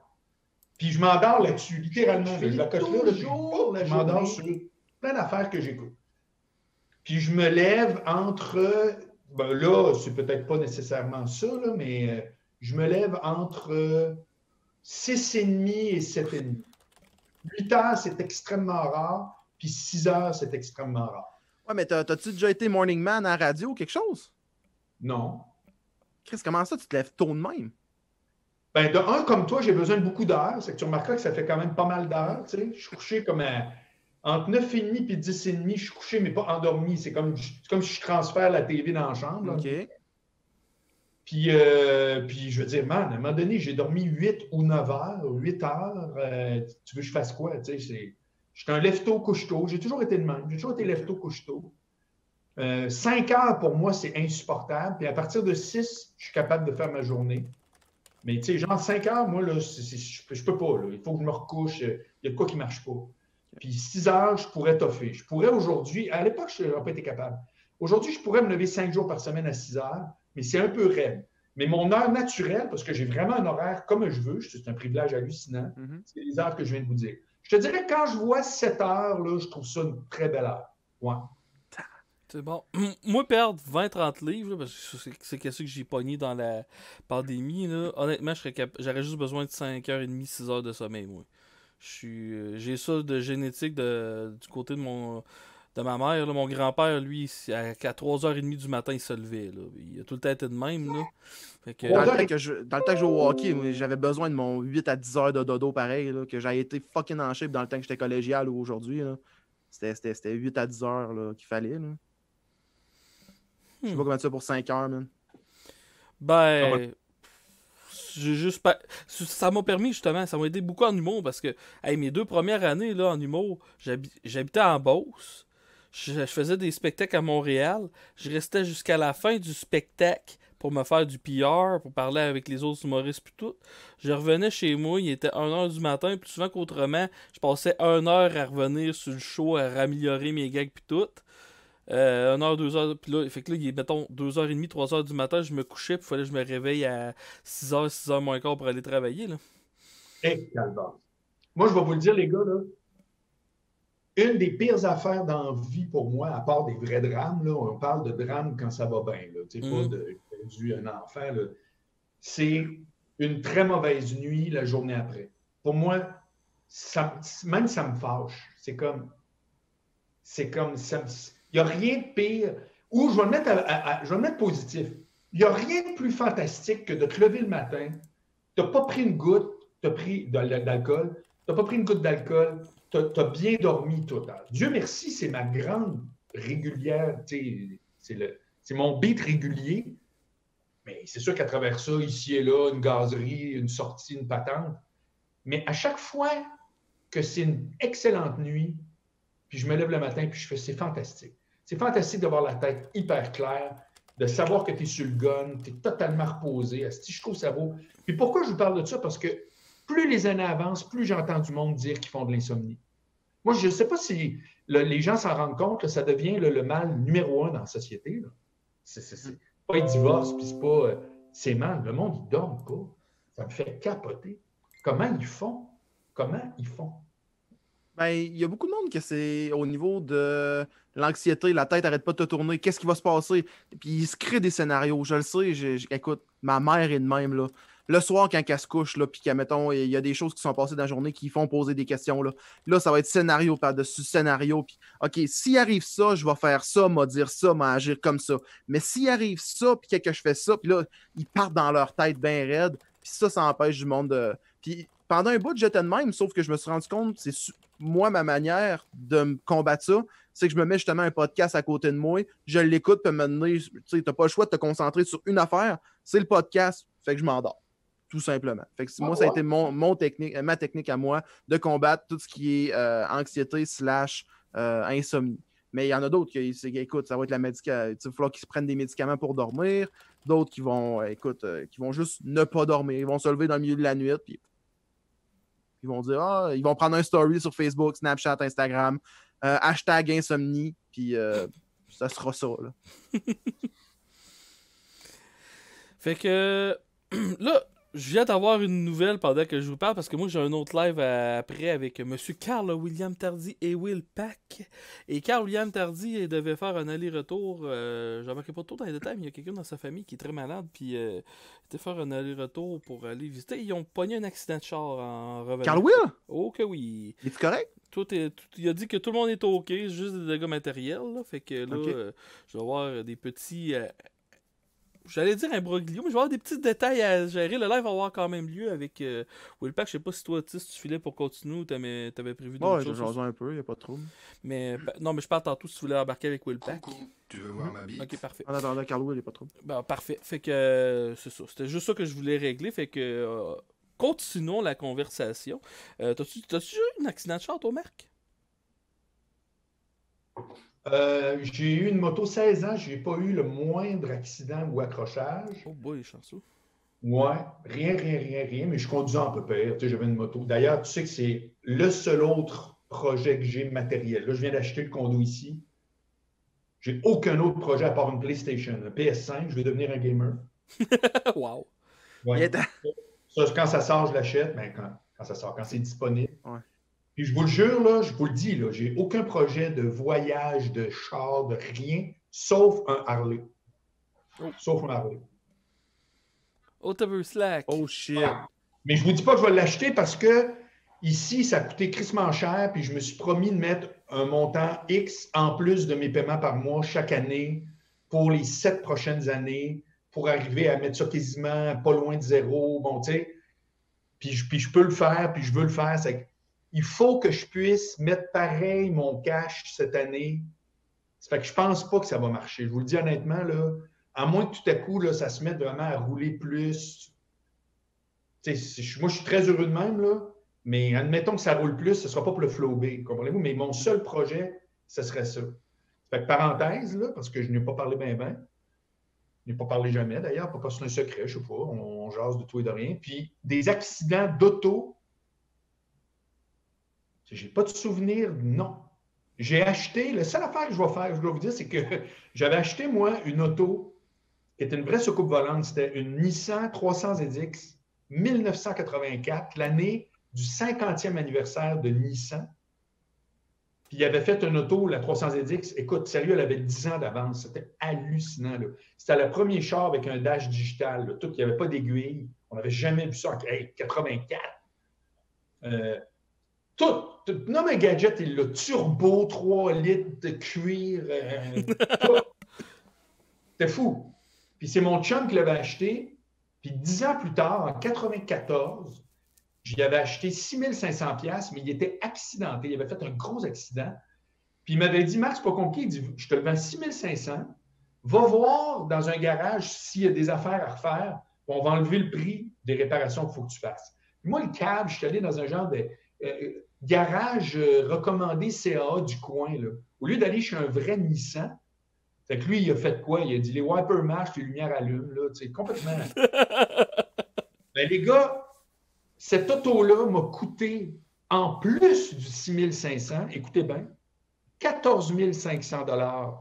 Puis je m'endors là-dessus, littéralement. Je finis toujours la journée. Je m'endors sur plein d'affaires que j'écoute. Puis je me lève entre... Ben là, c'est peut-être pas nécessairement ça, là, mais je me lève entre 6h30 et 7h30. 8h, c'est extrêmement rare, puis 6h, c'est extrêmement rare. Ouais, mais t'as-tu déjà été morning man à la radio ou quelque chose? Non. Chris, comment ça, tu te lèves tôt de même? Ben, de un, comme toi, j'ai besoin de beaucoup d'heures. C'est que tu remarqueras que ça fait quand même pas mal d'heures, tu sais. Je suis couché comme entre 9h30 et 10h30, je suis couché, mais pas endormi. C'est comme si je transfère la TV dans la chambre. Là. OK. Puis, je veux dire, man, à un moment donné, j'ai dormi 8 ou 9 heures, 8 heures. Tu veux que je fasse quoi? Tu sais, je suis un lève-tôt, couche-tôt. J'ai toujours été le même. J'ai toujours été lève-tôt, couche-tôt. 5 heures, pour moi, c'est insupportable. Puis à partir de 6, je suis capable de faire ma journée. Mais tu sais, genre 5 heures, moi, là, je peux pas. Là. Il faut que je me recouche. Il y a de quoi qui ne marche pas. Puis 6 heures, je pourrais toffer. Je pourrais aujourd'hui, à l'époque, je n'aurais pas été capable. Aujourd'hui, je pourrais me lever 5 jours par semaine à 6 heures, mais c'est un peu raide. Mais mon heure naturelle, parce que j'ai vraiment un horaire comme je veux, c'est un privilège hallucinant, c'est les heures que je viens de vous dire. Je te dirais que quand je vois 7 heures, là, je trouve ça une très belle heure. Ouais. C'est bon. Moi, perdre 20-30 livres, là, parce que c'est quelque chose que j'ai pogné dans la pandémie, là, honnêtement, j'aurais juste besoin de 5h30, 6 heures de sommeil, moi. J'ai ça de génétique du côté de ma mère. Là. Mon grand-père, lui, à 3h30 du matin, il se levait. Là. Il a tout le temps été de même. Là. Fait que, dans le temps que je jouais au hockey, j'avais besoin de mon 8 à 10 heures de dodo pareil, là, que j'ai été fucking en shape dans le temps que j'étais collégial ou aujourd'hui. C'était 8 à 10 heures là, qu'il fallait. Là. Je sais pas comment tu fais pour 5 heures, man. Ben... ça m'a permis justement, ça m'a aidé beaucoup en humour parce que mes 2 premières années là, en humour, j'habitais en Beauce, je faisais des spectacles à Montréal, je restais jusqu'à la fin du spectacle pour me faire du PR, pour parler avec les autres humoristes puis tout. Je revenais chez moi, il était 1h du matin, plus souvent qu'autrement, je passais 1 heure à revenir sur le show, à améliorer mes gags puis tout. 1 heure, 2 heures. Puis là, fait que là, il est, mettons, 2h30, 3h du matin, je me couchais, puis il fallait que je me réveille à 6h, 6h moins quart pour aller travailler, là. Calvaire. Moi, je vais vous le dire, les gars, là. Une des pires affaires dans la vie pour moi, à part des vrais drames, là, on parle de drames quand ça va bien, là, pas de perdu un enfant, là, c'est une très mauvaise nuit la journée après. Pour moi, même ça me fâche. C'est comme il n'y a rien de pire. Ou je vais le mettre, je vais le mettre positif. Il n'y a rien de plus fantastique que de te lever le matin, tu n'as pas pris une goutte d'alcool, tu n'as pas pris une goutte d'alcool, tu as bien dormi total. Dieu merci, c'est ma grande régulière, c'est mon beat régulier. Mais c'est sûr qu'à travers ça, ici et là, une gazerie, une sortie, une patente. Mais à chaque fois que c'est une excellente nuit, puis je me lève le matin, puis je fais, c'est fantastique. C'est fantastique d'avoir la tête hyper claire, de savoir que tu es sur le gun, tu es totalement reposé. Asti, je trouve ça vaut. Puis pourquoi je vous parle de ça? Parce que plus les années avancent, plus j'entends du monde dire qu'ils font de l'insomnie. Moi, je ne sais pas si les gens s'en rendent compte, là, ça devient le mal numéro 1 dans la société. Là. C'est pas un divorce, puis c'est pas... c'est mal. Le monde, il dort pas. Ça me fait capoter. Comment ils font? Ben, il y a beaucoup de monde que c'est au niveau de l'anxiété, la tête arrête pas de te tourner, qu'est-ce qui va se passer? Puis ils se créent des scénarios, je le sais, écoute, ma mère est de même, là. Le soir, quand elle se couche, là, puis mettons, il y a des choses qui sont passées dans la journée qui font poser des questions, là, ça va être scénario par-dessus scénario, puis OK, s'il arrive ça, je vais faire ça, m'a dire ça, m'a agir comme ça. Mais s'il arrive ça, puis que je fais ça, puis là, ils partent dans leur tête bien raide, puis ça empêche du monde de... Puis pendant un bout, j'étais de même, sauf que je me suis rendu compte, moi, ma manière de me combattre ça, c'est que je me mets justement un podcast à côté de moi, je l'écoute, puis maintenant, tu sais, t'as pas le choix de te concentrer sur une affaire, c'est le podcast, fait que je m'endors, tout simplement. Fait que moi, ça a été ma technique à moi de combattre tout ce qui est anxiété / insomnie. Mais il y en a d'autres qui, écoute, ça va être il va falloir qu'ils se prennent des médicaments pour dormir, d'autres qui vont, qui vont juste ne pas dormir, ils vont se lever dans le milieu de la nuit, puis ils vont dire, ils vont prendre un story sur Facebook, Snapchat, Instagram, hashtag insomnie, puis ça sera ça, là. Fait que là, je viens d'avoir une nouvelle pendant que je vous parle, parce que moi j'ai un autre live après avec M. Carl William Tardy et Will Pack. Et Carl William Tardy devait faire un aller-retour, j'en marquais pas trop dans les détails, mais il y a quelqu'un dans sa famille qui est très malade, puis il était faire un aller-retour pour aller visiter. Ils ont pogné un accident de char en revenant. Carl Will? Oh que oui. Es-tu correct? Il a dit que tout le monde est OK, c'est juste des dégâts matériels, là. Fait que là, Okay. je vais avoir des petits... J'allais dire un broglio, mais je vais avoir des petits détails à gérer. Le live va avoir quand même lieu avec Will Pack. Je sais pas si toi, si tu filais pour continuer ou t'avais prévu d'autres choses. Ouais, un peu, y a pas de trouble. Mais non, mais je parle tantôt si tu voulais embarquer avec Will Pack. Coucou, tu veux voir ma bite? Ok, parfait. En attendant, Carl Will, y a pas de trouble. Ben, parfait. Fait que c'est ça. C'était juste ça que je voulais régler. Fait que continuons la conversation. T'as-tu eu un accident de char, toi, Marc? J'ai eu une moto 16 ans, je n'ai pas eu le moindre accident ou accrochage. Oh boy, chanceux. Ouais, rien, mais je conduisais un peu pire. Tu sais, j'avais une moto. D'ailleurs, tu sais que c'est le seul autre projet que j'ai matériel. Là, je viens d'acheter le condo ici. J'ai aucun autre projet à part une PlayStation, un PS5. Je vais devenir un gamer. Wow. Ouais. Ça, quand ça sort, je l'achète. Mais quand ça sort, quand c'est disponible. Ouais. Puis je vous le jure, là, je vous le dis, là, j'ai aucun projet de voyage, de char, de rien, sauf un Harley. Oh. Sauf un Harley. Autobus Slack. Oh shit. Mais je vous dis pas que je vais l'acheter parce que ici, ça a coûté crissement cher, puis je me suis promis de mettre un montant X en plus de mes paiements par mois chaque année pour les 7 prochaines années, pour arriver à mettre ça quasiment pas loin de zéro. Bon, tu sais, puis je peux le faire, puis je veux le faire. Il faut que je puisse mettre pareil mon cash cette année. Ça fait que je pense pas que ça va marcher. Je vous le dis honnêtement, là, à moins que tout à coup, là, ça se mette vraiment à rouler plus. Moi, je suis très heureux de même, là, mais admettons que ça roule plus, ce ne sera pas pour le flow B, comprenez-vous? Mais mon seul projet, ce serait ça. Fait que parenthèse, là, parce que je n'ai pas parlé bien. Je n'ai pas parlé jamais, d'ailleurs, pas parce que c'est un secret, je ne sais pas, on jase de tout et de rien. Puis des accidents d'auto, j'ai pas de souvenir, non. j'ai acheté, la seule affaire que je vais faire, je dois vous dire, c'est que j'avais acheté, moi, une auto qui était une vraie soucoupe volante. C'était une Nissan 300ZX 1984, l'année du 50e anniversaire de Nissan. Puis il avait fait une auto, la 300ZX. Écoute, sérieux, elle avait 10 ans d'avance. C'était hallucinant. C'était le premier char avec un dash digital. Là. Tout, il n'y avait pas d'aiguille. On n'avait jamais vu ça en 84. Tout. Non, mais gadget, il l'a turbo, 3 litres de cuir. Tout. C'était fou. Puis c'est mon chum qui l'avait acheté. Puis 10 ans plus tard, en 94, j'y avais acheté 6 500$, mais il était accidenté. Il avait fait un gros accident. Puis il m'avait dit, Marc, c'est pas compliqué. Il dit, je te le vends 6 500$. Va voir dans un garage s'il y a des affaires à refaire. On va enlever le prix des réparations qu'il faut que tu fasses. Puis moi, le câble, je suis allé dans un genre de garage recommandé CAA du coin. Là. Au lieu d'aller chez un vrai Nissan, fait que lui, il a fait quoi? Il a dit, les wipers marchent, les lumières allument. Là, tu sais, complètement. Ben, les gars, cette auto-là m'a coûté, en plus du 6 500$, écoutez bien, 14 500$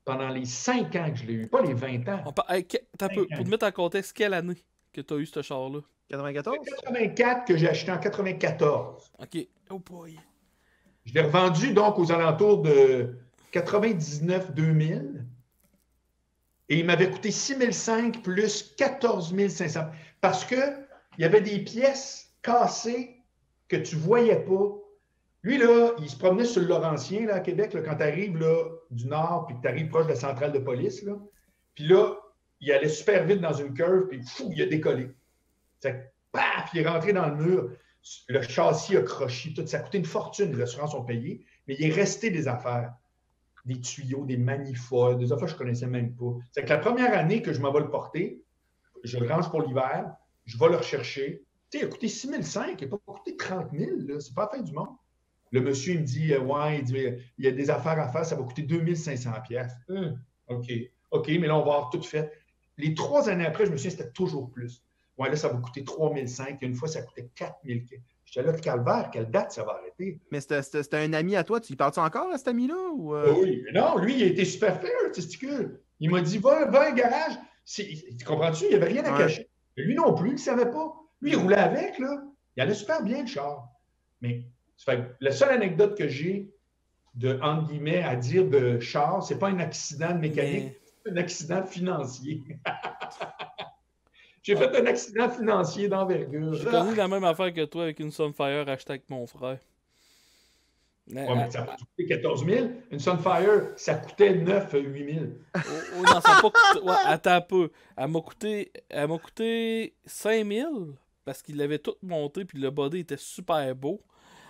pendant les 5 ans que je l'ai eu, pas les 20 ans. Pour te mettre en contexte, quelle année que tu as eu ce char-là? 94? C'est 84 que j'ai acheté en 94. OK. Oh boy. Je l'ai revendu donc aux alentours de 99-2000. Et il m'avait coûté 6 500$ plus 14 500$. Parce qu'il y avait des pièces cassées que tu ne voyais pas. Lui, là, il se promenait sur le Laurentien, là, à Québec, là, quand tu arrives là, du nord, puis que tu arrives proche de la centrale de police. Là. Puis là, il allait super vite dans une curve, puis fou, il a décollé. Fait que, paf, il est rentré dans le mur. Le châssis a croché, tout. Ça a coûté une fortune, les assurances ont payé, mais il est resté des affaires. Des tuyaux, des manifolds, des affaires que je ne connaissais même pas. C'est que la première année que je m'en vais le porter, je le range pour l'hiver, je vais le rechercher. Tu sais, il a coûté 6 500$, il n'a pas coûté 30 000$, c'est pas la fin du monde. Le monsieur, il me dit, ouais, il y a des affaires à faire, ça va coûter 2 500$. OK, mais là, on va avoir tout fait. Les 3 années après, je me suis dit, c'était toujours plus. Ouais, là, ça va coûter 3 500$. Une fois, ça coûtait 4 000$. J'étais là, le calvaire, quelle date ça va arrêter? Mais c'était un ami à toi, tu y parles-tu encore à cet ami-là? Ou Oui, non, lui, il a été super fair, testicule. Il m'a dit, va à un garage. Tu comprends-tu? Il n'y avait rien à cacher. Mais lui non plus, il ne savait pas. Lui, il roulait avec, là. Il allait super bien, le char. Mais la seule anecdote que j'ai de, entre guillemets, à dire de char, c'est pas un accident de mécanique, c'est un accident financier. J'ai fait un accident financier d'envergure. J'ai connu la même affaire que toi avec une Sunfire achetée avec mon frère. Ouais, mais ça a coûté 14 000. Une Sunfire, ça coûtait 9 8 000. Oh, non, ça n'a pas coûté. Ouais, attends un peu. Elle m'a coûté 5 000 parce qu'il l'avait tout monté puis le body était super beau.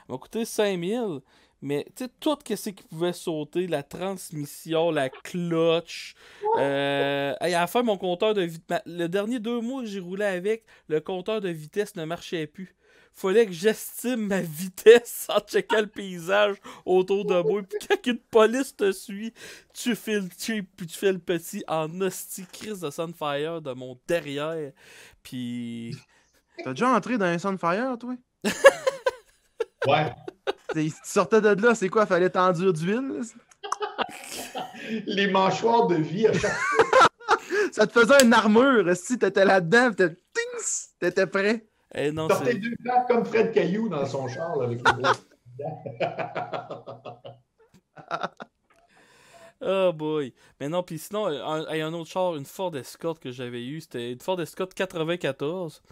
Elle m'a coûté 5 000. Mais tu sais, tout ce qui pouvait sauter, la transmission, la clutch. À la fin, mon compteur de vitesse. Le dernier 2 mois que j'ai roulé avec, le compteur de vitesse ne marchait plus. Fallait que j'estime ma vitesse en checkant le paysage autour de moi. Puis quand une police te suit, tu fais le cheap puis tu fais le petit en hostie crise de Sunfire de mon derrière. Puis. T'as déjà entré dans un Sunfire, toi? Ouais. Tu sortais de là, c'est quoi? Fallait t'enduire d'huile? Les mâchoires de vie à chaque fois. Ça te faisait une armure. Si t'étais là-dedans, t'étais prêt. Eh non, sortait 2 pattes comme Fred Caillou dans son char là, avec les bras. Oh boy. Mais non, puis sinon, un autre char, une Ford Escort que j'avais eu, c'était une Ford Escort 94.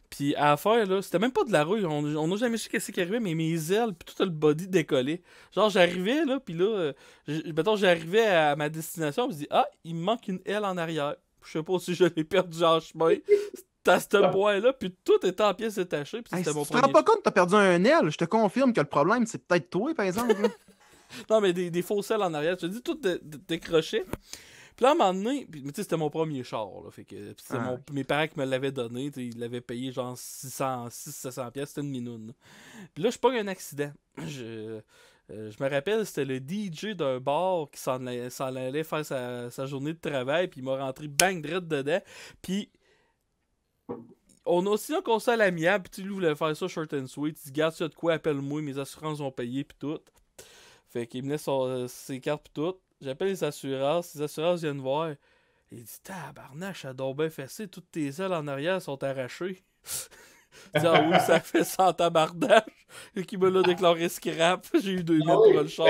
Puis à la faire, là, c'était même pas de la rue. On n'a jamais su qu'est-ce qui arrivait, mais mes ailes, puis tout le body décollé. Genre, j'arrivais, là, puis là, mettons, j'arrivais à ma destination, je me dis, ah, il me manque une aile en arrière. Je sais pas si je l'ai perdu en chemin. C'était à ce point-là, puis tout était en pièces détachées, puis c'était mon premier. Tu te rends pas compte que t'as perdu un aile? Je te confirme que le problème, c'est peut-être toi, par exemple. Non, mais des fausses ailes en arrière. Je te dis, tout décroché. Puis là, à un moment donné, tu sais, c'était mon premier char, là, fait que c'était mes parents qui me l'avaient donné, ils l'avaient payé genre 600-700$, c'était une minoune. Puis là, je pogne un accident. Je me rappelle, c'était le DJ d'un bar qui s'en allait faire sa journée de travail, puis il m'a rentré bang direct dedans, puis on a aussi un conseil amiable, puis lui voulait faire ça short and sweet, il dit, garde ça de quoi, appelle-moi, mes assurances ont payé, puis tout. Fait qu'il menait ses cartes pis tout. J'appelle les assurances viennent voir. Il dit tabarnak, ça a donc bien fessé, toutes tes ailes en arrière sont arrachées. Il dit ah oui, ça fait ça en tabarnak. Et qui me l'a déclaré scrap. J'ai eu 2000 pour le char.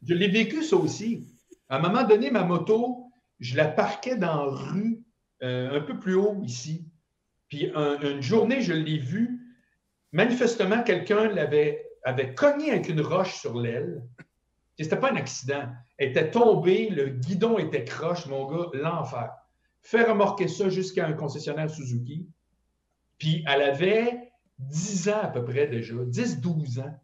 Je l'ai vécu ça aussi. À un moment donné, ma moto, je la parquais dans la rue, un peu plus haut ici. Puis une journée, je l'ai vue. Manifestement, quelqu'un avait cogné avec une roche sur l'aile. C'était pas un accident. Elle était tombée, le guidon était croche, mon gars, l'enfer. Fait remorquer ça jusqu'à un concessionnaire Suzuki. Puis elle avait 10 ans à peu près déjà, 10-12 ans.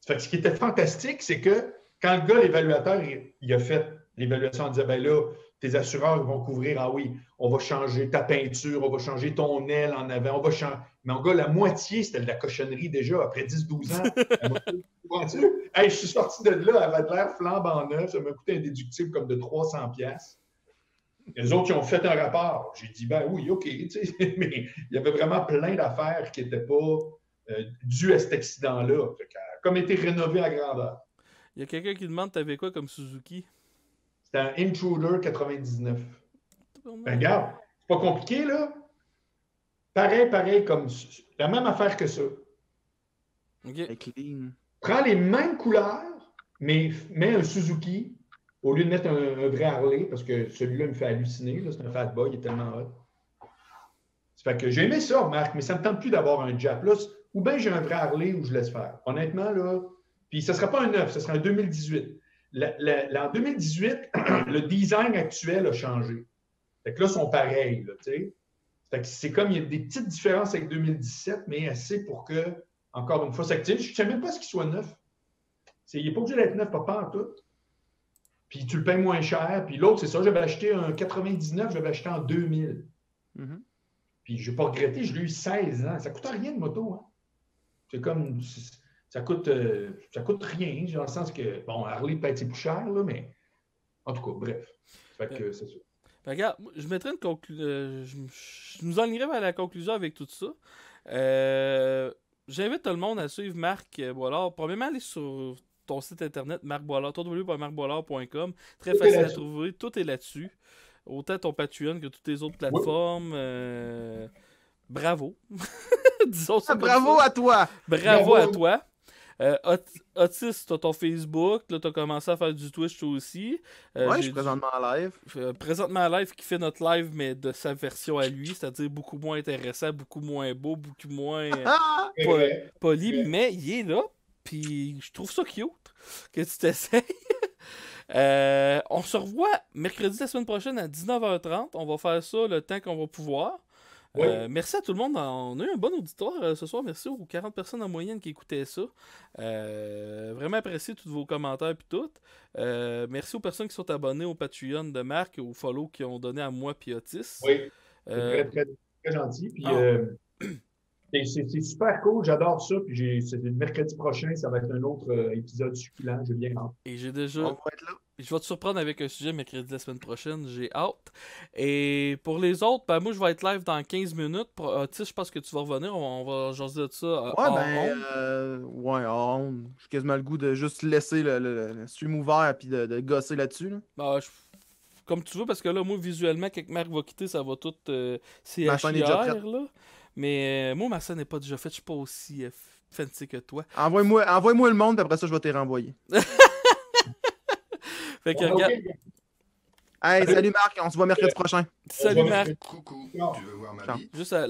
Fait que ce qui était fantastique, c'est que quand le gars, l'évaluateur, il a fait l'évaluation, on disait, ben là, tes assureurs vont couvrir, ah oui, on va changer ta peinture, on va changer ton aile en avant, on va changer. Mais mon gars, la moitié, c'était de la cochonnerie déjà, après 10-12 ans. Hey, je suis sorti de là, elle avait de l'air flambant neuf, ça m'a coûté un déductible comme de 300$. Les autres, ils ont fait un rapport. J'ai dit, ben oui, OK, tu sais, mais il y avait vraiment plein d'affaires qui n'étaient pas dues à cet accident-là. Fait qu'elle a comme été rénovée à grandeur. Il y a quelqu'un qui demande, t'avais quoi comme Suzuki? C'était un Intruder 99. Ben, regarde, c'est pas compliqué, là. Pareil, comme la même affaire que ça. OK. Clean. Prends les mêmes couleurs, mais mets un Suzuki au lieu de mettre un vrai Harley, parce que celui-là me fait halluciner. C'est un fat boy, il est tellement hot. Ça fait que j'ai aimé ça, Marc, mais ça ne me tente plus d'avoir un Jap. Là, ou bien j'ai un vrai Harley où je laisse faire. Honnêtement, là, puis ce ne sera pas un neuf, ce sera un 2018. En 2018, le design actuel a changé. Fait que là, ils sont pareils, là, tu sais. Fait que c'est comme, il y a des petites différences avec 2017, mais assez pour que, encore une fois, ça active. Je ne sais même pas ce qu'il soit neuf. Il n'est pas obligé d'être neuf, pas en tout. Puis tu le payes moins cher. Puis l'autre, c'est ça, j'avais acheté un 99, j'avais acheté en 2000. Mm-hmm. Puis je n'ai pas regretté, je l'ai eu 16 ans. Ça ne coûte rien de moto, hein. C'est comme... Ça coûte rien, dans le sens que, bon, Harley peut-être c'est plus cher, là, mais en tout cas, bref. Fait que c'est ça. Regarde, je mettrais une conclusion. Je nous enlignerais vers la conclusion avec tout ça. J'invite tout le monde à suivre Marc Boilard. Premièrement, allez sur ton site internet, Marc Boilard, www.marcboilard.com. Très Tout facile à trouver. Tout est là-dessus. Autant ton Patreon que toutes les autres plateformes. Oui. Bravo. Disons ça. Bravo à toi! Bravo à toi. Otis, t'as ton Facebook, là t'as commencé à faire du Twitch toi aussi. Ouais, je suis présentement en live. Présentement en live qui fait notre live, mais de sa version à lui, c'est-à-dire beaucoup moins intéressant, beaucoup moins beau, beaucoup moins poli, mais il est là, puis je trouve ça cute que tu t'essayes. On se revoit mercredi la semaine prochaine à 19h30. On va faire ça le temps qu'on va pouvoir. Oui. Merci à tout le monde. On a eu un bon auditoire ce soir. Merci aux 40 personnes en moyenne qui écoutaient ça. Vraiment apprécié tous vos commentaires et tout. Merci aux personnes qui sont abonnées au Patreon de Marc et au follow qui ont donné à moi et Otis. Oui, c'est très, très, très gentil. Puis, c'est super cool, j'adore ça. Puis c'est le mercredi prochain, ça va être un autre épisode succulent. J'ai bien hâte. Et j'ai déjà... On va être là. Je vais te surprendre avec un sujet mercredi la semaine prochaine. J'ai hâte. Et pour les autres, ben moi, je vais être live dans 15 minutes. Otis, je pense que tu vas revenir. On va jaser de ça. J'ai quasiment le goût de juste laisser le stream ouvert et de gosser là-dessus. Là. Ben, comme tu veux, parce que là, moi, visuellement, quand Marc va quitter, ça va tout Ma scène est déjà CHR, prête. là. Mais moi, ma scène n'est pas déjà faite. Je suis pas aussi fancy que toi. Envoie-moi le monde, puis après ça, je vais te renvoyer. Fait que, regarde. Hey, salut Marc, on se voit mercredi prochain. Salut Marc. Coucou, tu veux voir ma Ciao. vie? Juste à